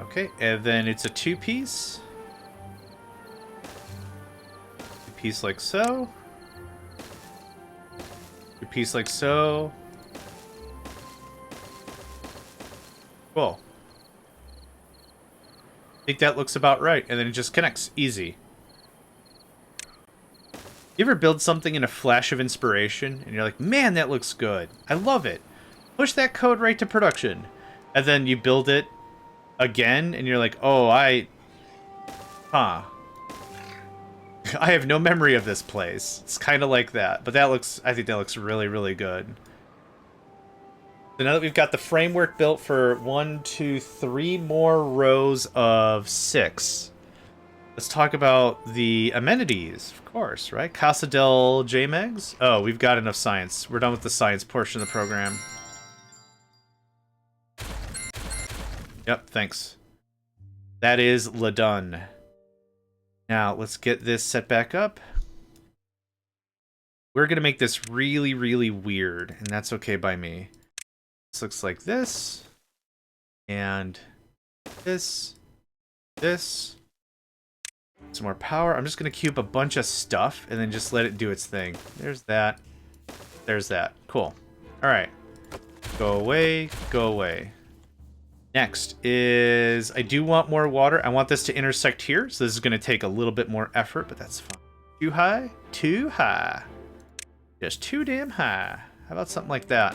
Okay, and then it's a 2-piece. 2-piece like so. 2-piece like so. Cool. I think that looks about right, and then it just connects. Easy. You ever build something in a flash of inspiration, and you're like, man, that looks good. I love it. Push that code right to production. And then you build it again, and you're like, oh, I have no memory of this place. It's kind of like that. But I think that looks really, really good. So now that we've got the framework built for 1, 2, 3 more rows of 6, let's talk about the amenities, of course, right? Casa del JMegs? Oh, we've got enough science. We're done with the science portion of the program. Yep, thanks. That is la done. Now, let's get this set back up. We're going to make this really, really weird, and that's okay by me. This looks like this, and this, some more power. I'm just going to cube a bunch of stuff and then just let it do its thing. There's that. There's that. Cool. All right. Go away. Go away. Next is, I do want more water. I want this to intersect here, so this is going to take a little bit more effort, but that's fine. Too high? Too high. Just too damn high. How about something like that?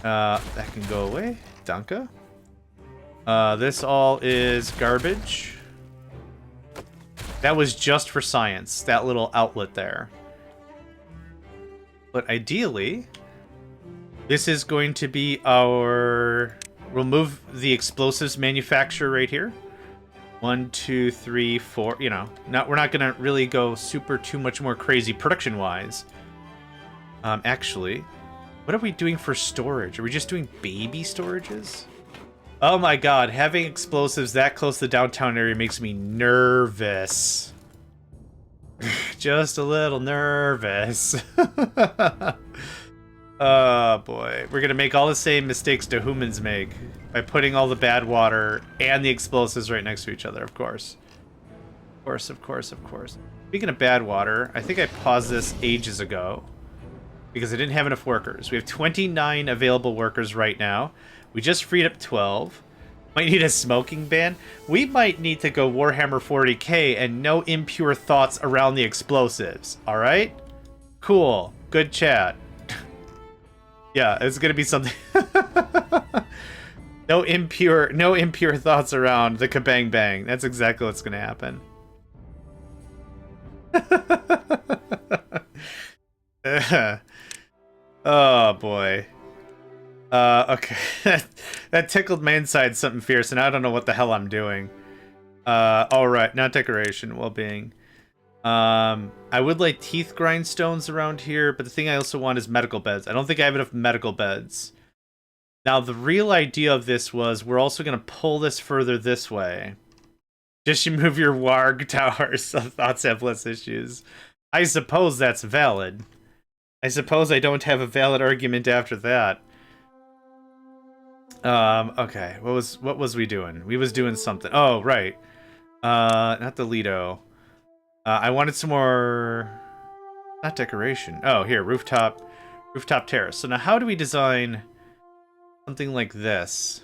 That can go away. Danke. This all is garbage. That was just for science, that little outlet there. But ideally, this is going to be our... We'll move the explosives manufacturer right here. 1, 2, 3, 4. You know, we're not going to really go too much more crazy production-wise. Actually, what are we doing for storage? Are we just doing baby storages? Oh my god, having explosives that close to the downtown area makes me nervous. Just a little nervous. Oh boy, we're gonna make all the same mistakes the humans make by putting all the bad water and the explosives right next to each other, of course. Of course. Speaking of bad water, I think I paused this ages ago because I didn't have enough workers. We have 29 available workers right now. We just freed up 12. Might need a smoking ban. We might need to go Warhammer 40k and no impure thoughts around the explosives. Alright? Cool. Good chat. Yeah, it's gonna be something... No impure thoughts around the kabang bang. That's exactly what's gonna happen. Oh boy. Okay. That tickled my inside something fierce, and I don't know what the hell I'm doing. Alright, not decoration, well-being. I would like teeth grindstones around here, but the thing I also want is medical beds. I don't think I have enough medical beds. Now, the real idea of this was we're also going to pull this further this way. Just you move your warg towers so thoughts have less issues. I suppose that's valid. I suppose I don't have a valid argument after that. Okay. What was we doing? We was doing something. Oh, right. Not the Lido. I wanted some more... Not decoration. Oh, here. Rooftop terrace. So now how do we design something like this?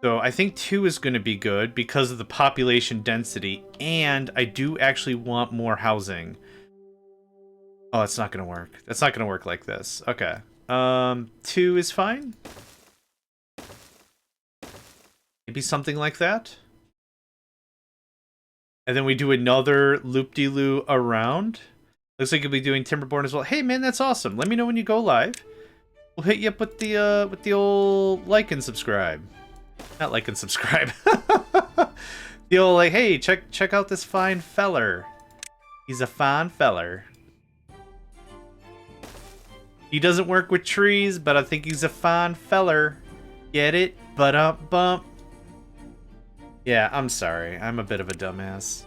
So I think 2 is going to be good because of the population density, and I do actually want more housing. Oh, it's not going to work. That's not going to work like this. Okay. 2 is fine. Maybe something like that. And then we do another loop-de-loo around. Looks like you'll be doing Timberborn as well. Hey man, that's awesome. Let me know when you go live. We'll hit you up with the old like and subscribe. Not like and subscribe. The old like, hey, check out this fine feller. He's a fine feller. He doesn't work with trees, but I think he's a fine feller. Get it? Bump. Yeah, I'm sorry. I'm a bit of a dumbass.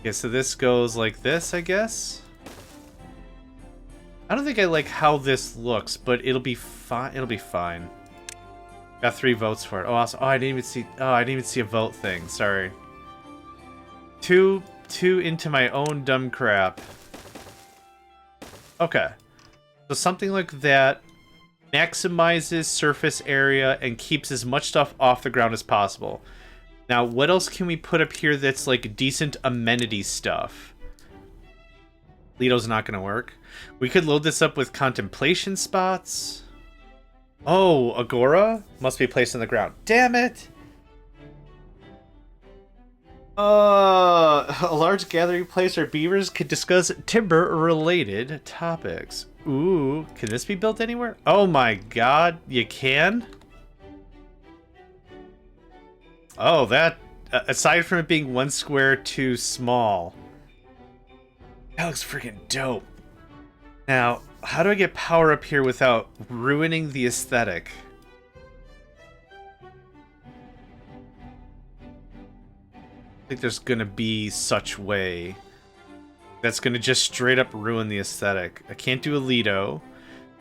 Okay, so this goes like this, I guess. I don't think I like how this looks, but it'll be fine. It'll be fine. Got 3 votes for it. Oh, awesome. Oh, I didn't even see a vote thing. Sorry. Two into my own dumb crap. Okay. So something like that maximizes surface area and keeps as much stuff off the ground as possible. Now, what else can we put up here that's like decent amenity stuff? Lido's not going to work. We could load this up with contemplation spots. Oh, Agora must be placed on the ground. Damn it! A large gathering place where beavers could discuss timber-related topics. Ooh, can this be built anywhere? Oh my god, you can? Oh, that... aside from it being 1 square too small. That looks freaking dope. Now, how do I get power up here without ruining the aesthetic? I think there's gonna be such way that's gonna just straight up ruin the aesthetic. I can't do a Lido.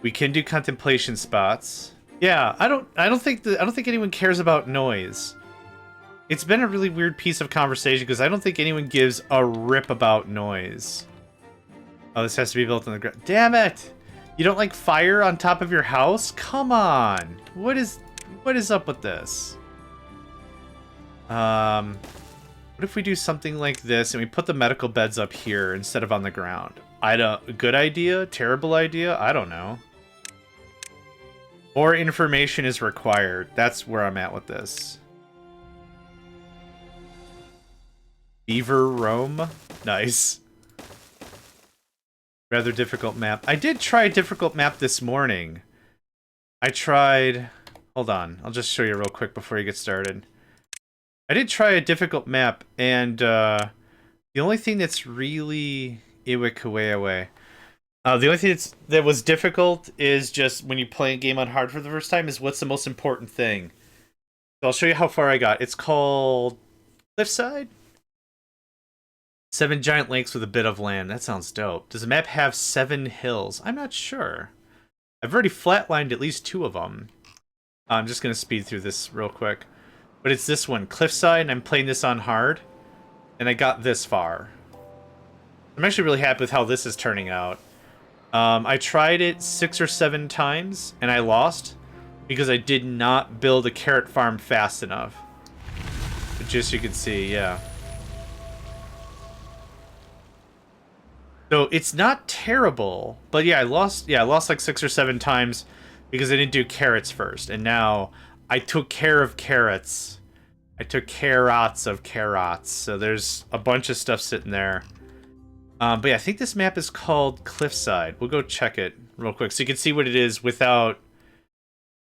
We can do contemplation spots. Yeah, I don't think anyone cares about noise. It's been a really weird piece of conversation because I don't think anyone gives a rip about noise. Oh, this has to be built on the ground. Damn it! You don't like fire on top of your house? Come on! What is up with this? What if we do something like this and we put the medical beds up here instead of on the ground? Good idea? Terrible idea? I don't know. More information is required. That's where I'm at with this. Beaver Rome? Nice. Rather difficult map. I did try a difficult map this morning. I tried... Hold on. I'll just show you real quick before you get started. I did try a difficult map, and the only thing that's really... the only thing that was difficult is just when you play a game on hard for the first time is what's the most important thing. So I'll show you how far I got. It's called... Cliffside? 7 giant lakes with a bit of land. That sounds dope. Does the map have 7 hills? I'm not sure. I've already flatlined at least 2 of them. I'm just going to speed through this real quick. But it's this one, Cliffside, and I'm playing this on hard. And I got this far. I'm actually really happy with how this is turning out. I tried it 6 or 7 times, and I lost. Because I did not build a carrot farm fast enough. But just so you can see, yeah. So it's not terrible, but yeah, I lost like 6 or 7 times because I didn't do carrots first, and now I took care of carrots. I took carrots of carrots, so there's a bunch of stuff sitting there. But yeah, I think this map is called Cliffside. We'll go check it real quick so you can see what it is without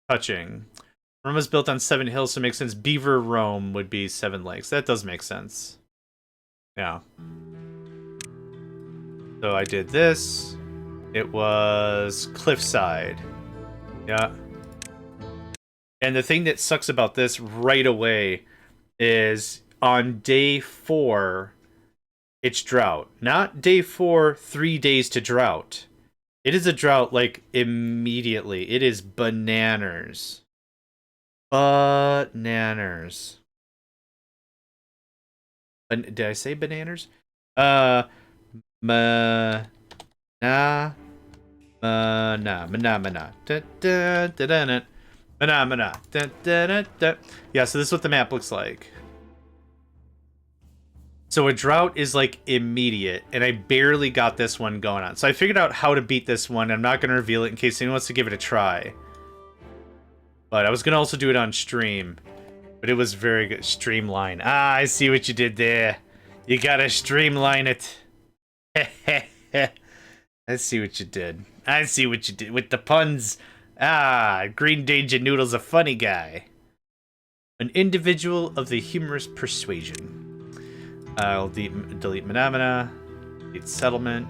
touching. Rome was built on 7 hills, so it makes sense. Beaver Rome would be 7 lakes. That does make sense. Yeah. So I did this. It was Cliffside. Yeah. And the thing that sucks about this right away is on day 4, it's drought. Not day 4, 3 days to drought. It is a drought, like, immediately. It is bananas. Bananas. Did I say bananas? Mana. Mana. Yeah, so this is what the map looks like. So a drought is like immediate, and I barely got this one going on. So I figured out how to beat this one. I'm not going to reveal it in case anyone wants to give it a try. But I was going to also do it on stream. But it was very good. Streamline. Ah, I see what you did there. You got to streamline it. I see what you did. I see what you did with the puns. Ah, Green Danger Noodle's a funny guy. An individual of the humorous persuasion. I'll delete Manamana. Delete settlement.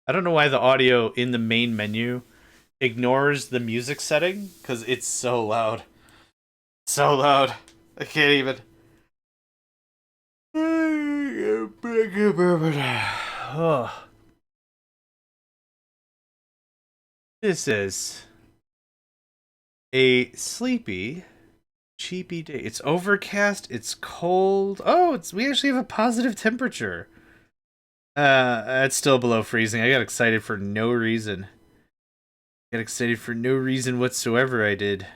I don't know why the audio in the main menu ignores the music setting, because it's so loud. So loud. I can't even. Oh. This is a sleepy, cheapy day. It's overcast, it's cold. Oh, we actually have a positive temperature. It's still below freezing. I got excited for no reason. Got excited for no reason whatsoever, I did.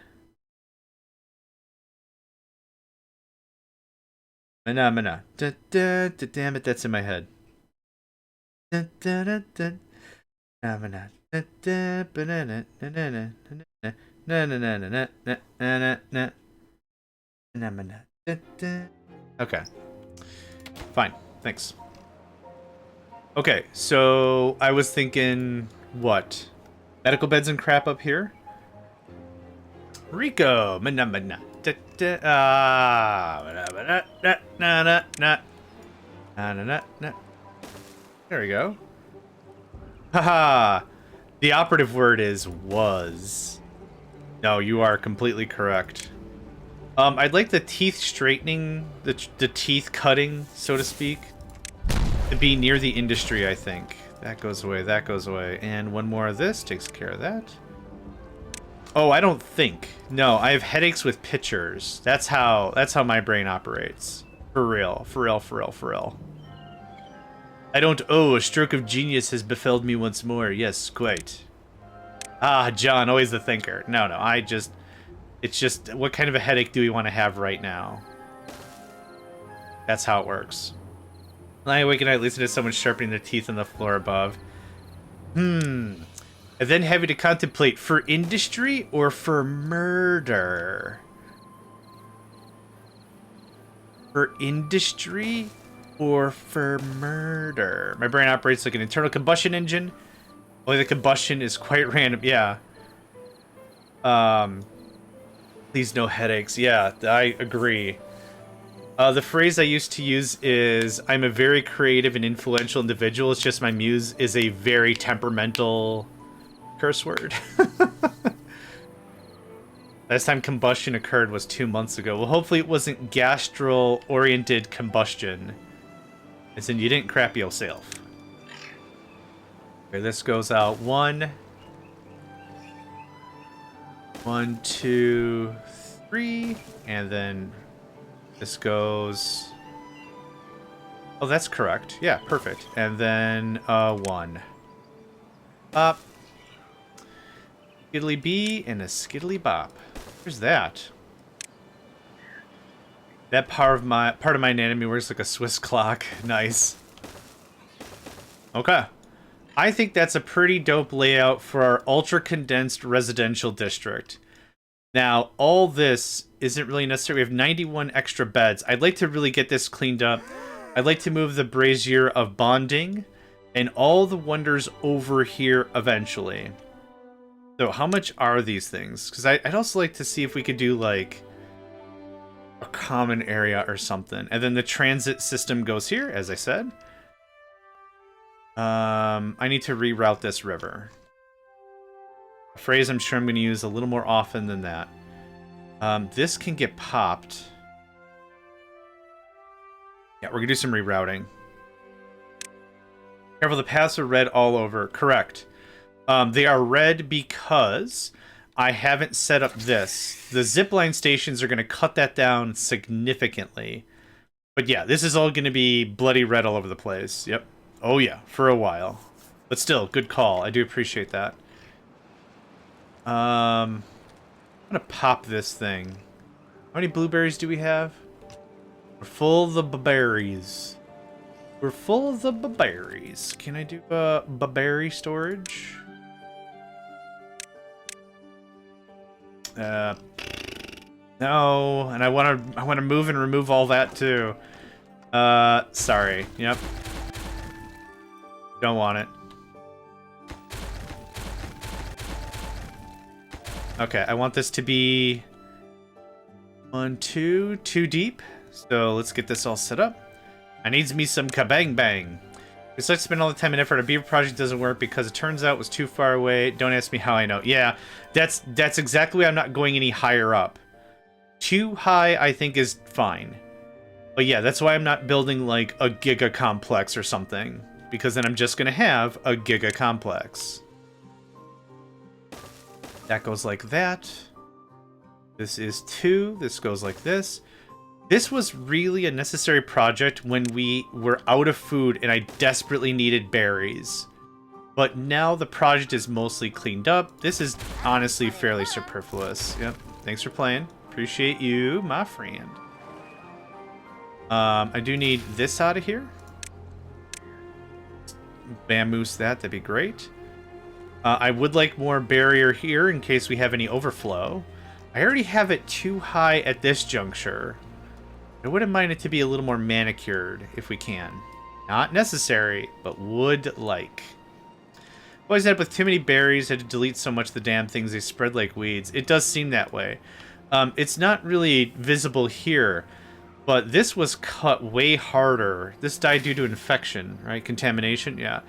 Mana. Damn it, that's in my head. Mana. Okay. Fine. Thanks. Okay, so I was thinking, what? Medical beds and crap up here? Rico! There we go. Haha! The operative word is was. No, you are completely correct. I'd like the teeth straightening, the teeth cutting, so to speak, to be near the industry, I think. That goes away, that goes away. And one more of this takes care of that. Oh, I don't think. No, I have headaches with pictures. That's how my brain operates. For real. I don't. Oh, a stroke of genius has befelled me once more. Yes, quite. Ah, John, always the thinker. No, it's just, what kind of a headache do we want to have right now? That's how it works. Lie awake at night, listen to someone sharpening their teeth on the floor above. And then having to contemplate, for industry or for murder? For industry or for murder? My brain operates like an internal combustion engine. Only the combustion is quite random. Yeah. Please no headaches. Yeah, I agree. The phrase I used to use is, I'm a very creative and influential individual. It's just my muse is a very temperamental curse word. Last time combustion occurred was 2 months ago. Well, hopefully it wasn't gastro-oriented combustion. As in, you didn't crap yourself. Okay, this goes out 1, 2, 3, and then this goes... Oh, that's correct. Yeah, perfect. And then 1. Up. Skiddly bee and a skiddly bop. Where's that? That part of my anatomy works like a Swiss clock. Nice. Okay. I think that's a pretty dope layout for our ultra-condensed residential district. Now, all this isn't really necessary. We have 91 extra beds. I'd like to really get this cleaned up. I'd like to move the brazier of bonding and all the wonders over here eventually. So how much are these things? Because I'd also like to see if we could do, like, a common area or something. And then the transit system goes here, as I said. I need to reroute this river. A phrase I'm sure I'm going to use a little more often than that. This can get popped. Yeah, we're going to do some rerouting. Careful, the paths are red all over. Correct. They are red because I haven't set up this. The zipline stations are going to cut that down significantly. But yeah, this is all going to be bloody red all over the place. Yep. Oh yeah, for a while. But still, good call. I do appreciate that. I'm gonna pop this thing. How many blueberries do we have? We're full of the berries. We're full of the berries. Can I do berry storage? No, and I wanna move and remove all that too. Sorry. Yep. Don't want it. Okay, I want this to be 2 deep. So let's get this all set up. I needs me some kabang bang. It's like spend all the time and effort. A beaver project doesn't work because it turns out it was too far away. Don't ask me how I know. Yeah, that's exactly why I'm not going any higher up. Too high, I think, is fine. But yeah, that's why I'm not building like a giga complex or something. Because then I'm just going to have a giga complex. That goes like that. This is 2. This goes like this. This was really a necessary project when we were out of food and I desperately needed berries. But now the project is mostly cleaned up. This is honestly fairly superfluous. Yep. Thanks for playing. Appreciate you, my friend. I do need this out of here. Bamboos that'd be great. I would like more barrier here in case we have any overflow. I already have it too high at this juncture. I wouldn't mind it to be a little more manicured if we can. Not necessary, but would like. Always had with too many berries, had to delete so much of the damn things, they spread like weeds. It does seem that way. It's not really visible here, but this was cut way harder. This died due to infection, right? Contamination, yeah.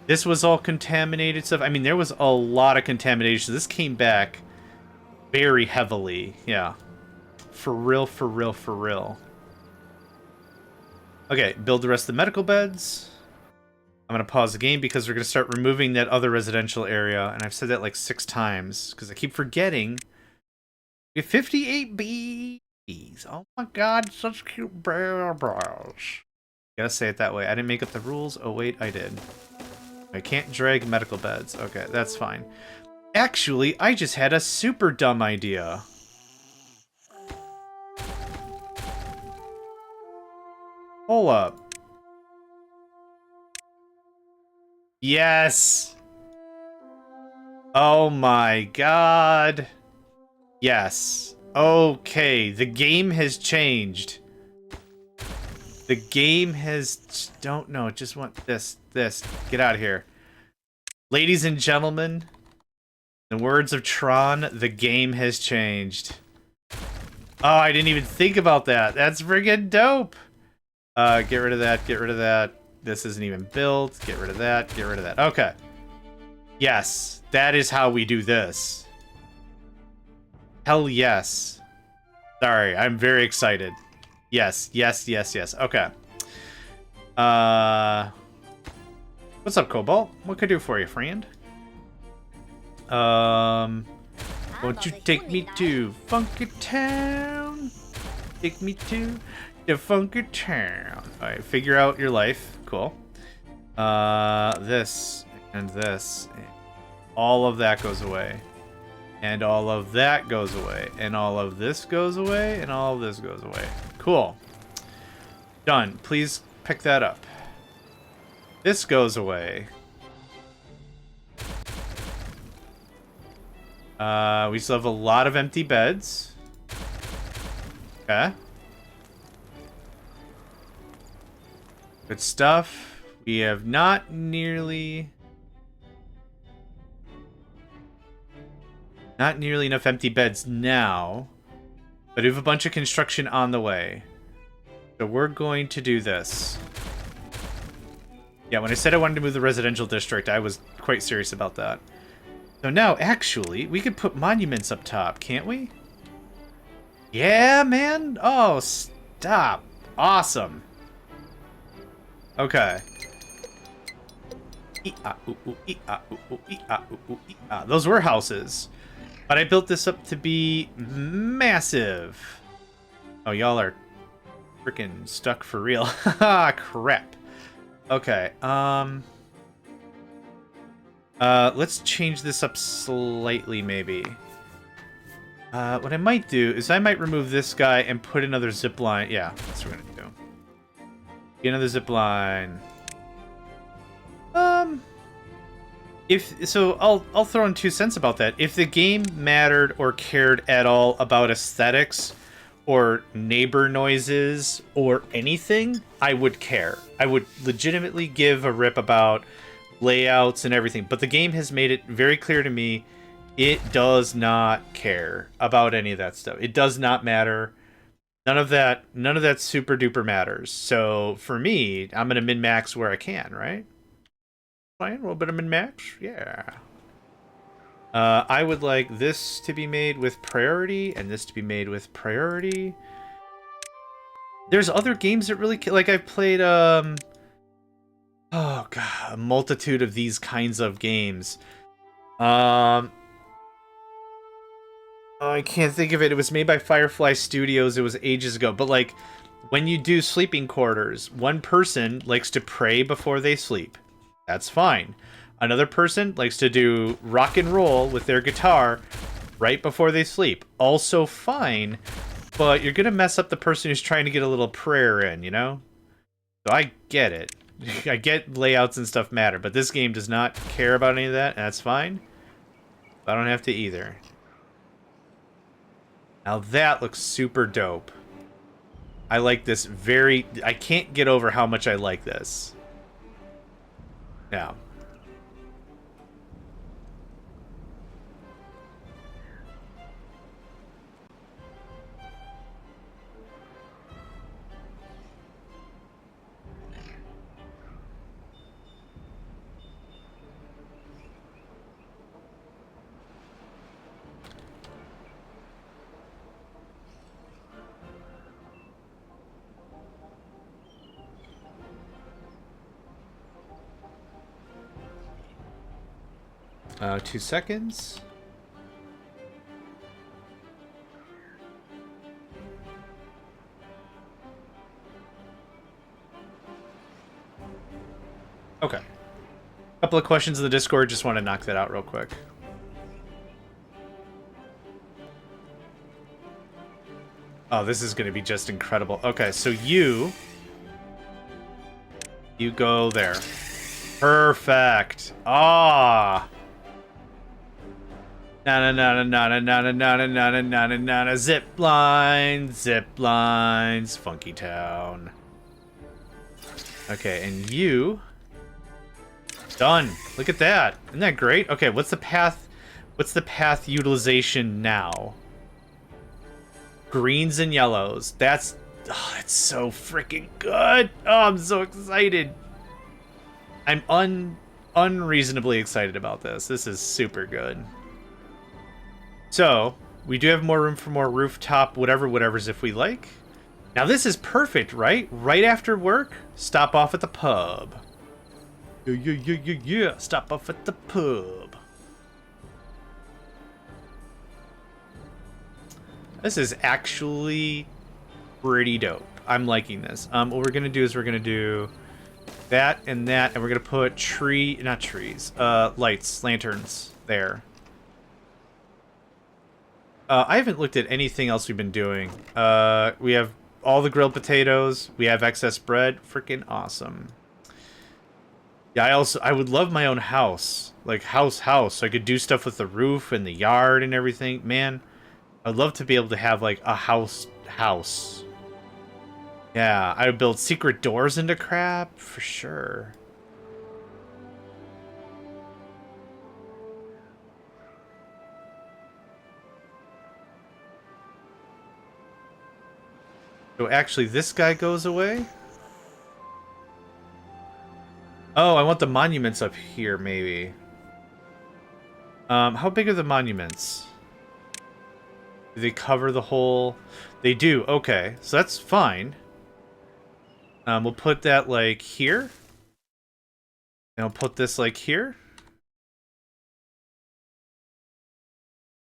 This was all contaminated stuff. I mean, there was a lot of contamination. This came back very heavily, yeah. For real, for real, for real. Okay, build the rest of the medical beds. I'm going to pause the game because we're going to start removing that other residential area. And I've said that like 6 times because I keep forgetting. We have 58 bees. Oh my god, such cute brows. Gotta say it that way. I didn't make up the rules. Oh wait, I did. I can't drag medical beds. Okay, that's fine. Actually, I just had a super dumb idea. Hold up. Yes! Oh my god. Yes. Okay, the game has changed. The game has... Don't know, just want this. Get out of here. Ladies and gentlemen, in the words of Tron, the game has changed. Oh, I didn't even think about that. That's friggin' dope. Get rid of that, get rid of that. This isn't even built. Get rid of that, get rid of that. Okay. Yes, that is how we do this. Hell yes. Sorry, I'm very excited. Yes, yes, yes, yes. Okay. What's up, Cobalt? What can I do for you, friend? Won't you take me to Funky Town? Take me to the Funky Town. Alright, figure out your life. Cool. This and this. All of that goes away. And all of that goes away. And all of this goes away. And all of this goes away. Cool. Done. Please pick that up. This goes away. We still have a lot of empty beds. Okay. Good stuff. We have not nearly enough empty beds now, but we have a bunch of construction on the way. So we're going to do this. Yeah, when I said I wanted to move the residential district, I was quite serious about that. So now, actually, we could put monuments up top, can't we? Yeah, man! Oh, stop. Awesome. Okay. Those were houses. But I built this up to be massive. Oh, y'all are freaking stuck for real. Haha, crap. Okay, let's change this up slightly, maybe. What I might do is I might remove this guy and put another zip line. Yeah, that's what we're gonna do. Get another zip line. I'll throw in 2 cents about that. If the game mattered or cared at all about aesthetics or neighbor noises or anything, I would care. I would legitimately give a rip about layouts and everything. But the game has made it very clear to me it does not care about any of that stuff. It does not matter. None of that super duper matters. So for me, I'm gonna min-max where I can, right? Fine, a little bit of min-max, yeah. I would like this to be made with priority, and this to be made with priority. There's other games that really... Like, I've played, oh, God, a multitude of these kinds of games. I can't think of it. It was made by Firefly Studios. It was ages ago. But, like, when you do sleeping quarters, one person likes to pray before they sleep. That's fine. Another person likes to do rock and roll with their guitar right before they sleep. Also fine, but you're going to mess up the person who's trying to get a little prayer in, you know? So I get it. I get layouts and stuff matter, but this game does not care about any of that, and that's fine. I don't have to either. Now that looks super dope. I like this very... I can't get over how much I like this. Now... 2 seconds. Okay. Couple of questions in the Discord. Just want to knock that out real quick. Oh, this is going to be just incredible. Okay, so you go there. Perfect. Ah. Na zip lines, Funky Town. Okay, and you done. Look at that. Isn't that great? Okay, what's the path? What's the path utilization now? Greens and yellows. That's so freaking good. Oh, I'm so excited. I'm unreasonably excited about this. This is super good. So, we do have more room for more rooftop whatever's if we like. Now this is perfect, right? Right after work, stop off at the pub. Yeah. Stop off at the pub. This is actually pretty dope. I'm liking this. What we're gonna do is we're gonna do that, and we're gonna put lights, lanterns there. I haven't looked at anything else we've been doing. We have all the grilled potatoes. We have excess bread. Freaking awesome. Yeah, I would love my own house. Like, house. So I could do stuff with the roof and the yard and everything. Man, I'd love to be able to have, like, a house. Yeah, I would build secret doors into crap, for sure. So actually, this guy goes away? Oh, I want the monuments up here, maybe. How big are the monuments? Do they cover the whole... They do, okay. So that's fine. We'll put that, like, here. And I'll put this, like, here.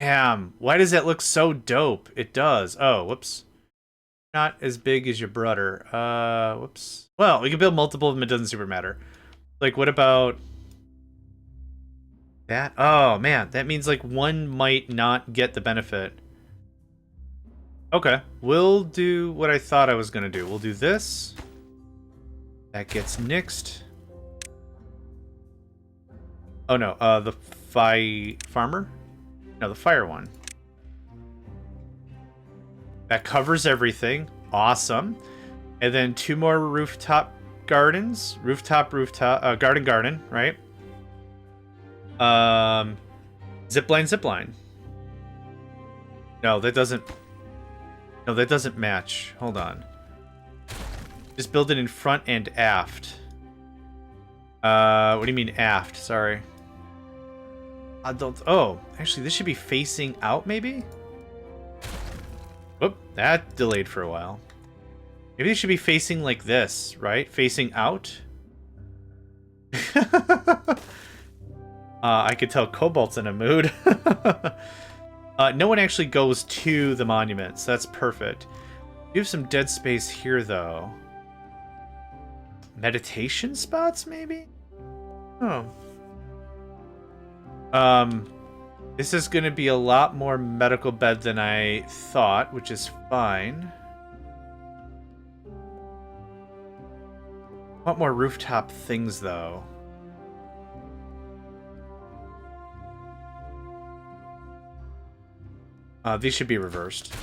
Damn, why does that look so dope? It does. Oh, whoops. Not as big as your brother. Whoops. Well, we can build multiple of them. It doesn't super matter. Like, what about... that? Oh, man. That means, like, one might not get the benefit. Okay. We'll do what I thought I was going to do. We'll do this. That gets nixed. Oh, no. The farmer? No, the fire one. That covers everything. Awesome. And then 2 more rooftop gardens. Rooftop, garden, right? Zipline. No, that doesn't... No, that doesn't match. Hold on. Just build it in front and aft. What do you mean aft? Sorry. I don't... Oh, actually, this should be facing out, maybe? Whoop, that delayed for a while. Maybe they should be facing like this, right? Facing out? I could tell Cobalt's in a mood. No one actually goes to the monuments. That's perfect. You have some dead space here, though. Meditation spots, maybe? Oh. This is going to be a lot more medical bed than I thought, which is fine. I want more rooftop things, though. These should be reversed.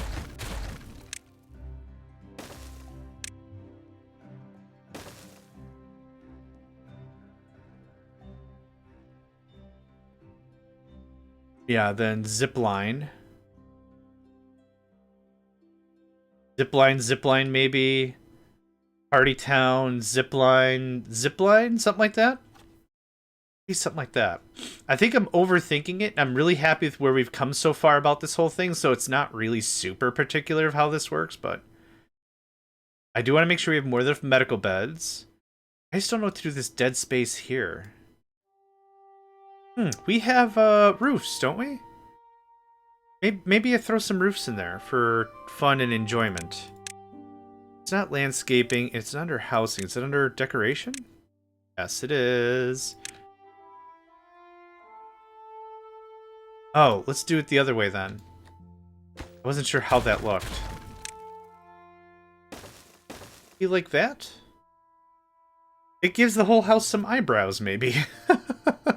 Yeah, then zipline. Zipline, maybe. Party Town, zipline, something like that? Maybe something like that. I think I'm overthinking it. I'm really happy with where we've come so far about this whole thing, so it's not really super particular of how this works, but I do want to make sure we have more than enough medical beds. I just don't know what to do with this dead space here. We have roofs, don't we? Maybe I throw some roofs in there for fun and enjoyment. It's not landscaping. It's under housing. Is it under decoration? Yes, it is. Oh, let's do it the other way then. I wasn't sure how that looked. You like that? It gives the whole house some eyebrows, maybe.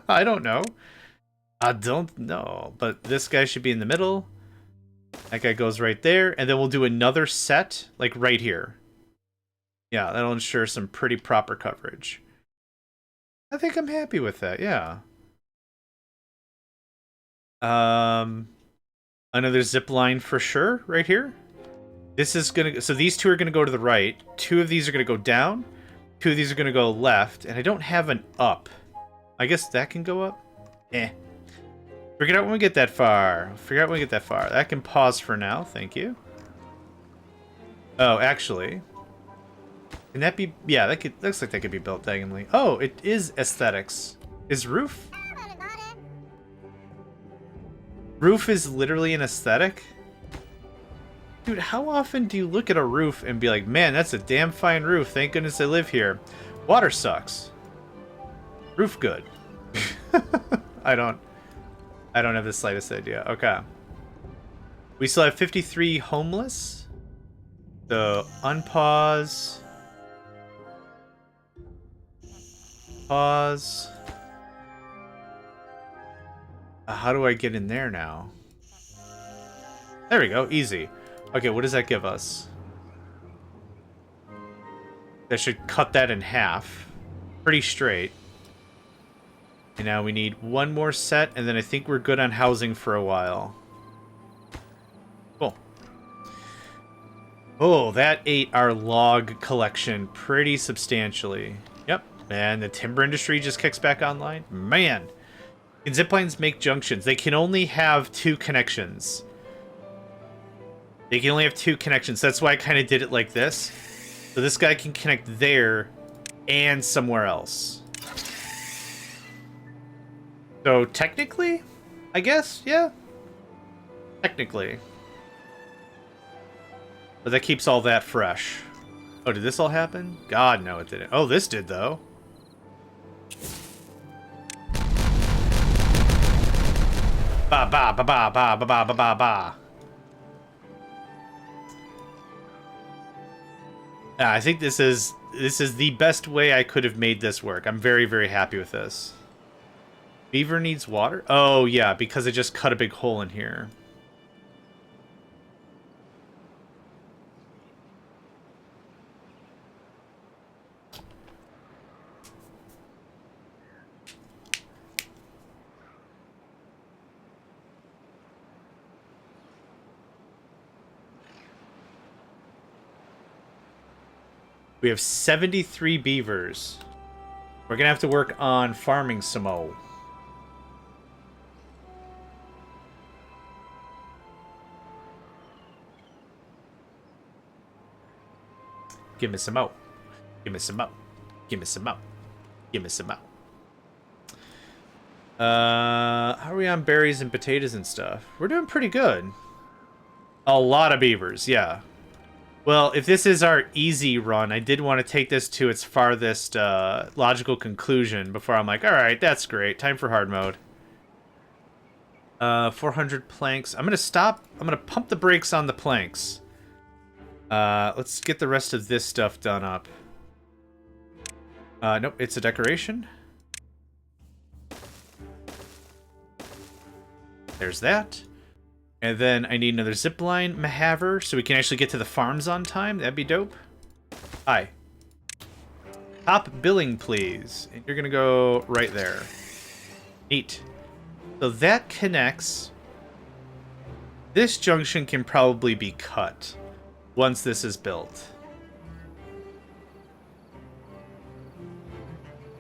I don't know. I don't know. But this guy should be in the middle. That guy goes right there. And then we'll do another set, like right here. Yeah, that'll ensure some pretty proper coverage. I think I'm happy with that, yeah. Another zip line for sure, right here. This is gonna... So these 2 are gonna go to the right. 2 of these are gonna go down. 2 of these are gonna go left. And I don't have an up. I guess that can go up? Eh. Figure it out when we get that far. That can pause for now, thank you. Oh, actually... Can that be... Yeah, that could... Looks like that could be built diagonally. Oh, it is aesthetics. Is roof... Roof is literally an aesthetic? Dude, how often do you look at a roof and be like, man, that's a damn fine roof. Thank goodness I live here. Water sucks. Roof good. I don't have the slightest idea. Okay. We still have 53 homeless. So, unpause. Pause. How do I get in there now? There we go. Easy. Okay, what does that give us? That should cut that in half. Pretty straight. And now we need one more set, and then I think we're good on housing for a while. Cool. Oh, that ate our log collection pretty substantially. Yep. And the timber industry just kicks back online. Man. Can ziplines make junctions? They can only have 2 connections. They can only have 2 connections. That's why I kind of did it like this. So this guy can connect there and somewhere else. So technically, I guess, yeah. Technically. But that keeps all that fresh. Oh, did this all happen? God, no, it didn't. Oh, this did, though. Ba ba ba ba ba ba ba ba ba ba. I think this is the best way I could have made this work. I'm very, very happy with this. Beaver needs water? Oh, yeah, because I just cut a big hole in here. We have 73 beavers. We're gonna have to work on farming some more. Give me some more. Give me some more. Give me some more. Give me some more. How are we on berries and potatoes and stuff? We're doing pretty good. A lot of beavers, yeah. Well, if this is our easy run, I did want to take this to its farthest logical conclusion before I'm like, all right, that's great. Time for hard mode. 400 planks. I'm going to stop. I'm going to pump the brakes on the planks. Let's get the rest of this stuff done up. Nope, it's a decoration. There's that. And then I need another zipline mahaver so we can actually get to the farms on time. That'd be dope. Hi. Top billing, please. And you're going to go right there. Neat. So that connects. This junction can probably be cut once this is built.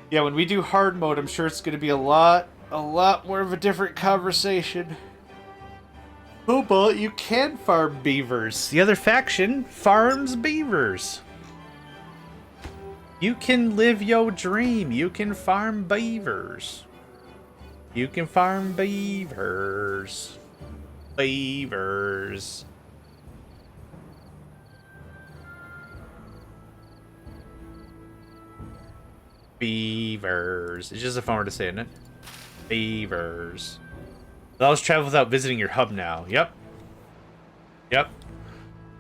Yeah, when we do hard mode, I'm sure it's going to be a lot more of a different conversation. Oh, but you can farm beavers. The other faction farms beavers. You can live your dream. You can farm beavers. You can farm beavers. Beavers. Beavers. It's just a fun word to say, isn't it? Beavers. Allows travel without visiting your hub now. Yep. Yep.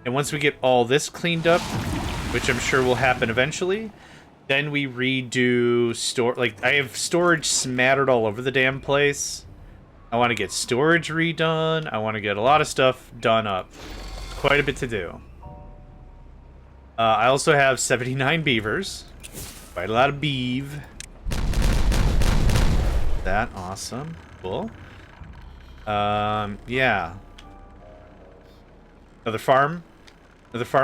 And once we get all this cleaned up, which I'm sure will happen eventually, then we redo store. Like, I have storage smattered all over the damn place. I want to get storage redone. I want to get a lot of stuff done up. Quite a bit to do. I also have 79 beavers. Quite a lot of beeve. That awesome. Cool. Yeah. Another farm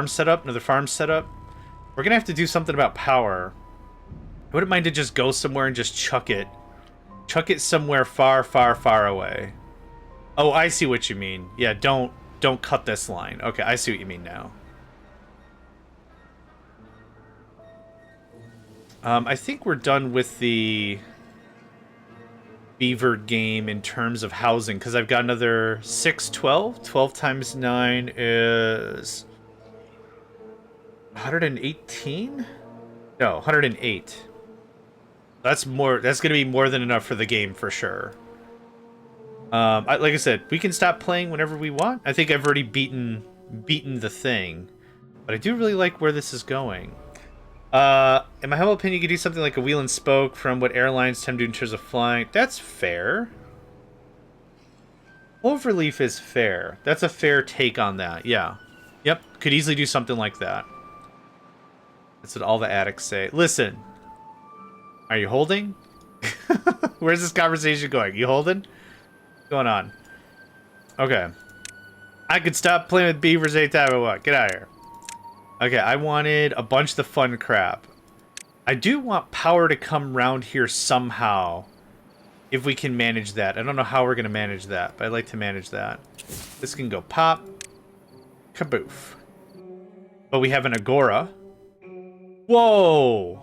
set up. We're gonna have to do something about power. I wouldn't mind to just go somewhere and just chuck it somewhere far, far, far away. Oh, I see what you mean. Yeah, don't cut this line. Okay, I see what you mean now. I think we're done with the beaver game in terms of housing, because I've got another 612. 12 times 9 is 118? No, 108. That's more. That's going to be more than enough for the game for sure. Like I said, we can stop playing whenever we want. I think I've already beaten the thing, but I do really like where this is going. In my humble opinion, you could do something like a wheel and spoke from what airlines tend to do in terms of flying. That's fair. Cloverleaf is fair. That's a fair take on that. Yeah. Yep. Could easily do something like that. That's what all the addicts say. Listen. Are you holding? Where's this conversation going? You holding? What's going on? Okay. I could stop playing with beavers anytime I want. Get out of here. Okay, I wanted a bunch of the fun crap. I do want power to come around here somehow. If we can manage that. I don't know how we're going to manage that, but I'd like to manage that. This can go pop. Kaboof. But we have an Agora. Whoa!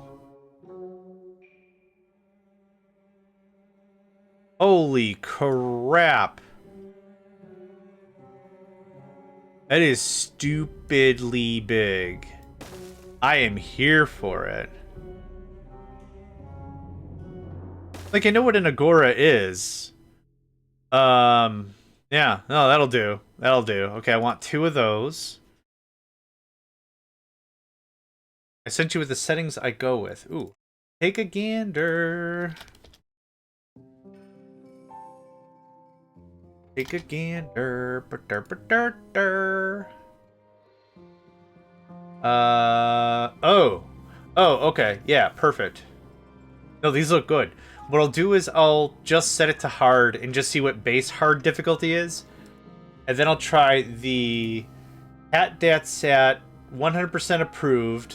Holy crap. That is stupidly big. I am here for it. Like, I know what an Agora is. Yeah, no, that'll do. That'll do. Okay, I want 2 of those. I sent you with the settings I go with. Ooh. Take a gander. Take a gander. Oh. Oh, okay. Yeah, perfect. No, these look good. What I'll do is I'll just set it to hard and just see what base hard difficulty is. And then I'll try the HatDatSat 100% approved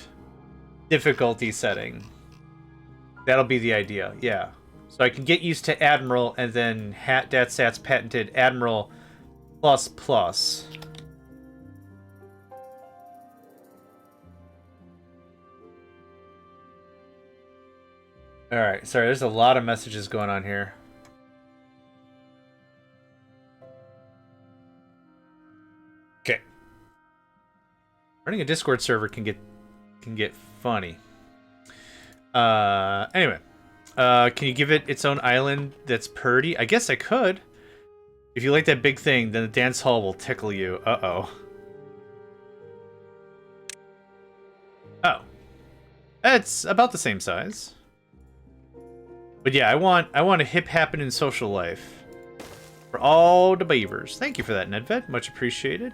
difficulty setting. That'll be the idea, yeah. So I can get used to Admiral and then HatDatSat's patented Admiral plus plus. Alright, sorry, there's a lot of messages going on here. Okay. Running a Discord server can get funny. Anyway. Can you give it its own island that's purdy? I guess I could. If you like that big thing, then the dance hall will tickle you. Uh-oh. Oh. It's about the same size. But yeah, I want a hip happening social life. For all the beavers. Thank you for that, Nedved. Much appreciated.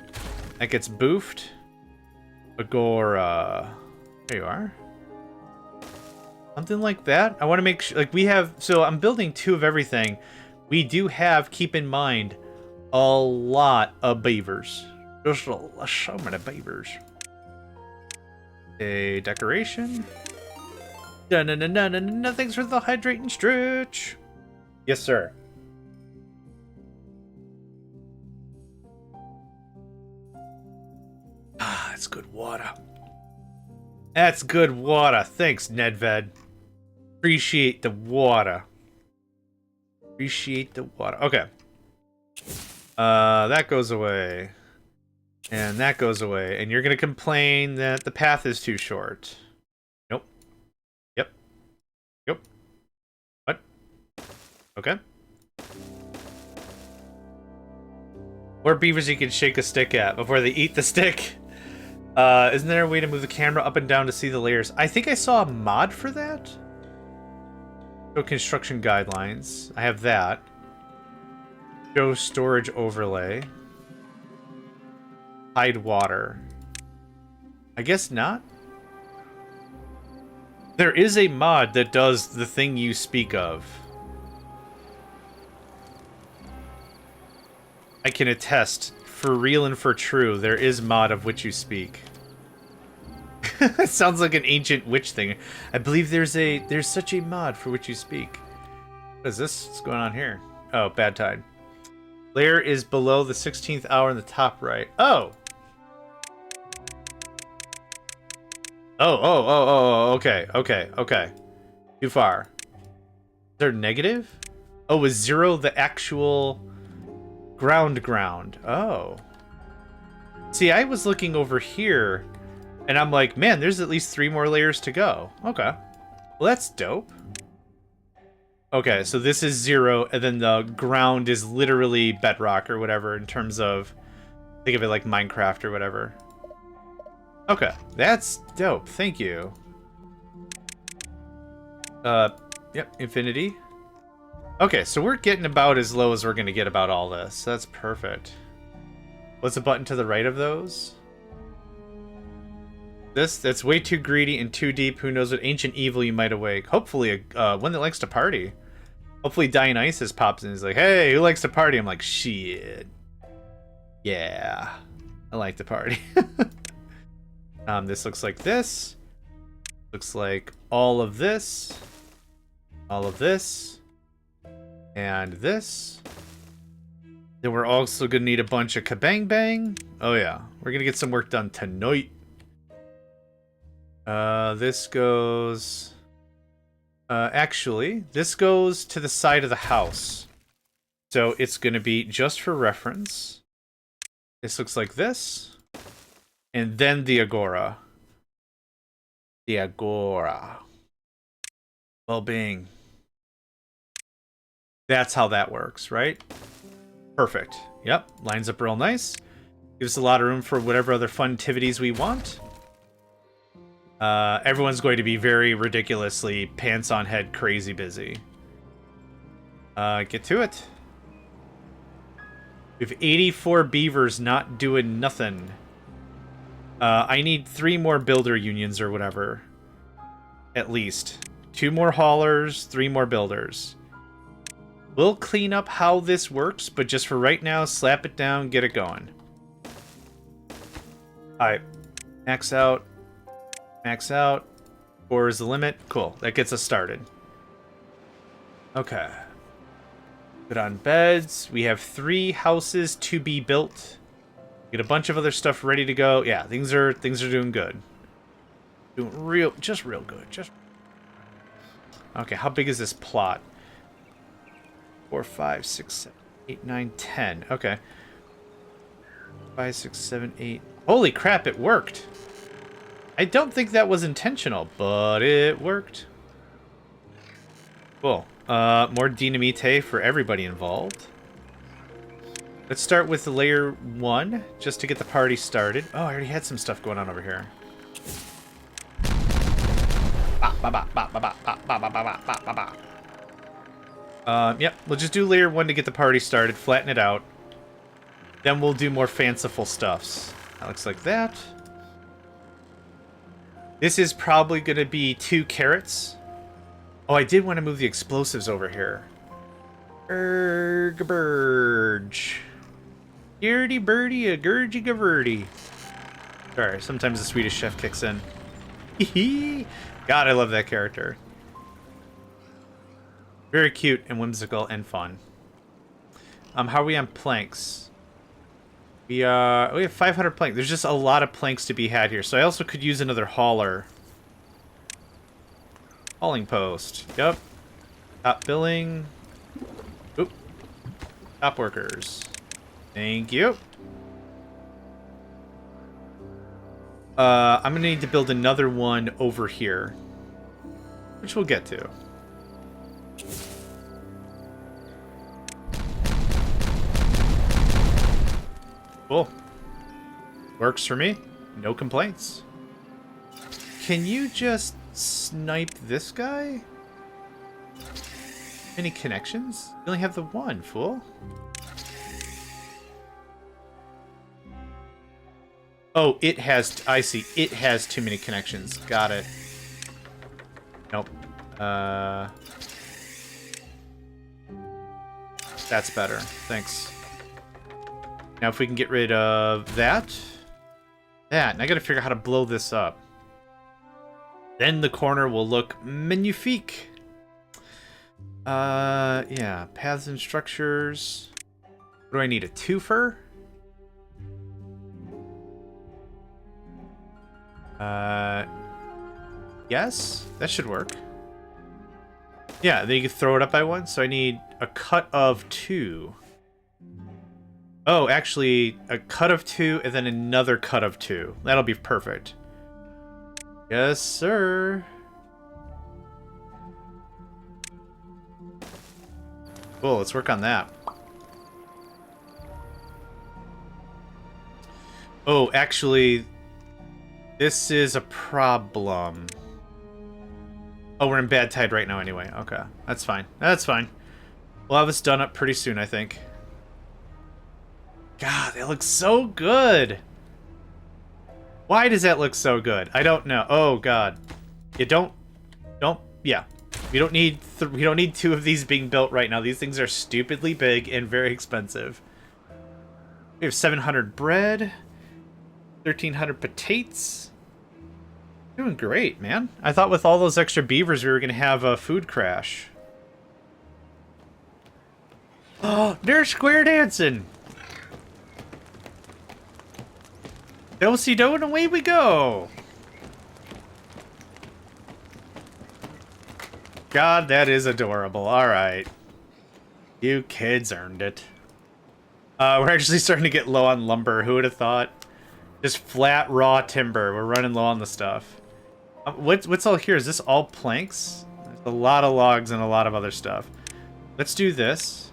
That gets boofed. Agora. There you are. Something like that. I want to make sure, like, we have, so I'm building 2 of everything. We do have, keep in mind, a lot of beavers. Just so many beavers. A decoration. No, thanks for the hydrate and stretch. Yes, sir. Ah, that's good water. That's good water. Thanks, Nedved. Appreciate the water. Appreciate the water. Okay. That goes away. And that goes away. And you're gonna complain that the path is too short. Nope. Yep. Yep. What? Okay. More beavers you can shake a stick at before they eat the stick. Isn't there a way to move the camera up and down to see the layers? I think I saw a mod for that. Show construction guidelines. I have that. Show storage overlay. Hide water. I guess not. There is a mod that does the thing you speak of. I can attest, for real and for true, there is mod of which you speak. It sounds like an ancient witch thing. I believe there's such a mod for which you speak. What is this? What's going on here? Oh, bad tide. Layer is below the 16th hour in the top right. Oh! Oh, okay. Too far. Is there negative? Oh, is 0 the actual ground? Oh. See, I was looking over here, and I'm like, man, there's at least 3 more layers to go. Okay. Well, that's dope. Okay, so this is 0, and then the ground is literally bedrock or whatever in terms of, think of it like Minecraft or whatever. Okay, that's dope. Thank you. Yep, infinity. Okay, so we're getting about as low as we're going to get about all this. That's perfect. What's the button to the right of those? That's way too greedy and too deep. Who knows what ancient evil you might awake. Hopefully, one that likes to party. Hopefully Dionysus pops in and is like, hey, who likes to party? I'm like, shit. Yeah, I like to party. This looks like this. Looks like all of this. All of this. And this. Then we're also going to need a bunch of kabang bang. Oh yeah, we're going to get some work done tonight. This goes... actually, this goes to the side of the house. So it's going to be, just for reference, this looks like this. And then the agora. The agora. Well-being. That's how that works, right? Perfect. Yep, lines up real nice. Gives us a lot of room for whatever other fun activities we want. Everyone's going to be very ridiculously pants on head crazy busy. Get to it. We have 84 beavers not doing nothing. I need 3 more builder unions or whatever. At least. 2 more haulers, 3 more builders. We'll clean up how this works, but just for right now, slap it down, get it going. Alright. Max out. Max out. 4 is the limit. Cool. That gets us started. Okay. Put on beds. We have 3 houses to be built. Get a bunch of other stuff ready to go. Yeah, things are doing good. Doing real good. Okay, how big is this plot? 4, 5, 6, 7, 8, 9, 10. Okay. 5, 6, 7, 8. Holy crap, it worked. I don't think that was intentional, but it worked. Cool. More dynamite for everybody involved. Let's start with layer 1, just to get the party started. Oh, I already had some stuff going on over here. Yep, we'll just do layer 1 to get the party started, flatten it out. Then we'll do more fanciful stuffs. That looks like that. This is probably going to be 2 carrots. Oh, I did want to move the explosives over here. Ergberge. Gertie birdie, a gurgy gaverty. Sorry, sometimes the Swedish chef kicks in. God, I love that character. Very cute and whimsical and fun. How are we on planks? We have 500 planks. There's just a lot of planks to be had here. So I also could use another hauler. Hauling post. Yep. Top billing. Oop. Top workers. Thank you. I'm gonna need to build another one over here, which we'll get to. Cool. Works for me. No complaints. Can you just snipe this guy? Any connections? You only have the one, fool. Oh, it has... I see. It has too many connections. Got it. Nope. That's better. Thanks. Now if we can get rid of that. And I gotta figure out how to blow this up. Then the corner will look magnifique. Yeah. Paths and structures. What do I need? A twofer? Yes, that should work. Yeah, then you can throw it up by 1, so I need a cut of 2. Oh, actually, a cut of 2 and then another cut of 2. That'll be perfect. Yes, sir. Cool, let's work on that. Oh, actually... This is a problem. Oh, we're in bad tide right now anyway. Okay, that's fine. That's fine. We'll have this done up pretty soon, I think. God, that looks so good. Why does that look so good? I don't know. Oh God, you don't. Yeah, we don't need 2 of these being built right now. These things are stupidly big and very expensive. We have 700 bread, 1,300 potatoes. Doing great, man. I thought with all those extra beavers we were gonna have a food crash. Oh, they're square dancing. Do-si-do and away we go. God, that is adorable. All right. You kids earned it. We're actually starting to get low on lumber. Who would have thought? Just flat, raw timber. We're running low on the stuff. What's all here? Is this all planks? There's a lot of logs and a lot of other stuff. Let's do this.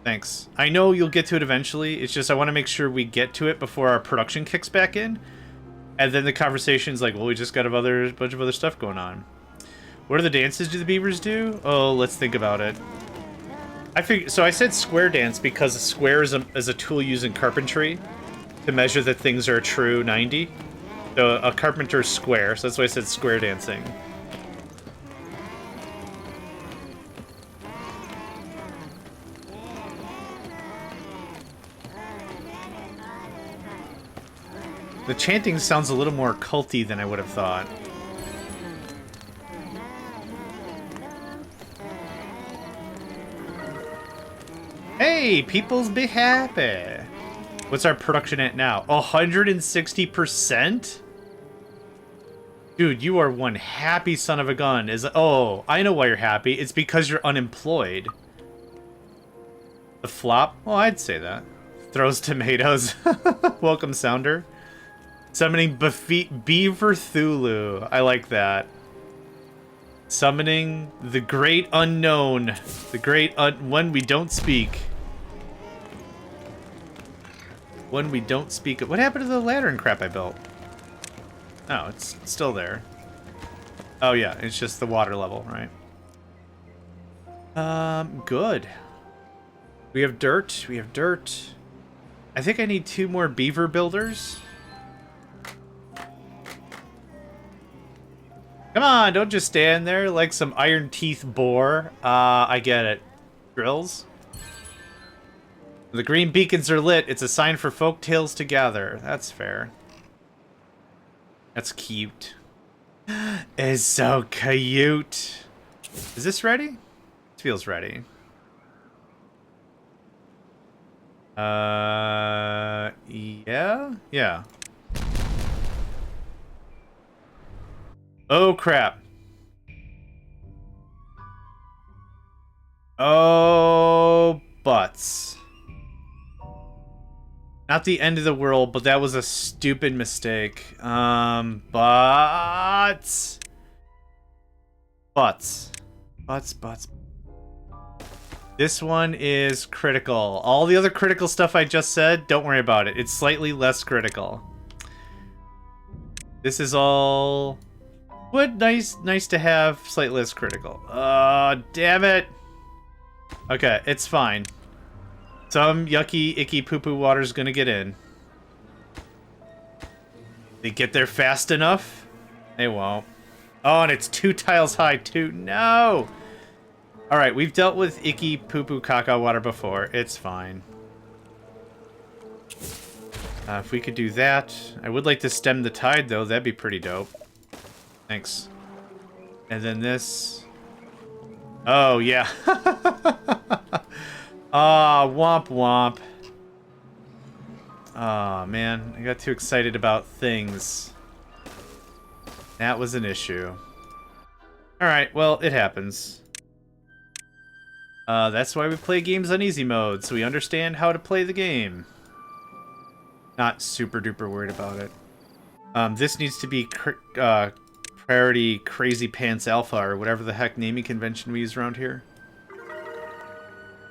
Thanks. I know you'll get to it eventually. It's just I want to make sure we get to it before our production kicks back in. And then the conversation's like, well, we just got a bunch of other stuff going on. What are the dances do the beavers do? Oh, let's think about it. So I said square dance because a square is a tool used in carpentry to measure that things are a true 90. So a carpenter's square, so that's why I said square dancing. The chanting sounds a little more culty than I would have thought. Hey, peoples be happy. What's our production at now? 160%? Dude, you are one happy son of a gun. Oh, I know why you're happy. It's because you're unemployed. The flop? Well, I'd say that. Throws tomatoes. Welcome, Sounder. Summoning Beaver Thulu. I like that. Summoning the great unknown. The great one we don't speak. One we don't speak of. What happened to the ladder and crap I built? Oh, it's still there. Oh yeah, it's just the water level, right? Good. We have dirt. We have dirt. I think I need 2 more beaver builders. Come on, don't just stand there like some iron teeth boar. I get it. Drills? The green beacons are lit. It's a sign for folk tales to gather. That's fair. That's cute. It's so cute. Is this ready? It feels ready. Yeah? Yeah. Oh, crap. Oh, butts. Not the end of the world, but that was a stupid mistake. Butts. Butts. This one is critical. All the other critical stuff I just said, don't worry about it. It's slightly less critical. This is all... What nice to have, slightly less critical. Damn it. Okay, it's fine. Some yucky, icky poo-poo water's gonna get in. They get there fast enough? They won't. Oh, and it's 2 tiles high, too. No! Alright, we've dealt with icky poo-poo caca water before. It's fine. If we could do that. I would like to stem the tide, though. That'd be pretty dope. Thanks. And then this. Oh, yeah. Ah, womp womp. Oh, man. I got too excited about things. That was an issue. Alright, well, it happens. That's why we play games on easy mode, so we understand how to play the game. Not super duper worried about it. This needs to be Priority Crazy Pants Alpha, or whatever the heck naming convention we use around here.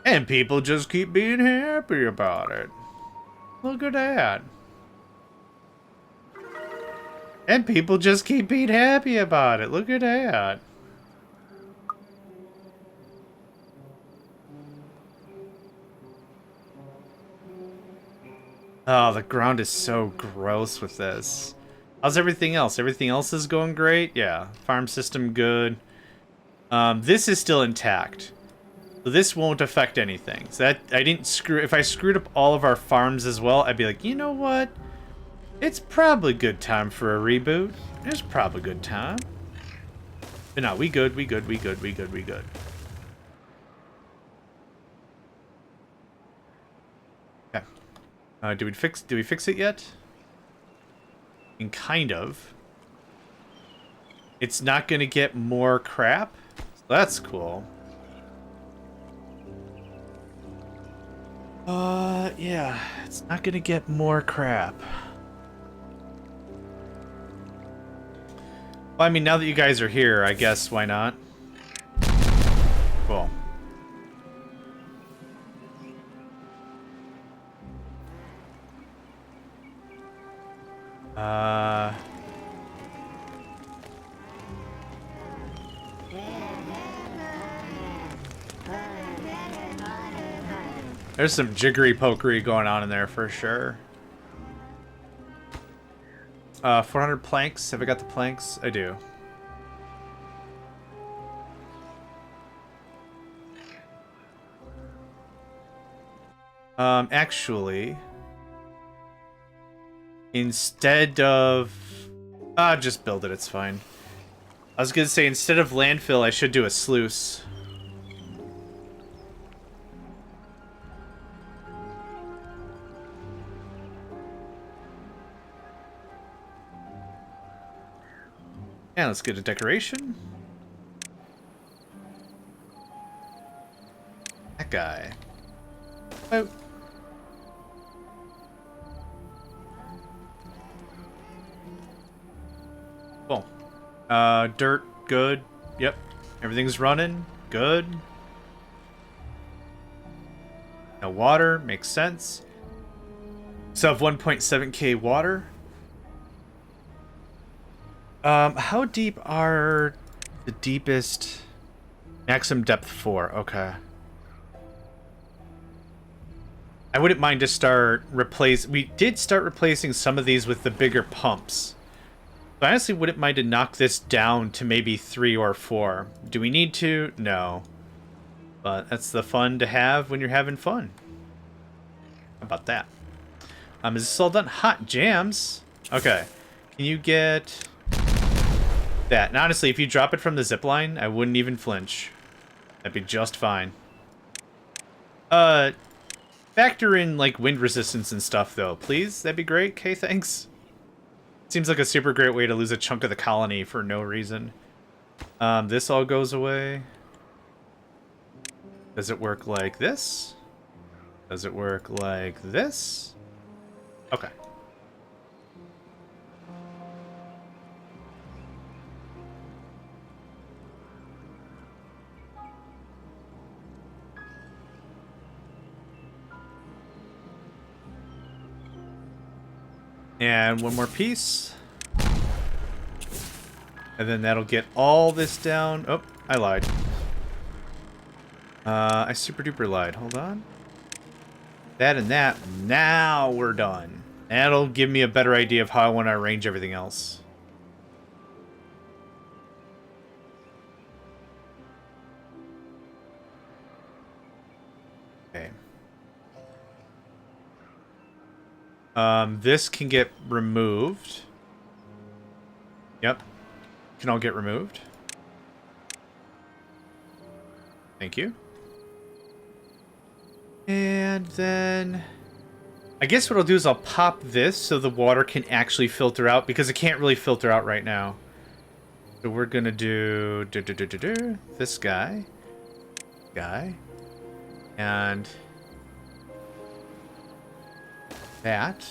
And people just keep being happy about it. Look at that. And people just keep being happy about it. Look at that. Oh, the ground is so gross with this. How's everything else? Everything else is going great? Yeah. Farm system good. This is still intact. So this won't affect anything. So that I didn't screw. If I screwed up all of our farms as well, I'd be like, you know what? It's probably good time for a reboot. It's probably good time. But no, we good. We good. We good. We good. We good. Okay. Do we fix it yet? And kind of. It's not gonna get more crap. So that's cool. Yeah, it's not gonna get more crap. Well, I mean, now that you guys are here, I guess, why not? Cool. There's some jiggery pokery going on in there for sure. 400 planks. Have I got the planks? I do. Actually, instead of... just build it, it's fine. I was gonna say, instead of landfill, I should do a sluice. Yeah, let's get a decoration. That guy. Oh. Cool. Dirt, good. Yep. Everything's running. Good. No water, makes sense. So I have 1.7k water. How deep are the deepest? Maximum depth 4, okay. I wouldn't mind to start we did start replacing some of these with the bigger pumps. I honestly wouldn't mind to knock this down to maybe 3 or 4. Do we need to? No. But that's the fun to have when you're having fun. How about that? Is this all done? Hot jams? Okay. Can you get... that. And honestly, if you drop it from the zipline, I wouldn't even flinch. That'd be just fine. Factor in, like, wind resistance and stuff, though, please. That'd be great. Okay, thanks. Seems like a super great way to lose a chunk of the colony for no reason. This all goes away. Does it work like this? Does it work like this? Okay. And one more piece. And then that'll get all this down. Oh, I lied. I super duper lied. Hold on. That and that. Now we're done. That'll give me a better idea of how I want to arrange everything else. Okay. This can get removed. Yep. Can all get removed. Thank you. And then... I guess what I'll do is I'll pop this so the water can actually filter out, because it can't really filter out right now. So we're gonna do... this guy. And... that.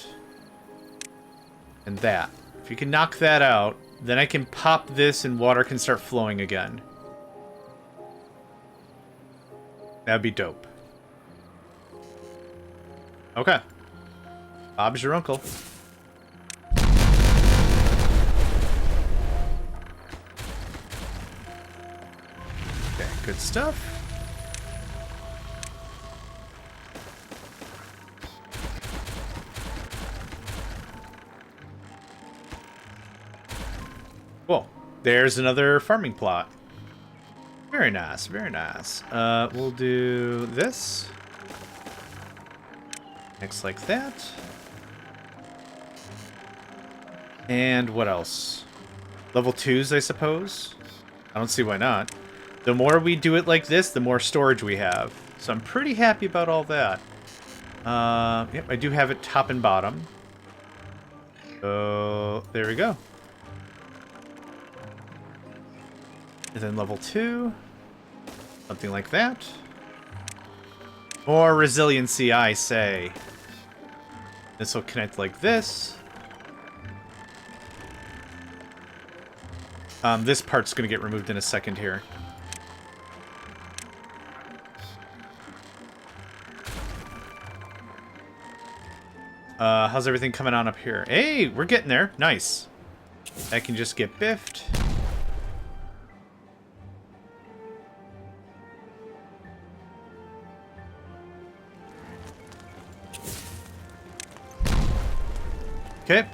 And that. If you can knock that out, then I can pop this and water can start flowing again. That'd be dope. Okay. Bob's your uncle. Okay, good stuff. Cool. There's another farming plot. Very nice, very nice. We'll do this. Next like that. And what else? Level 2s, I suppose? I don't see why not. The more we do it like this, the more storage we have. So I'm pretty happy about all that. Yep, I do have it top and bottom. So, there we go. And then level 2. Something like that. More resiliency, I say. This will connect like this. This part's going to get removed in a second here. How's everything coming on up here? Hey, we're getting there. Nice. That can just get biffed. Okay.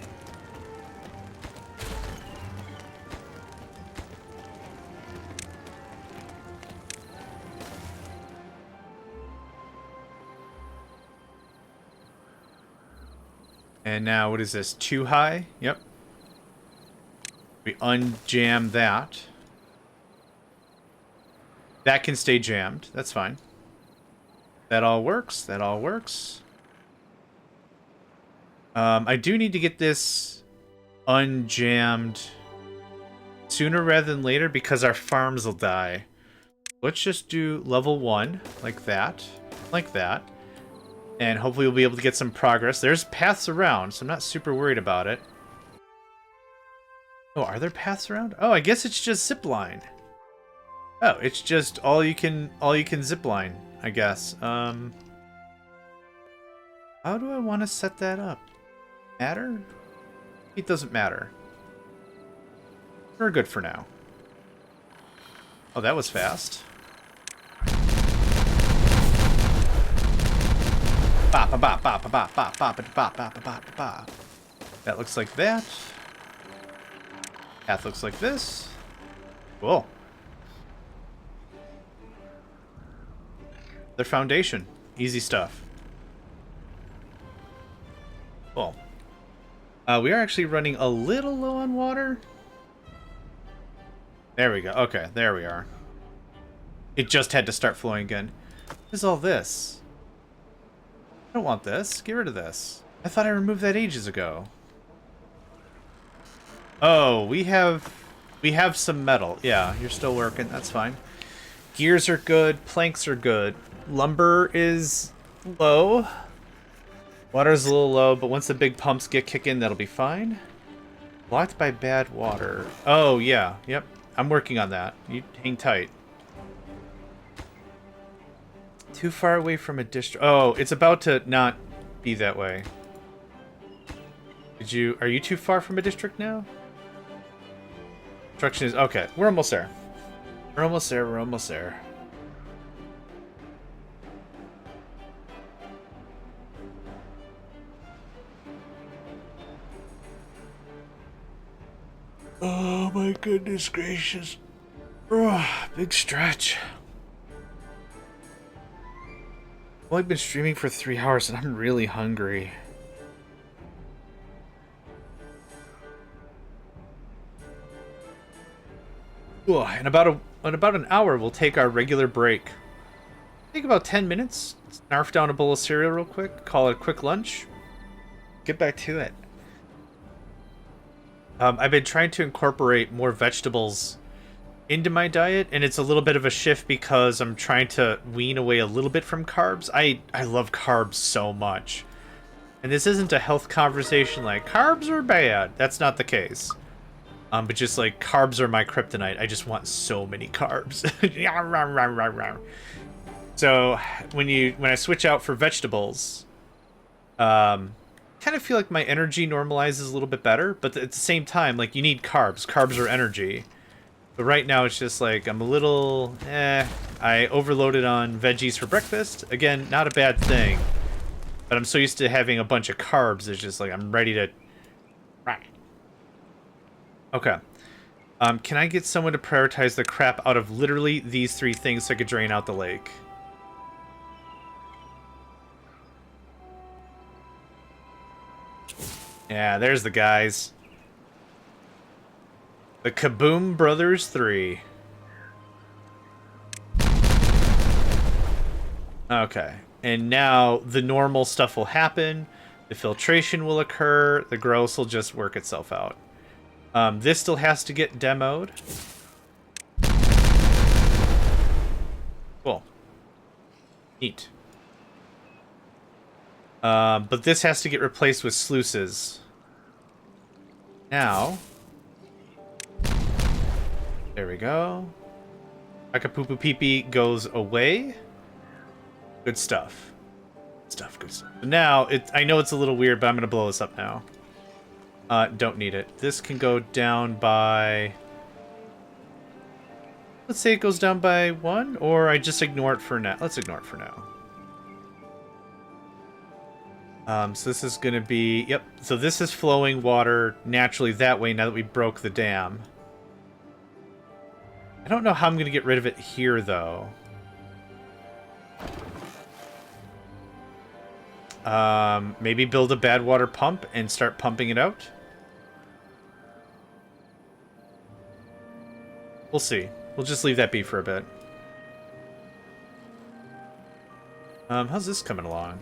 And now, what is this? Too high? Yep. We unjam that. That can stay jammed. That's fine. That all works. That all works. I do need to get this unjammed sooner rather than later because our farms will die. Let's just do level 1 like that. Like that. And hopefully we'll be able to get some progress. There's paths around, so I'm not super worried about it. Oh, are there paths around? Oh, I guess it's just zip line. Oh, it's just all you can zip line, I guess. How do I want to set that up? Matter? It doesn't matter. We're good for now. Oh, that was fast. That looks like that. Path looks like this. Cool. Their foundation. Easy stuff. Cool. We are actually running a little low on water. There we go. Okay, there we are. It just had to start flowing again. What is all this? I don't want this. Get rid of this. I thought I removed that ages ago. Oh, we have some metal. Yeah, you're still working. That's fine. Gears are good. Planks are good. Lumber is low. Water's a little low, but once the big pumps get kicking, that'll be fine. Blocked by bad water. Oh, yeah. Yep. I'm working on that. You hang tight. Too far away from a district. Oh, it's about to not be that way. Are you too far from a district now? Construction is... Okay, we're almost there. We're almost there, we're almost there. Oh my goodness gracious. Oh, big stretch. Well, I've been streaming for 3 hours and I'm really hungry. Ugh, in about an hour, we'll take our regular break. Take about 10 minutes. Snarf down a bowl of cereal real quick. Call it a quick lunch. Get back to it. I've been trying to incorporate more vegetables into my diet, and it's a little bit of a shift because I'm trying to wean away a little bit from carbs. I love carbs so much. And this isn't a health conversation like, carbs are bad. That's not the case. But just like, carbs are my kryptonite. I just want so many carbs. So, when I switch out for vegetables, kind of feel like my energy normalizes a little bit better, but at the same time, like, you need carbs. Carbs are energy. But right now it's just like I'm a little I overloaded on veggies for breakfast. Again, not a bad thing. But I'm so used to having a bunch of carbs, it's just like I'm ready to... Okay. Can I get someone to prioritize the crap out of literally these 3 things so I could drain out the lake? Yeah, there's the guys. The Kaboom Brothers 3. Okay. And now the normal stuff will happen. The filtration will occur. The gross will just work itself out. This still has to get demoed. Cool. Neat. But this has to get replaced with sluices. Now. There we go. Akapoopoo Pee-Pee goes away. Good stuff. Good stuff. Now, I know it's a little weird, but I'm going to blow this up now. Don't need it. This can go down by... Let's say it goes down by 1, or I just ignore it for now. Let's ignore it for now. So this is going to be... Yep. So this is flowing water naturally that way now that we broke the dam. I don't know how I'm going to get rid of it here, though. Maybe build a bad water pump and start pumping it out? We'll see. We'll just leave that be for a bit. How's this coming along?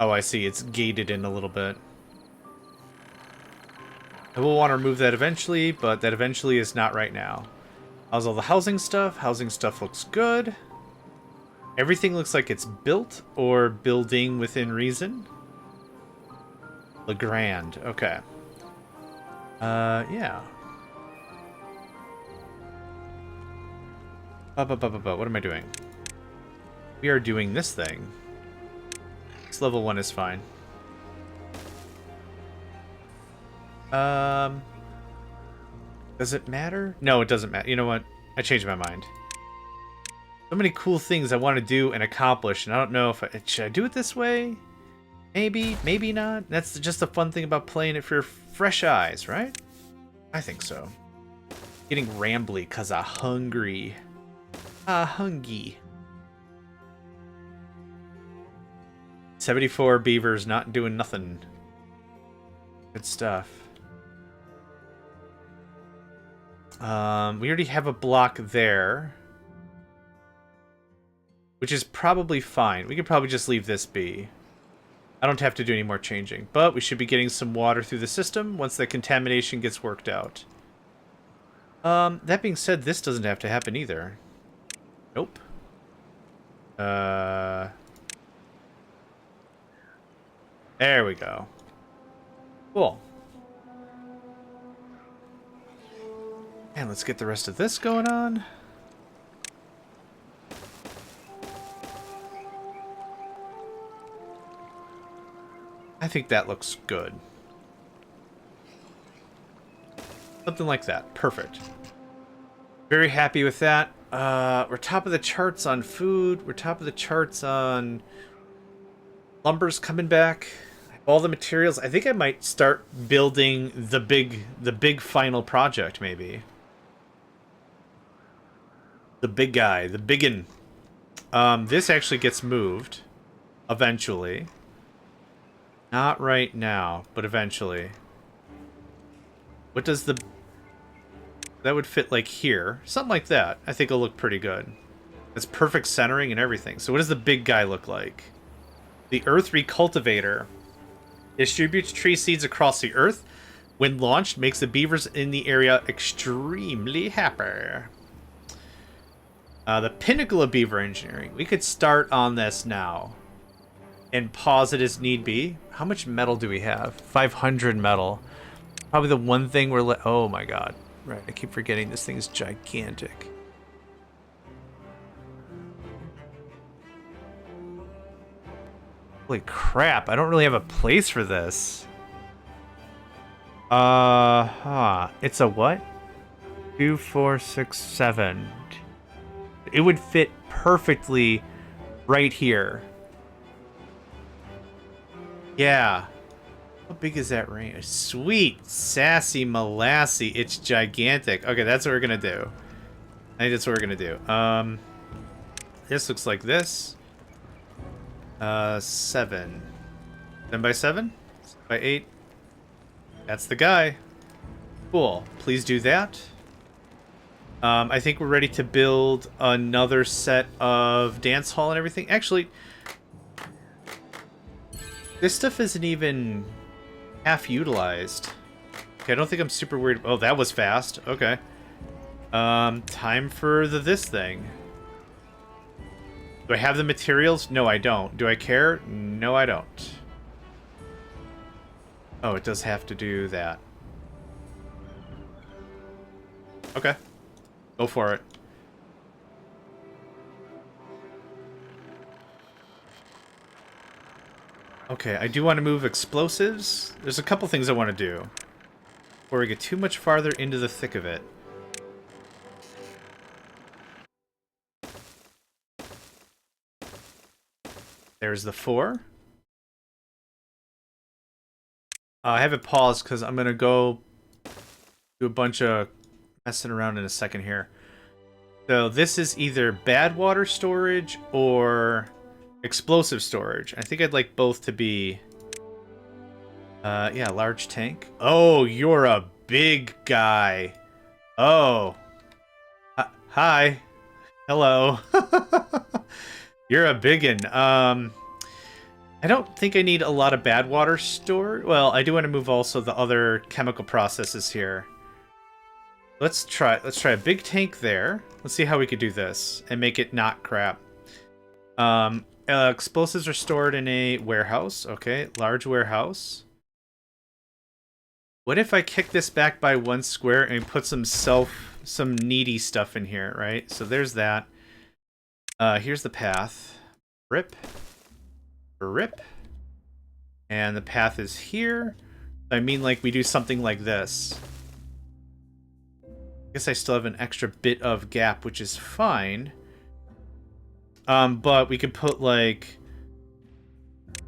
Oh, I see. It's gated in a little bit. I will want to remove that eventually, but that eventually is not right now. How's all the housing stuff? Housing stuff looks good. Everything looks like it's built or building within reason. LeGrand. Okay. Yeah. What am I doing? We are doing this thing. This level 1 is fine. Does it matter? No, it doesn't matter. You know what? I changed my mind. So many cool things I want to do and accomplish, and I don't know if should I do it this way? Maybe, maybe not. That's just the fun thing about playing it for fresh eyes, right? I think so. Getting rambly because I'm hungry. Hungry. 74 beavers not doing nothing. Good stuff. We already have a block there. Which is probably fine. We could probably just leave this be. I don't have to do any more changing. But we should be getting some water through the system once the contamination gets worked out. That being said, this doesn't have to happen either. Nope. There we go. Cool. And let's get the rest of this going on. I think that looks good. Something like that. Perfect. Very happy with that. We're top of the charts on food. We're top of the charts on... Lumber's coming back. I have all the materials. I think I might start building the big final project, maybe. The big guy. The biggin. This actually gets moved. Eventually. Not right now, but eventually. What does the... That would fit like here. Something like that. I think it'll look pretty good. It's perfect centering and everything. So what does the big guy look like? The Earth Recultivator distributes tree seeds across the earth. When launched, makes the beavers in the area extremely happy. The pinnacle of beaver engineering. We could start on this now. And pause it as need be. How much metal do we have? 500 metal. Probably the one thing we're... Oh my god. Right, I keep forgetting this thing is gigantic. Holy crap, I don't really have a place for this. It's a what? 2, 4, 6, 7. It would fit perfectly right here. Yeah. How big is that range? Sweet, sassy molassy. It's gigantic. Okay, that's what we're gonna do. I think that's what we're gonna do. This looks like this. 7. 10 by 7? 7 by 8. That's the guy. Cool. Please do that. I think we're ready to build another set of dance hall and everything. Actually, this stuff isn't even half utilized. Okay, I don't think I'm super worried. Oh, that was fast. Okay. Time for this thing. Do I have the materials? No, I don't. Do I care? No, I don't. Oh, it does have to do that. Okay. Go for it. Okay, I do want to move explosives. There's a couple things I want to do before we get too much farther into the thick of it. There's the 4. I have it paused because I'm going to go do a bunch of messing around in a second here. So this is either bad water storage or explosive storage. I think I'd like both to be... yeah, large tank. Oh, you're a big guy. Oh. Hi. Hello. You're a biggin. I don't think I need a lot of bad water storage. Well, I do want to move also the other chemical processes here. Let's try a big tank there. Let's see how we could do this and make it not crap. Explosives are stored in a warehouse. Okay, large warehouse. What if I kick this back by 1 square and put some needy stuff in here, right? So there's that. Here's the path. Rip. Rip. And the path is here. I mean, like, we do something like this. I guess I still have an extra bit of gap, which is fine. But we could put, like,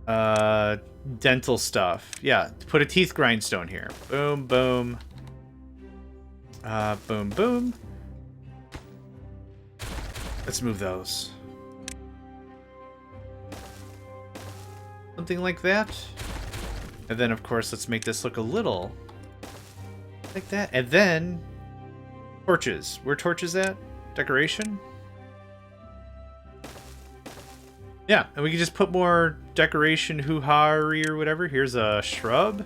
dental stuff. Yeah, put a teeth grindstone here. Boom, boom. Boom, boom. Let's move those. Something like that. And then, of course, let's make this look a little like that. And then torches. Where torches at? Decoration? Yeah, and we can just put more decoration hoo-ha-y or whatever. Here's a shrub.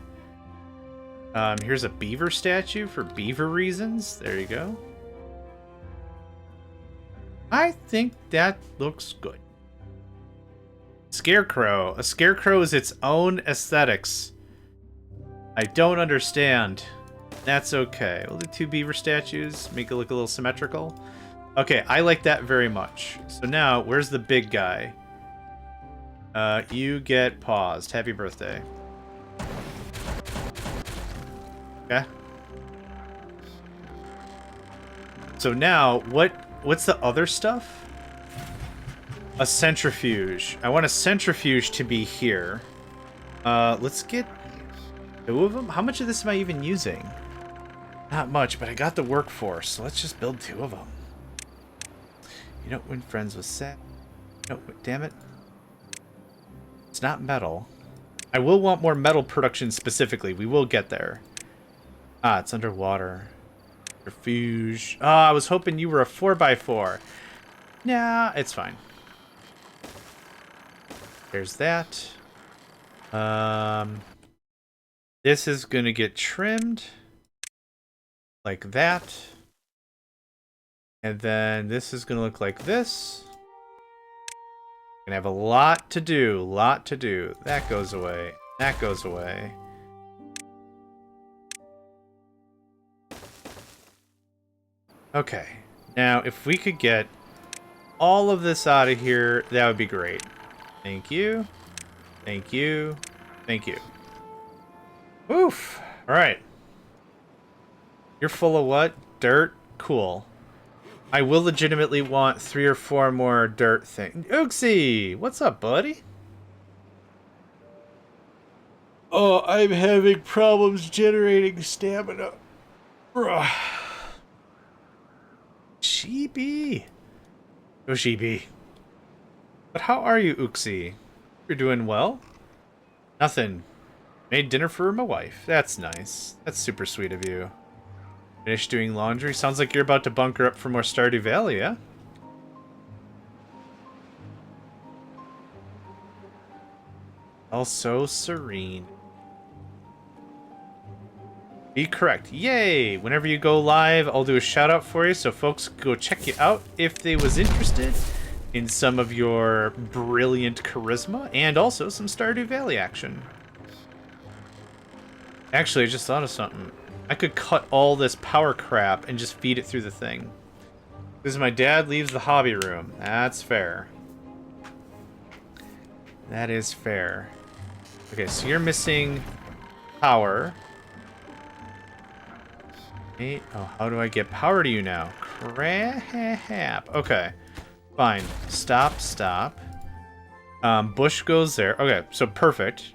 Here's a beaver statue for beaver reasons. There you go. I think that looks good. Scarecrow. A scarecrow is its own aesthetics. I don't understand. That's okay. We'll do 2 beaver statues. Make it look a little symmetrical. Okay, I like that very much. So now, where's the big guy? You get paused. Happy birthday. Okay. So now, what's the other stuff? A centrifuge. I want a centrifuge to be here. Let's get 2 of them. How much of this am I even using? Not much, but I got the workforce, so let's just build 2 of them. You don't win friends with set. No, damn it. It's not metal. I will want more metal production specifically. We will get there. Ah, it's underwater. Centrifuge. Oh, I was hoping you were a 4x4. Nah, it's fine. There's that. This is gonna get trimmed like that. And then this is gonna look like this. Gonna have a lot to do, That goes away. That goes away. Okay. Now, if we could get all of this out of here, that would be great. Thank you. Thank you. Thank you. Oof. All right. You're full of what? Dirt? cool. I will legitimately want 3 or 4 more dirt things. Oopsie! What's up, buddy? Oh, I'm having problems generating stamina. Sheepy. Go sheepy. But how are you, Uxie? You're doing well? Nothing. Made dinner for my wife. That's nice. That's super sweet of you. Finished doing laundry? Sounds like you're about to bunker up for more Stardew Valley, yeah? Also serene. Be correct. Yay! Whenever you go live, I'll do a shout out for you so folks go check you out if they was interested in some of your brilliant charisma and also some Stardew Valley action. Actually, I just thought of something. I could cut all this power crap and just feed it through the thing. This is my dad leaves the hobby room. That's fair. That is fair. Okay, so you're missing power. Hey, oh, how do I get power to you now? Crap. Okay, fine. Stop. Bush goes there. Okay, so perfect.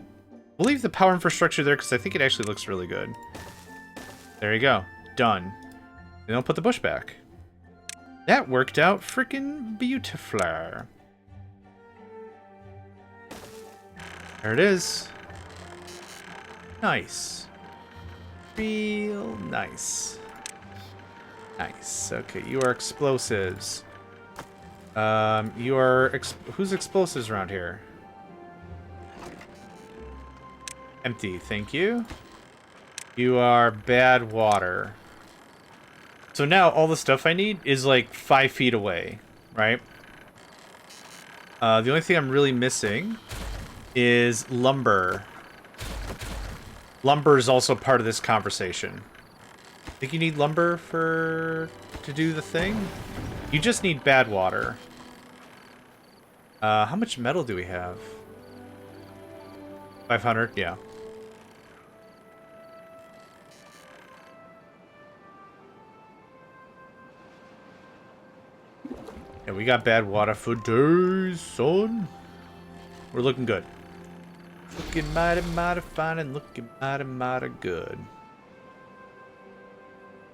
We'll leave the power infrastructure there because I think it actually looks really good. There you go. Done. Then I'll put the bush back. That worked out freaking beautiful. There it is. Nice. Real nice. Nice. Okay, you are explosives. You are... who's explosives around here? Empty, thank you. You are bad water. So now all the stuff I need is like 5 feet away, right? The only thing I'm really missing is lumber. Lumber is also part of this conversation. Think you need lumber to do the thing? You just need bad water. How much metal do we have? 500, yeah. Yeah, we got bad water for days, son. We're looking good. Looking mighty fine and looking mighty good.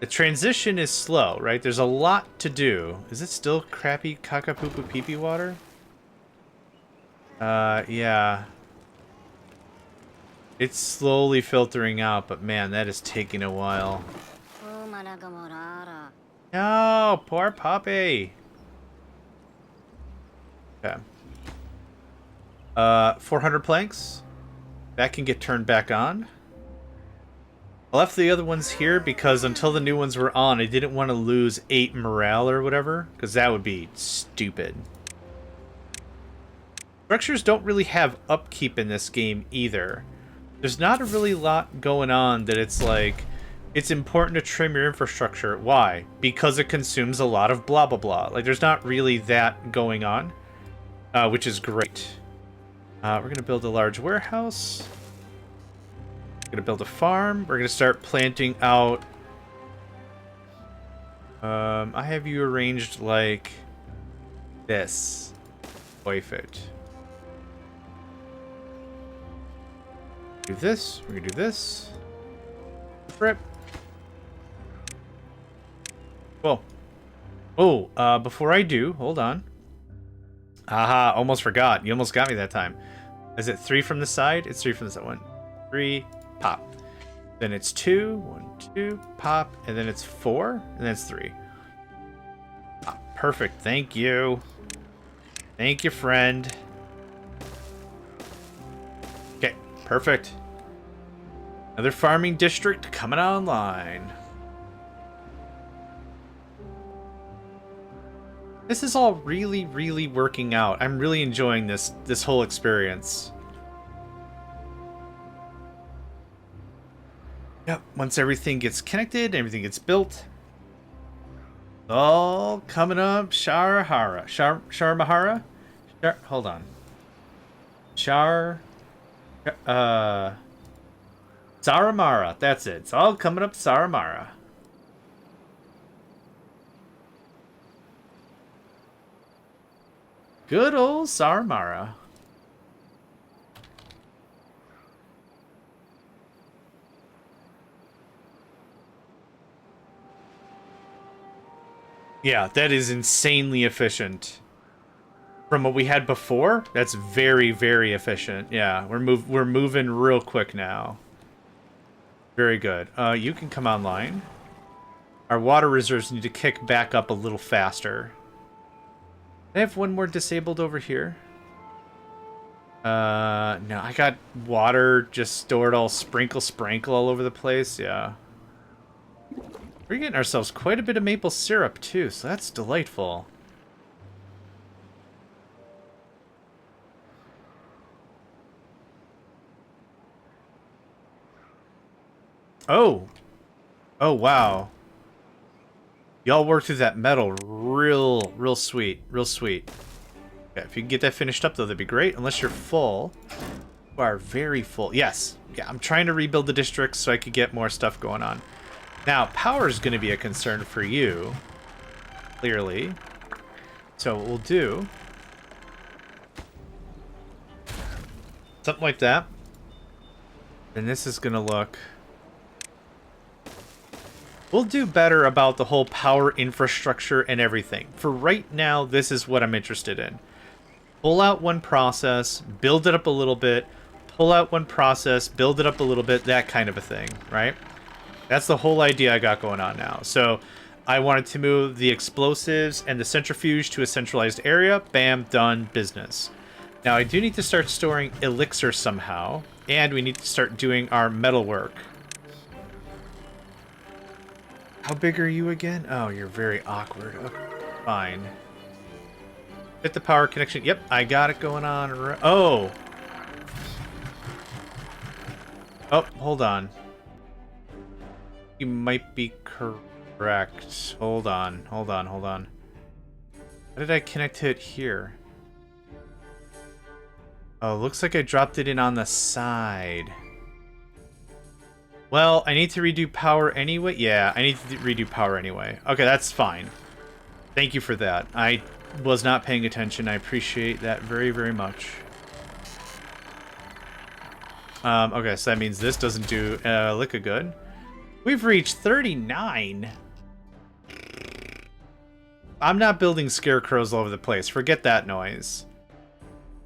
The transition is slow, right? There's a lot to do. Is it still crappy caca-poo-poo pee-pee water? Yeah. It's slowly filtering out, but man, that is taking a while. No, poor puppy. Okay. 400 planks. That can get turned back on. I left the other ones here because until the new ones were on, I didn't want to lose 8 morale or whatever, because that would be stupid. Structures don't really have upkeep in this game either. There's not a really lot going on that it's like, it's important to trim your infrastructure. Why? Because it consumes a lot of blah blah blah. Like, there's not really that going on, which is great. We're going to build a large warehouse. We're going to build a farm. We're going to start planting out. I have you arranged like this. Perfect. Do this. We're going to do this. Rip. Whoa. Oh, before I do, hold on. Aha, almost forgot. You almost got me that time. Is it 3 from the side? It's 3 from the side. 1, 3, pop. Then it's 2, 1, 2, pop. And then it's 4, and then it's 3. Ah, perfect. Thank you. Thank you, friend. Okay, perfect. Another farming district coming online. This is all really, really working out. I'm really enjoying this whole experience. Yep, once everything gets connected, everything gets built. All coming up. Sharahara. Sharmahara? Hold on. Saramara. That's it. It's all coming up Saramara. Good old Saramara. Yeah, that is insanely efficient. From what we had before, that's very, very efficient. Yeah, we're moving real quick now. Very good. You can come online. Our water reserves need to kick back up a little faster. I have one more disabled over here. No, I got water just stored all sprinkle all over the place. Yeah. We're getting ourselves quite a bit of maple syrup, too, so that's delightful. Oh! Oh, wow. Y'all worked through that metal real sweet. Real sweet. Okay, if you can get that finished up, though, that'd be great. Unless you're full. You are very full. Yes. Yeah, I'm trying to rebuild the districts so I could get more stuff going on. Now, power is going to be a concern for you. Clearly. So what we'll do... something like that. And this is going to look... we'll do better about the whole power infrastructure and everything. For right now, this is what I'm interested in. Pull out one process, build it up a little bit, pull out one process, build it up a little bit, that kind of a thing, right? That's the whole idea I got going on now. So I wanted to move the explosives and the centrifuge to a centralized area. Bam, done, business. Now I do need to start storing elixir somehow, and we need to start doing our metal work. How big are you again? Oh, you're very awkward. Okay, fine. Fit the power connection. Yep, I got it going on. Oh! Oh, hold on. You might be correct. Hold on. How did I connect to it here? Oh, looks like I dropped it in on the side. Well, I need to redo power anyway. Yeah, I need to redo power anyway. Okay, that's fine. Thank you for that. I was not paying attention. I appreciate that very, very much. Okay, so that means this doesn't do lick a good. We've reached 39. I'm not building scarecrows all over the place. Forget that noise.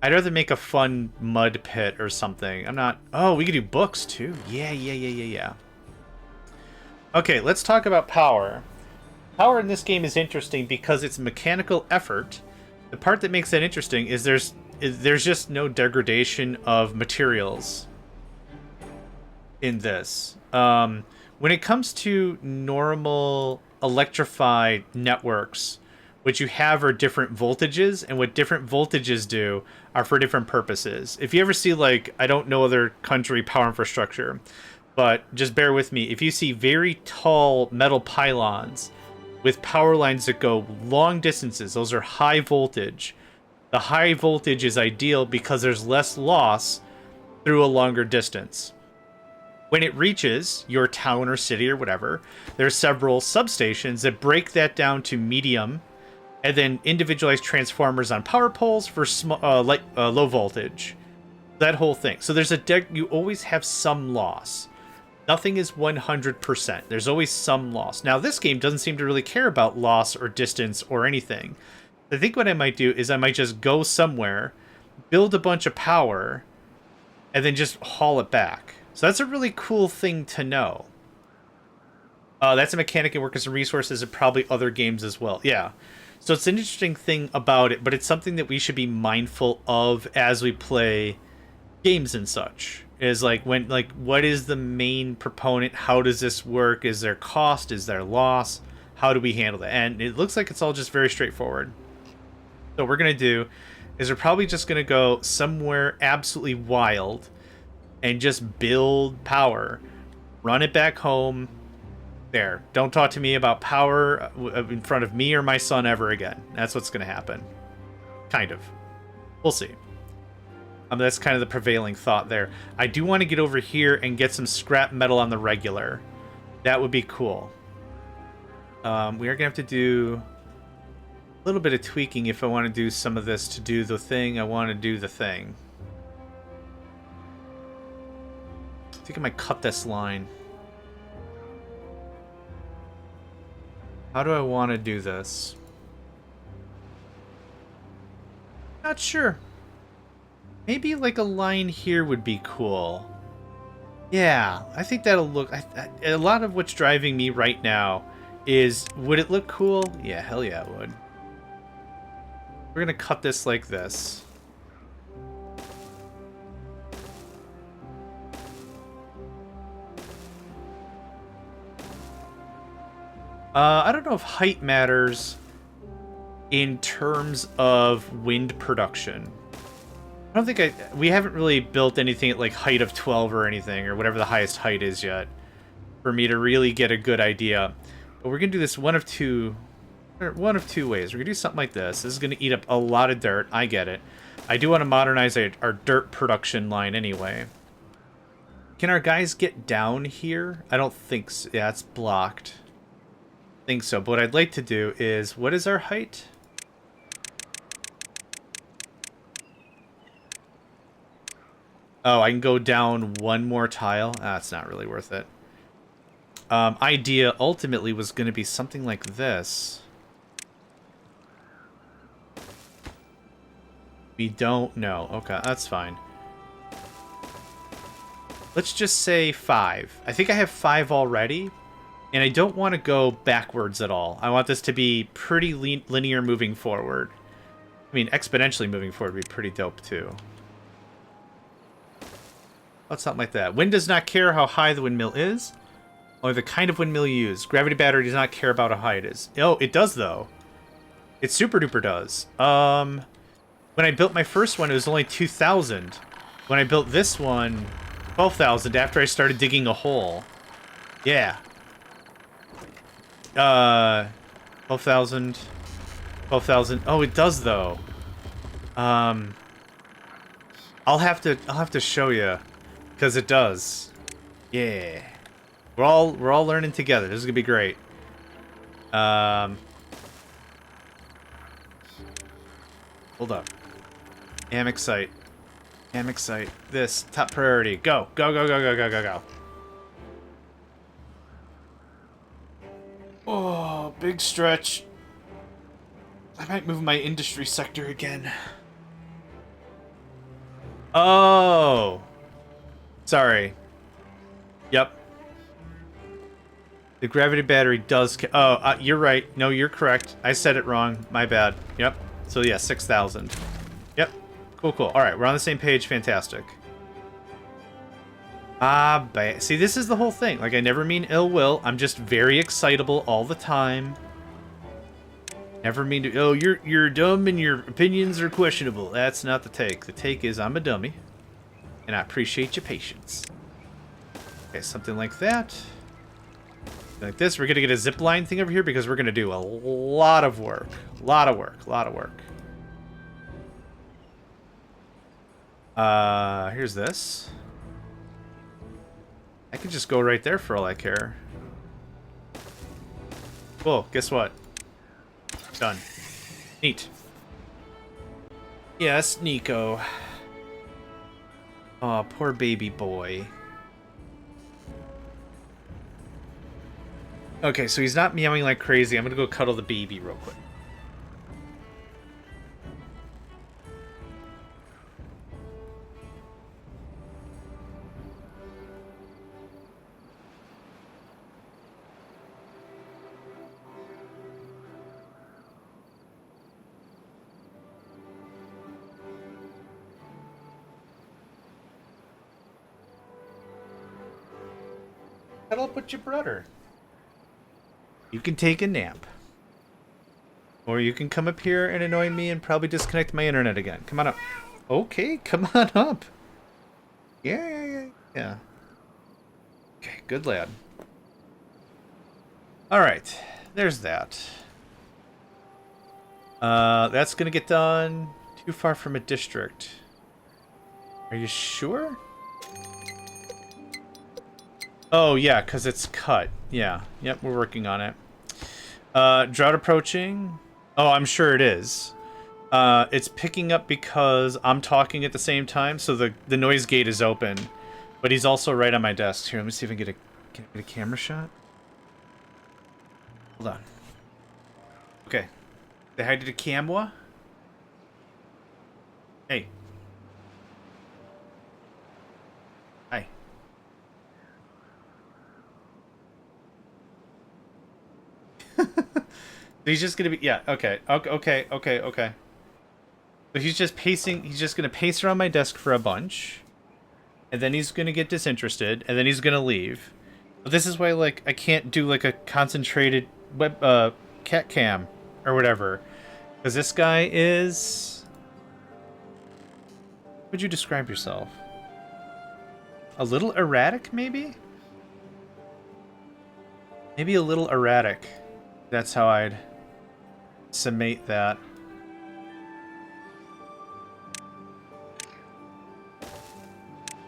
I'd rather make a fun mud pit or something. I'm not... oh, we could do books too. Yeah. Okay, let's talk about power. Power in this game is interesting because it's mechanical effort. The part that makes that interesting is there's just no degradation of materials in this. When it comes to normal electrified networks, what you have are different voltages, and what different voltages do are for different purposes. If you ever see, like, I don't know other country power infrastructure, but just bear with me. If you see very tall metal pylons with power lines that go long distances, those are high voltage. The high voltage is ideal because there's less loss through a longer distance. When it reaches your town or city or whatever, there's several substations that break that down to medium, and then individualized transformers on power poles for low voltage. That whole thing. So there's you always have some loss. Nothing is 100%. There's always some loss. Now, this game doesn't seem to really care about loss or distance or anything. I think what I might do is I might just go somewhere, build a bunch of power, and then just haul it back. So that's a really cool thing to know. That's a mechanic in Workers and Resources and probably other games as well. Yeah. So it's an interesting thing about it, but it's something that we should be mindful of as we play games and such. Is like, what is the main proponent? How does this work? Is there cost? Is there loss? How do we handle that? And it looks like it's all just very straightforward. So what we're going to do is we're probably just going to go somewhere absolutely wild and just build power. Run it back home. There. Don't talk to me about power in front of me or my son ever again. That's what's going to happen. Kind of. We'll see. That's kind of the prevailing thought there. I do want to get over here and get some scrap metal on the regular. That would be cool. We are going to have to do... little bit of tweaking if I want to do some of this to do the thing I want to do the thing. I think I might cut this line. How do I want to do this? Not sure. Maybe like a line here would be cool. Yeah, I think that'll look... a lot of what's driving me right now is, would it look cool? Yeah, hell yeah, it would. We're gonna cut this like this. I don't know if height matters in terms of wind production. I don't think we haven't really built anything at like height of 12 or anything, or whatever the highest height is yet, for me to really get a good idea. But we're gonna do this one of two ways. We're gonna do something like this. This is gonna eat up a lot of dirt. I get it. I do want to modernize our dirt production line anyway. Can our guys get down here? I don't think so. Yeah, it's blocked. I think so. But what I'd like to do is, what is our height? Oh, I can go down one more tile. That's not really worth it. Idea ultimately was going to be something like this. We don't know. Okay, that's fine. Let's just say 5. I think I have 5 already, and I don't want to go backwards at all. I want this to be pretty linear moving forward. I mean, exponentially moving forward would be pretty dope, too. What's something like that? Wind does not care how high the windmill is, or the kind of windmill you use. Gravity battery does not care about how high it is. Oh, it does, though. It super duper does. When I built my first one, it was only 2,000. When I built this one, 12,000 after I started digging a hole. Yeah. 12,000. 12,000. Oh, it does, though. I'll have to show you, because it does. Yeah. We're all learning together. This is gonna be great. Hold up. Megacycle. Megacycle. This top priority. Go. Go, go, go, go, go, go, go. Oh, big stretch. I might move my industry sector again. Oh. Sorry. Yep. The gravity battery does... you're right. No, you're correct. I said it wrong. My bad. Yep. So, yeah, 6,000. Yep. Cool, cool. All right, we're on the same page. Fantastic. See, this is the whole thing. Like, I never mean ill will. I'm just very excitable all the time. Never mean to... Oh, you're dumb and your opinions are questionable. That's not the take. The take is I'm a dummy. And I appreciate your patience. Okay, something like that. Like this. We're going to get a zip line thing over here because we're going to do a lot of work. A lot of work. A lot of work. Here's this. I could just go right there for all I care. Cool. Guess what? Done. Neat. Yes, Nico. Aw, poor baby boy. Okay, so he's not meowing like crazy. I'm gonna go cuddle the baby real quick. Cuddle up with your brother. You can take a nap. Or you can come up here and annoy me and probably disconnect my internet again. Come on up. Okay, come on up. Yeah. Okay, good lad. Alright, there's that. That's gonna get done too far from a district. Are you sure? Oh, yeah, because it's cut. Yeah. Yep, we're working on it. Drought approaching. Oh, I'm sure it is. It's picking up because I'm talking at the same time, so the noise gate is open. But he's also right on my desk. Here, let me see if I can get a camera shot. Hold on. Okay. Say hi to the camera. Hey. Hi. He's just gonna be, yeah, okay. Okay. So he's just pacing, he's just gonna pace around my desk for a bunch. And then he's gonna get disinterested, and then he's gonna leave. But this is why, like, I can't do, like, a concentrated cat cam or whatever. Because this guy is... How would you describe yourself? A little erratic, maybe? Maybe a little erratic. That's how I'd summate that.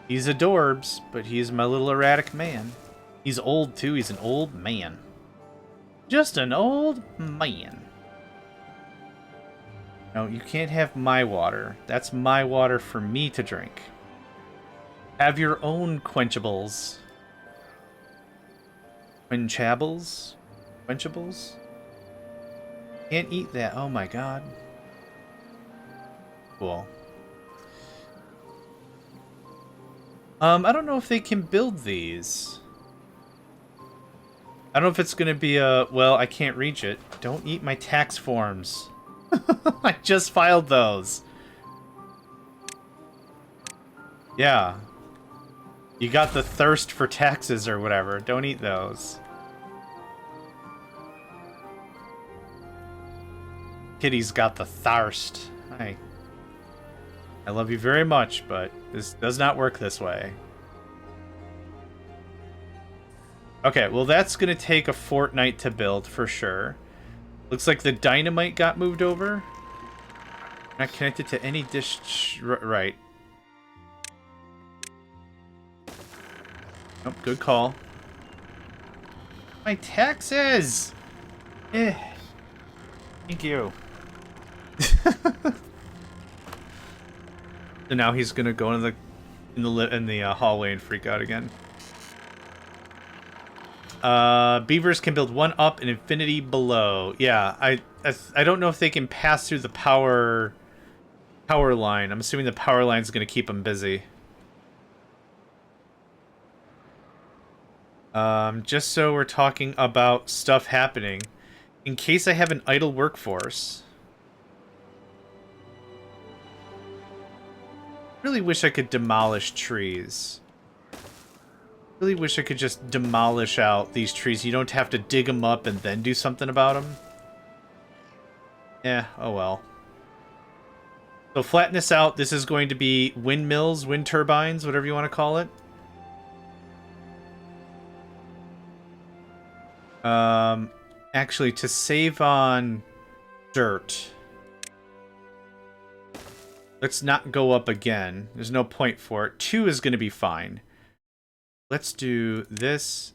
He's adorbs, but he's my little erratic man. He's old, too. He's an old man. Just an old man. No, you can't have my water. That's my water for me to drink. Have your own quenchables. Quenchables? Quenchables? Can't eat that. Oh my god. Cool. I don't know if they can build these. I don't know if it's gonna be a... Well, I can't reach it. Don't eat my tax forms. I just filed those. Yeah. You got the thirst for taxes or whatever. Don't eat those. Kitty's got the thirst. I love you very much, but this does not work this way. Okay, well that's gonna take a fortnight to build for sure. Looks like the dynamite got moved over. Not connected to any dish... Right. Oh, good call. My taxes! Eh. Thank you. So now he's gonna go in the hallway and freak out again. Beavers can build one up and infinity below. Yeah, I don't know if they can pass through the power line. I'm assuming the power line's gonna keep them busy. Just so we're talking about stuff happening, in case I have an idle workforce. Really wish I could demolish trees. Really wish I could just demolish out these trees. You don't have to dig them up and then do something about them. Yeah, oh well. So flatten this out. This is going to be windmills, wind turbines, whatever you want to call it. Actually, to save on dirt, let's not go up again. There's no point for it. 2 is going to be fine. Let's do this,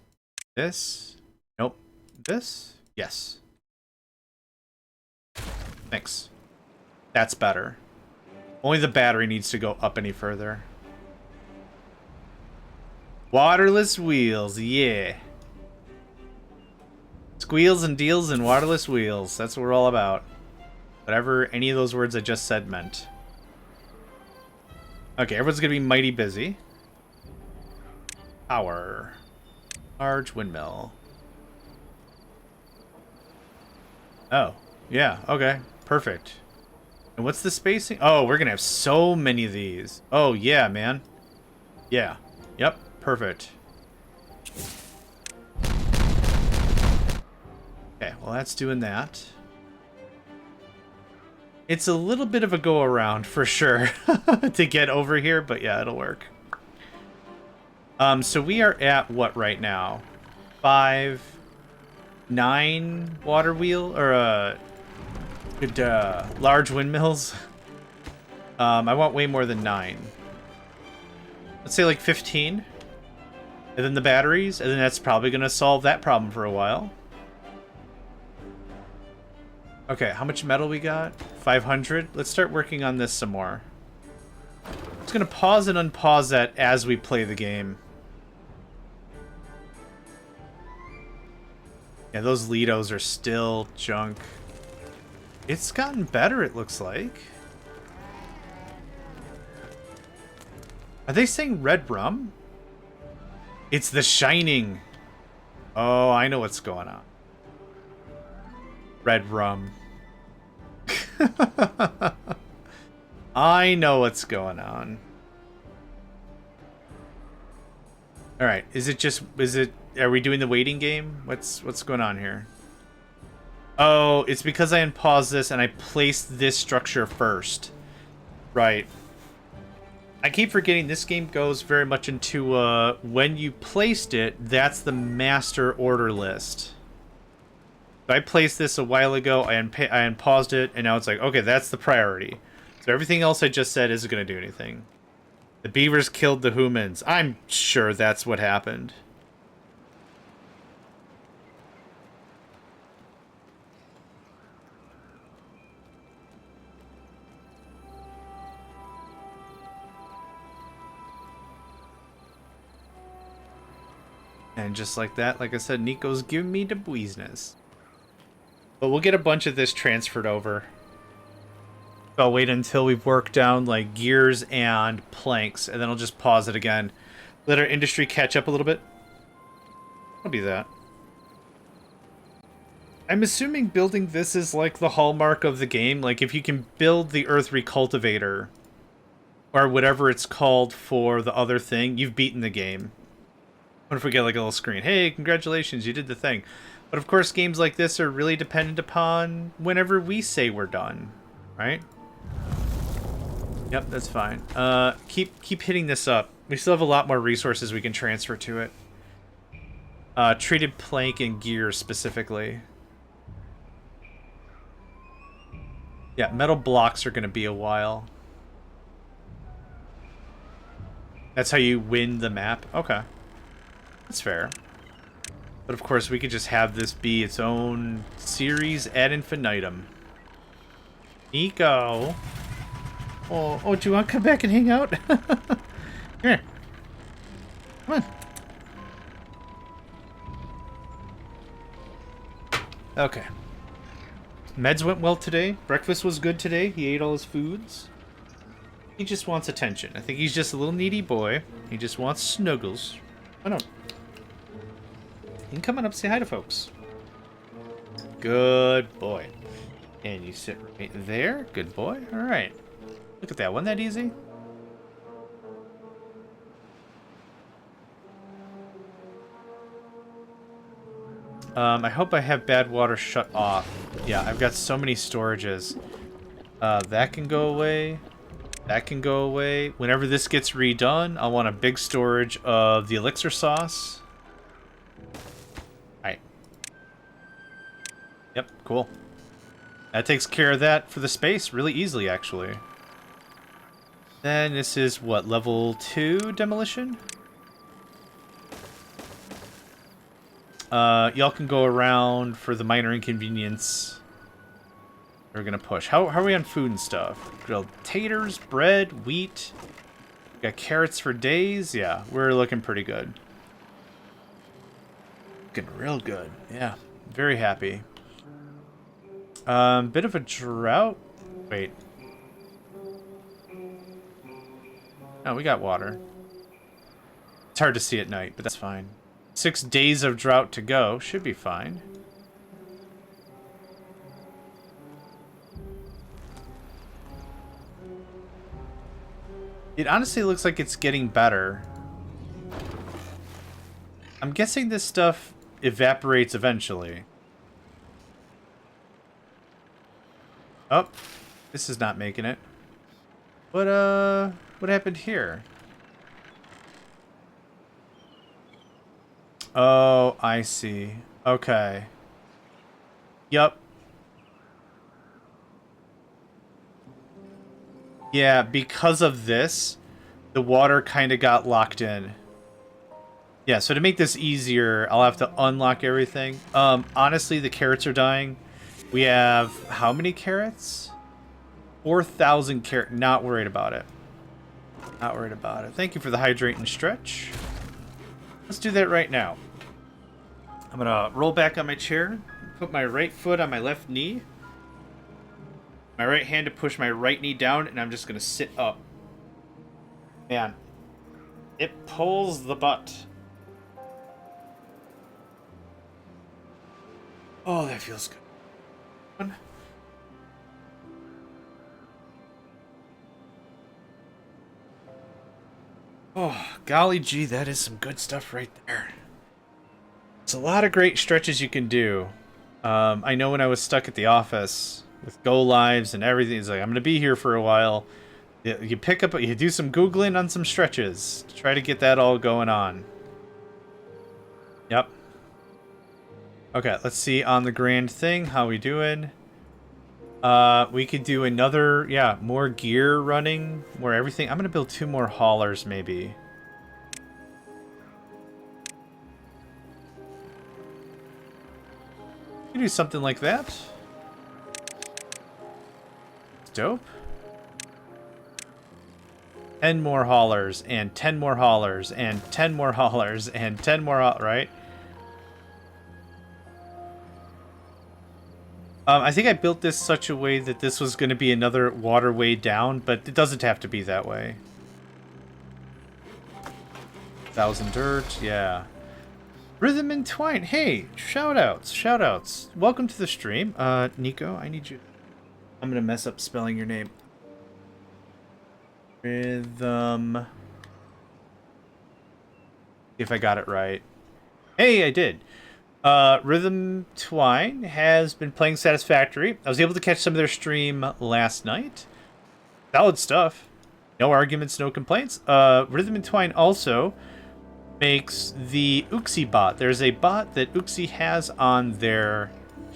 this, nope, this, yes. Thanks. That's better. Only the battery needs to go up any further. Waterless wheels, yeah. Squeals and deals and waterless wheels. That's what we're all about. Whatever any of those words I just said meant. Okay, everyone's gonna be mighty busy. Power. Large windmill. Oh, yeah, okay. Perfect. And what's the spacing? Oh, we're gonna have so many of these. Oh, yeah, man. Yeah. Yep, perfect. Okay, well that's doing that. It's a little bit of a go around for sure to get over here, but yeah, it'll work. So we are at what right now? 5, 9 water wheel or large windmills. I want way more than 9. Let's say like 15. And then the batteries, and then that's probably gonna solve that problem for a while. Okay, how much metal we got? 500. Let's start working on this some more. I'm just gonna pause and unpause that as we play the game. Yeah, those Lidos are still junk. It's gotten better, it looks like. Are they saying red rum? It's the Shining. Oh, I know what's going on. Red rum. I know what's going on. All right, are we doing the waiting game? What's going on here? Oh, it's because I unpaused this and I placed this structure first. Right. I keep forgetting this game goes very much into when you placed it, that's the master order list. So I placed this a while ago, I unpaused it, and now it's like, okay, that's the priority. So everything else I just said isn't going to do anything. The beavers killed the humans. I'm sure that's what happened. And just like that, like I said, Nico's giving me the business. But we'll get a bunch of this transferred over. So I'll wait until we've worked down like gears and planks, and then I'll just pause it again. Let our industry catch up a little bit. I'll do that. I'm assuming building this is like the hallmark of the game. Like if you can build the Earth Recultivator, or whatever it's called for the other thing, you've beaten the game. What if we get like a little screen? Hey, congratulations, you did the thing. But of course, games like this are really dependent upon whenever we say we're done, right? Yep, that's fine. Keep hitting this up. We still have a lot more resources we can transfer to it. Treated plank and gear specifically. Yeah, metal blocks are going to be a while. That's how you win the map? Okay. That's fair. But of course, we could just have this be its own series ad infinitum. Nico! Oh, do you want to come back and hang out? Here. Come on. Okay. Meds went well today. Breakfast was good today. He ate all his foods. He just wants attention. I think he's just a little needy boy. He just wants snuggles. I don't. You can come on up and say hi to folks. Good boy. And you sit right there. Good boy. All right. Look at that. Wasn't that easy? I hope I have bad water shut off. Yeah, I've got so many storages. That can go away. That can go away. Whenever this gets redone, I want a big storage of the elixir sauce. Alright. Yep, cool. That takes care of that for the space really easily, actually. Then this is, what, level 2 demolition? Y'all can go around for the minor inconvenience. We're gonna push. How are we on food and stuff? Grilled taters, bread, wheat. Got carrots for days. Yeah, we're looking pretty good. Looking real good. Yeah, very happy. Bit of a drought. Wait. Oh, we got water. It's hard to see at night, but that's fine. 6 days of drought to go. Should be fine. It honestly looks like it's getting better. I'm guessing this stuff evaporates eventually. Oh, this is not making it. What happened here? Oh, I see. Okay. Yup. Yeah, because of this, the water kind of got locked in. Yeah, so to make this easier, I'll have to unlock everything. Honestly, the carrots are dying. We have how many carrots? 4,000 carrot. Not worried about it. Not worried about it. Thank you for the hydrate and stretch. Let's do that right now. I'm gonna roll back on my chair, put my right foot on my left knee, my right hand to push my right knee down, and I'm just gonna sit up. Man, it pulls the butt. Oh, that feels good. Oh, golly gee, that is some good stuff right there. It's a lot of great stretches you can do. I know when I was stuck at the office with go lives and everything, it's like, I'm going to be here for a while. You pick up, you do some Googling on some stretches to try to get that all going on. Yep. Okay, let's see on the grand thing, how we doing? We could do another, yeah, more gear running, more everything. I'm going to build 2 more haulers, maybe. You do something like that. It's dope. 10 more haulers, and 10 more haulers, and 10 more haulers, and 10 more, right? I think I built this such a way that this was going to be another waterway down, but it doesn't have to be that way. 1,000 dirt, yeah. Rhythm and Twine, hey, shoutouts, shoutouts. Welcome to the stream. Nico, I need you. I'm going to mess up spelling your name. Rhythm. If I got it right. Hey, I did. Rhythm Twine has been playing Satisfactory. I was able to catch some of their stream last night. Solid stuff. No arguments, no complaints. Rhythm and Twine also makes the Uxie bot. There's a bot that Uxie has on their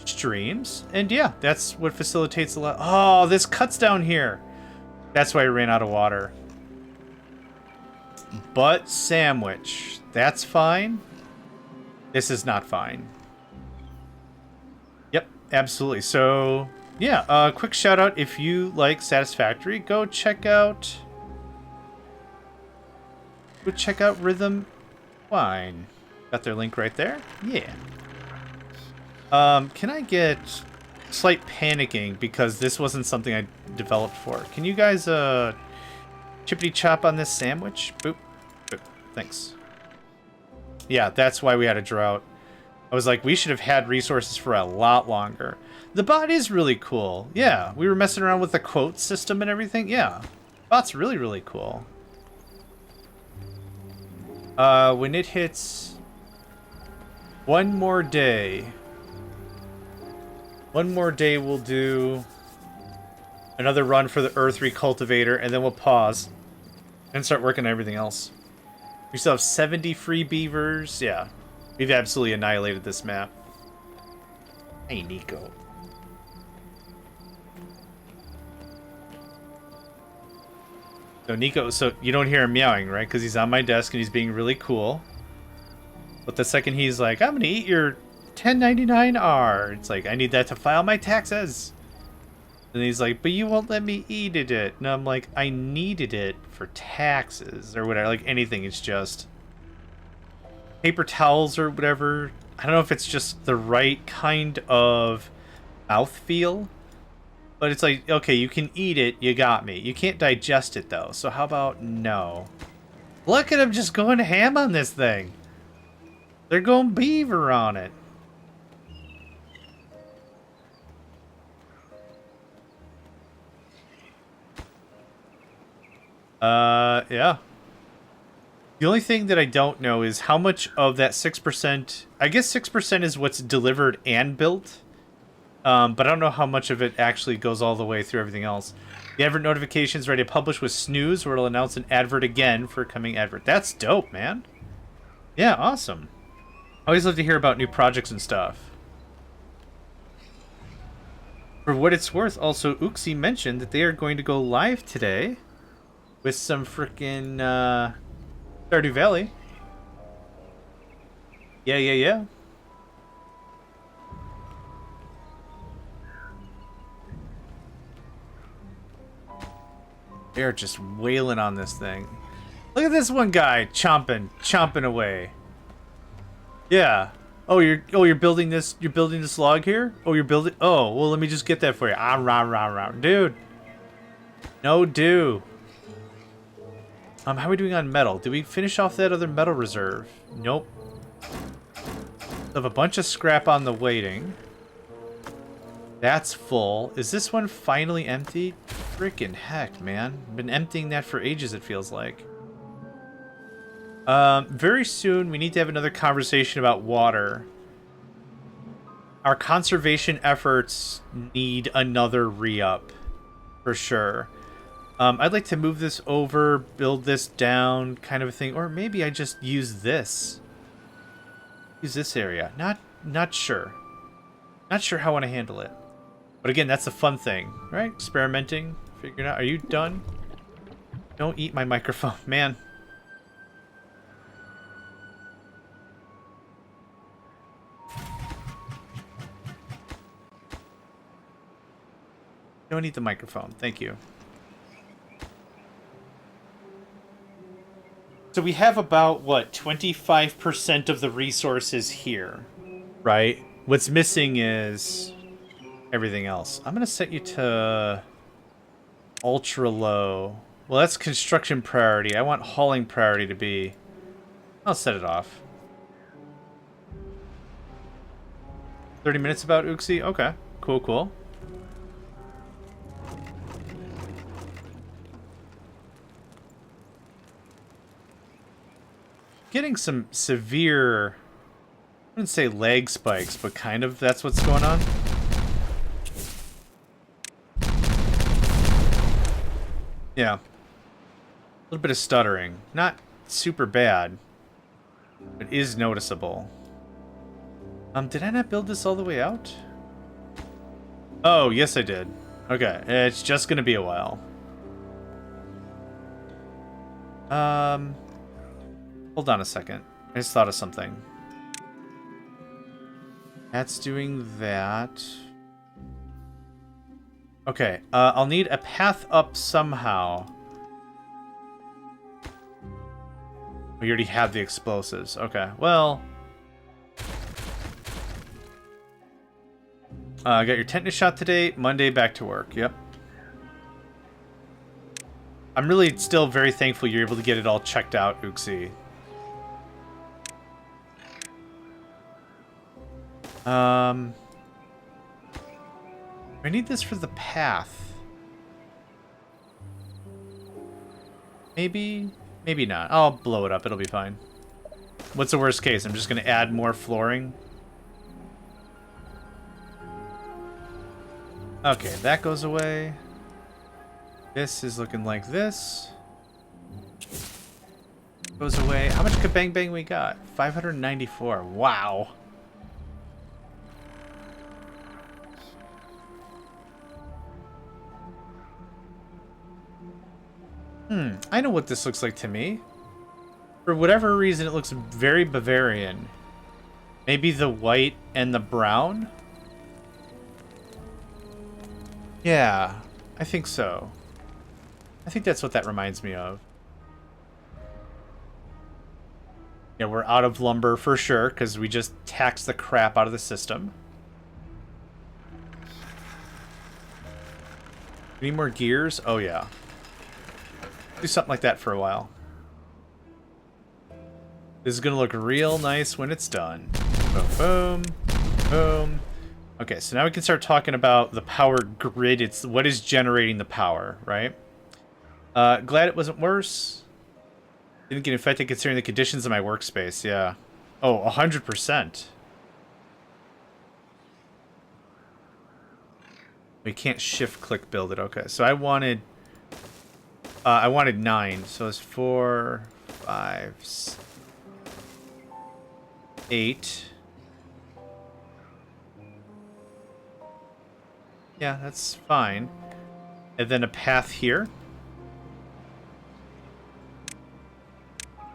streams. And yeah, that's what facilitates a lot. Oh, this cuts down here. That's why I ran out of water. But sandwich. That's fine. This is not fine. Yep, absolutely. So, yeah, quick shout out if you like Satisfactory, go check out Rhythm Twine. Got their link right there. Yeah. Can I get slight panicking because this wasn't something I developed for? Can you guys chippity chop on this sandwich? Boop. Boop. Thanks. Yeah, that's why we had a drought. I was like, we should have had resources for a lot longer. The bot is really cool. Yeah, we were messing around with the quote system and everything. Yeah, bot's really, really cool. When it hits one more day, we'll do another run for the Earth Recultivator, and then we'll pause and start working on everything else. We still have 70 free beavers. Yeah, we've absolutely annihilated this map. Hey, Nico. So Nico, so you don't hear him meowing, right? Because he's on my desk and he's being really cool. But the second he's like, I'm gonna eat your 1099R, it's like, I need that to file my taxes. And he's like, but you won't let me eat it. And I'm like, I needed it for taxes or whatever. Like anything, it's just paper towels or whatever. I don't know if it's just the right kind of mouthfeel. But it's like, okay, you can eat it, you got me. You can't digest it, though. So how about no? Look at them just going ham on this thing. They're going beaver on it. Yeah. The only thing that I don't know is how much of that 6%... I guess 6% is what's delivered and built. But I don't know how much of it actually goes all the way through everything else. The advert notifications ready to publish with Snooze, where it'll announce an advert again for a coming advert. That's dope, man. Yeah, awesome. I always love to hear about new projects and stuff. For what it's worth, also, Uxie mentioned that they are going to go live today with some frickin' Stardew Valley. Yeah. They're just wailing on this thing. Look at this one guy chomping away. Yeah. Oh, you're building this. You're building this log here. Oh, you're building. Oh, well, let me just get that for you. Ah, rah, rah, rah, dude. No, do. How are we doing on metal? Did we finish off that other metal reserve? Nope. I have a bunch of scrap on the waiting. That's full. Is this one finally empty? Freaking heck, man. Been emptying that for ages, it feels like. Very soon, we need to have another conversation about water. Our conservation efforts need another re-up, for sure. I'd like to move this over, build this down, kind of a thing. Or maybe I just use this. Use this area. Not sure. Not sure how I want to handle it. But again, that's a fun thing, right? Experimenting, figuring out. Are you done? Don't eat my microphone, man. Don't eat the microphone. Thank you. So we have about, what, 25% of the resources here, right? What's missing is everything else. I'm going to set you to ultra low. Well, that's construction priority. I want hauling priority to be... I'll set it off. 30 minutes about Uxie? Okay. Cool, cool. Getting some severe, I wouldn't say lag spikes, but kind of that's what's going on. Yeah. A little bit of stuttering. Not super bad, but is noticeable. Did I not build this all the way out? Oh, yes I did. Okay, it's just gonna be a while. Hold on a second. I just thought of something. That's doing that. Okay, I'll need a path up somehow. We already have the explosives. Okay, well... got your tetanus shot today. Monday, back to work. Yep. I'm really still very thankful you're able to get it all checked out, Uxie. I need this for the path. Maybe not. I'll blow it up. It'll be fine. What's the worst case? I'm just going to add more flooring. Okay, that goes away. This is looking like this. Goes away. How much kabang bang we got? 594. Wow. I know what this looks like to me. For whatever reason, it looks very Bavarian. Maybe the white and the brown? Yeah, I think so. I think that's what that reminds me of. Yeah, we're out of lumber for sure, because we just taxed the crap out of the system. Any more gears? Oh, yeah. Do something like that for a while. This is going to look real nice when it's done. Boom, boom, boom. Okay, so now we can start talking about the power grid. It's what is generating the power, right? Glad it wasn't worse. Didn't get infected considering the conditions of my workspace, yeah. Oh, 100%. We can't shift-click build it, okay. So I wanted 9, so it's 4, 5, 8. Yeah, that's fine. And then a path here.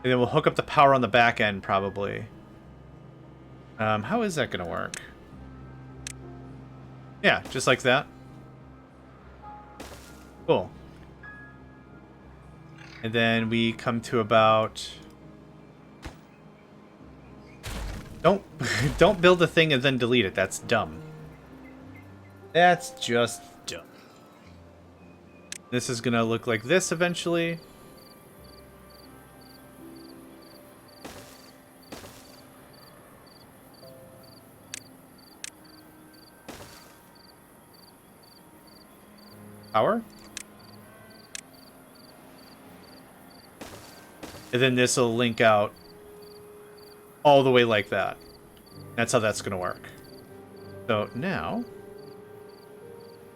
And then we'll hook up the power on the back end, probably. How is that going to work? Yeah, just like that. Cool. And then we come to about... Don't build a thing and then delete it. That's dumb. That's just dumb. This is gonna look like this eventually. Power. And then this will link out all the way like that. That's how that's gonna work. So now,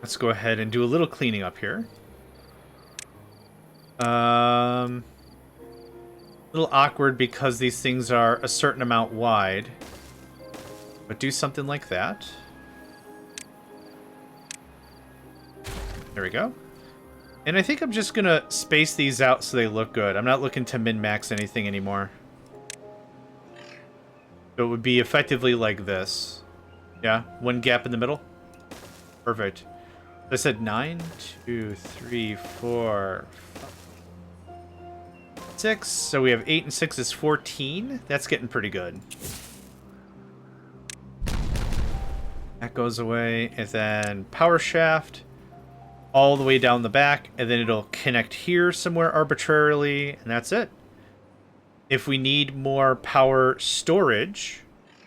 let's go ahead and do a little cleaning up here. A little awkward because these things are a certain amount wide. But do something like that. There we go. And I think I'm just gonna space these out so they look good. I'm not looking to min-max anything anymore. So it would be effectively like this. Yeah, one gap in the middle. Perfect. I said 9, 2, 3, 4, 5, 6. So we have 8 and 6 is 14. That's getting pretty good. That goes away. And then power shaft all the way down the back. And then it'll connect here somewhere arbitrarily. And that's it. If we need more power storage,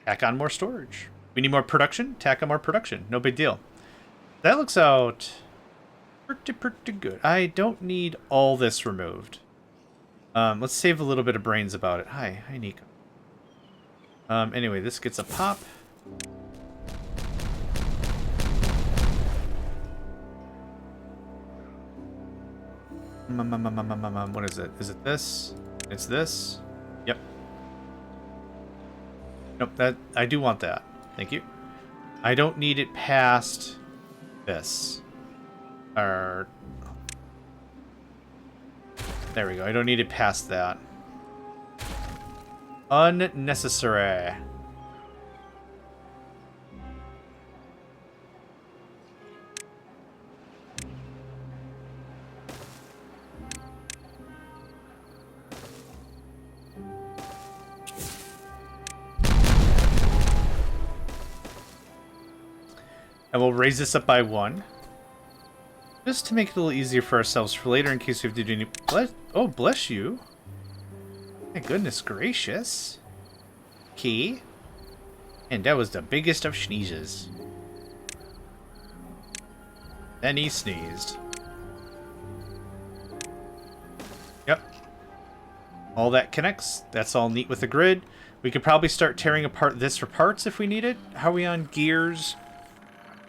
tack on more storage. We need more production, tack on more production. No big deal. That looks out pretty good. I don't need all this removed. Let's save a little bit of brains about it. Hi Nico. Anyway, this gets a pop. What is it? Is it this? It's this? Yep. Nope, that I do want that. Thank you. I don't need it past this. Or there we go. I don't need it past that. Unnecessary. And we'll raise this up by 1. Just to make it a little easier for ourselves for later in case we have to do any... Oh, bless you. My goodness gracious. Key. And that was the biggest of sneezes. Then he sneezed. Yep. All that connects. That's all neat with the grid. We could probably start tearing apart this for parts if we need it. How are we on gears?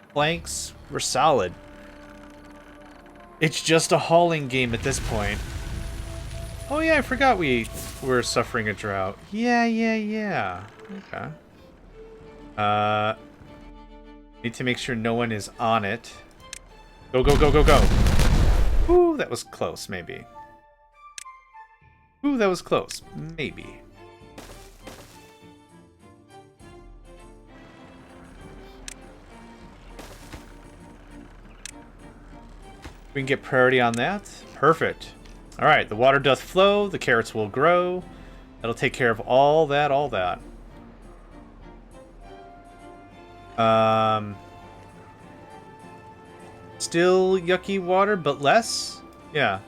Planks? We're solid. It's just a hauling game at this point. Oh yeah, I forgot we were suffering a drought. Yeah. Okay. Need to make sure no one is on it. Go. Ooh, that was close, maybe. Ooh, that was close. Maybe. We can get priority on that. Perfect. All right, the water doth flow. The carrots will grow. That'll take care of all that. Still yucky water, but less. Yeah.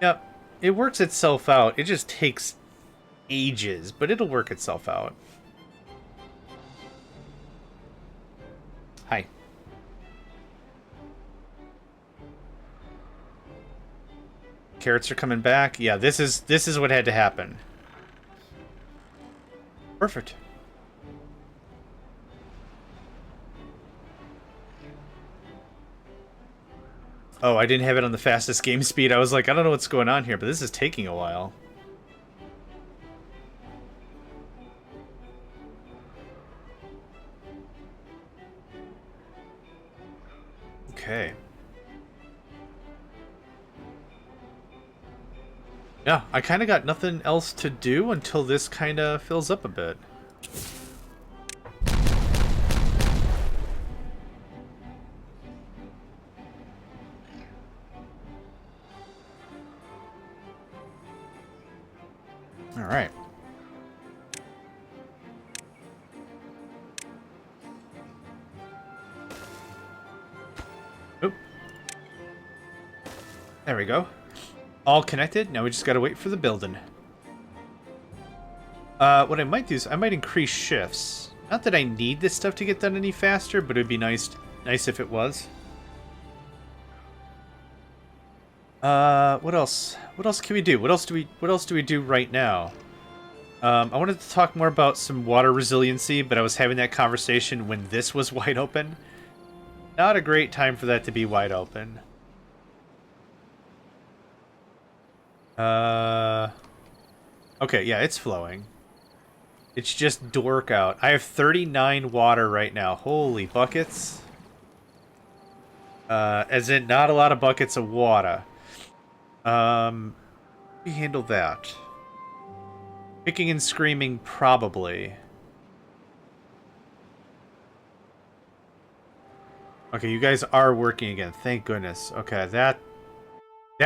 Yep. It works itself out. It just takes ages, but it'll work itself out. Hi. Carrots are coming back. Yeah, this is what had to happen. Perfect. Oh, I didn't have it on the fastest game speed. I was like, I don't know what's going on here, but this is taking a while. Okay. Yeah, I kind of got nothing else to do until this kind of fills up a bit. All right. Oop. There we go. All connected. Now we just gotta wait for the building. What I might do is I might increase shifts. Not that I need this stuff to get done any faster, but it'd be nice if it was. What else? What else can we do? What else do we do right now? I wanted to talk more about some water resiliency, but I was having that conversation when this was wide open. Not a great time for that to be wide open. Okay, yeah, it's flowing. It's just dork out. I have 39 water right now. Holy buckets. As in, not a lot of buckets of water. We handle that. Kicking and screaming, probably. Okay, you guys are working again. Thank goodness. Okay, that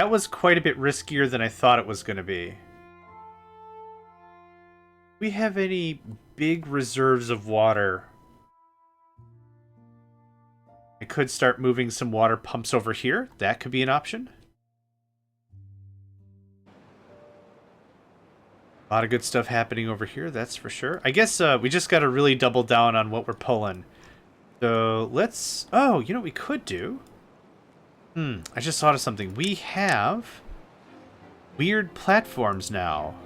was quite a bit riskier than I thought it was going to be. We have any big reserves of water? I could start moving some water pumps over here. That could be an option. A lot of good stuff happening over here, that's for sure. I guess we just got to really double down on what we're pulling. So let's... Oh, you know what we could do? I just thought of something. We have weird platforms now.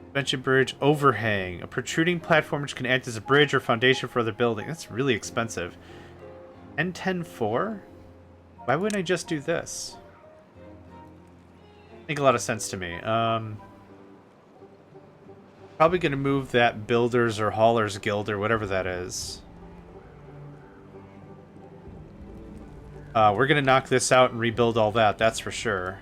Suspension bridge, overhang. A protruding platform which can act as a bridge or foundation for other building. That's really expensive. N104? Why wouldn't I just do this? Make a lot of sense to me. Probably going to move that Builders or Haulers Guild or whatever that is. We're going to knock this out and rebuild all that, that's for sure.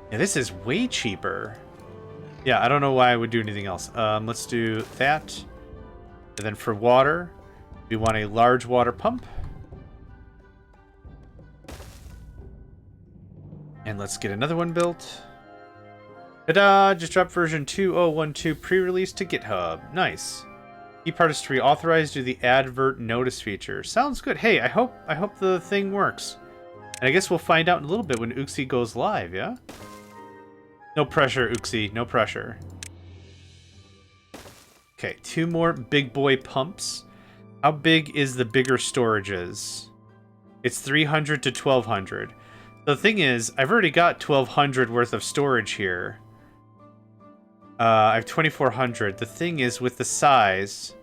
Yeah, this is way cheaper. Yeah, I don't know why I would do anything else. Let's do that. And then for water, we want a large water pump. And let's get another one built. Ta-da! Just dropped version 2012 pre-release to GitHub. Nice. Keep artistry authorized to the advert notice feature. Sounds good. Hey, I hope the thing works. And I guess we'll find out in a little bit when Uxie goes live, yeah? No pressure, Uxie. No pressure. Okay, 2 more big boy pumps. How big is the bigger storages? It's 300 to 1200. The thing is, I've already got 1200 worth of storage here. I have 2400. The thing is, with the size,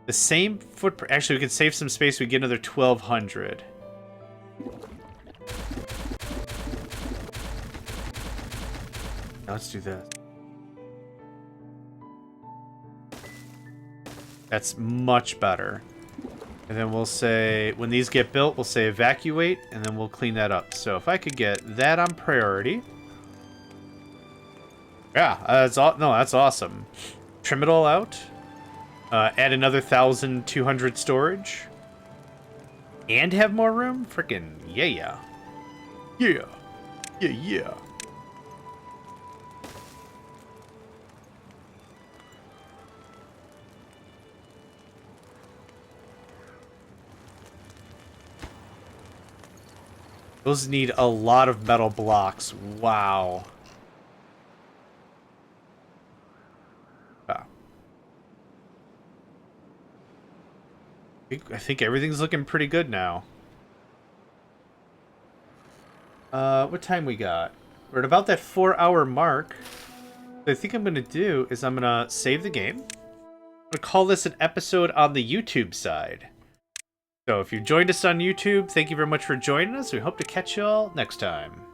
the same footprint... Actually, we could save some space. We get another 1200. Now let's do this. That's much better. And then we'll say, when these get built, we'll say evacuate, and then we'll clean that up. So if I could get that on priority. Yeah, that's awesome. Trim it all out. Add another 1,200 storage. And have more room? Freaking yeah. Yeah. Yeah. Those need a lot of metal blocks. Wow. I think everything's looking pretty good now. What time we got? We're at about that 4-hour mark. What I think I'm going to do is I'm going to save the game. I'm going to call this an episode on the YouTube side. So if you joined us on YouTube, thank you very much for joining us. We hope to catch you all next time.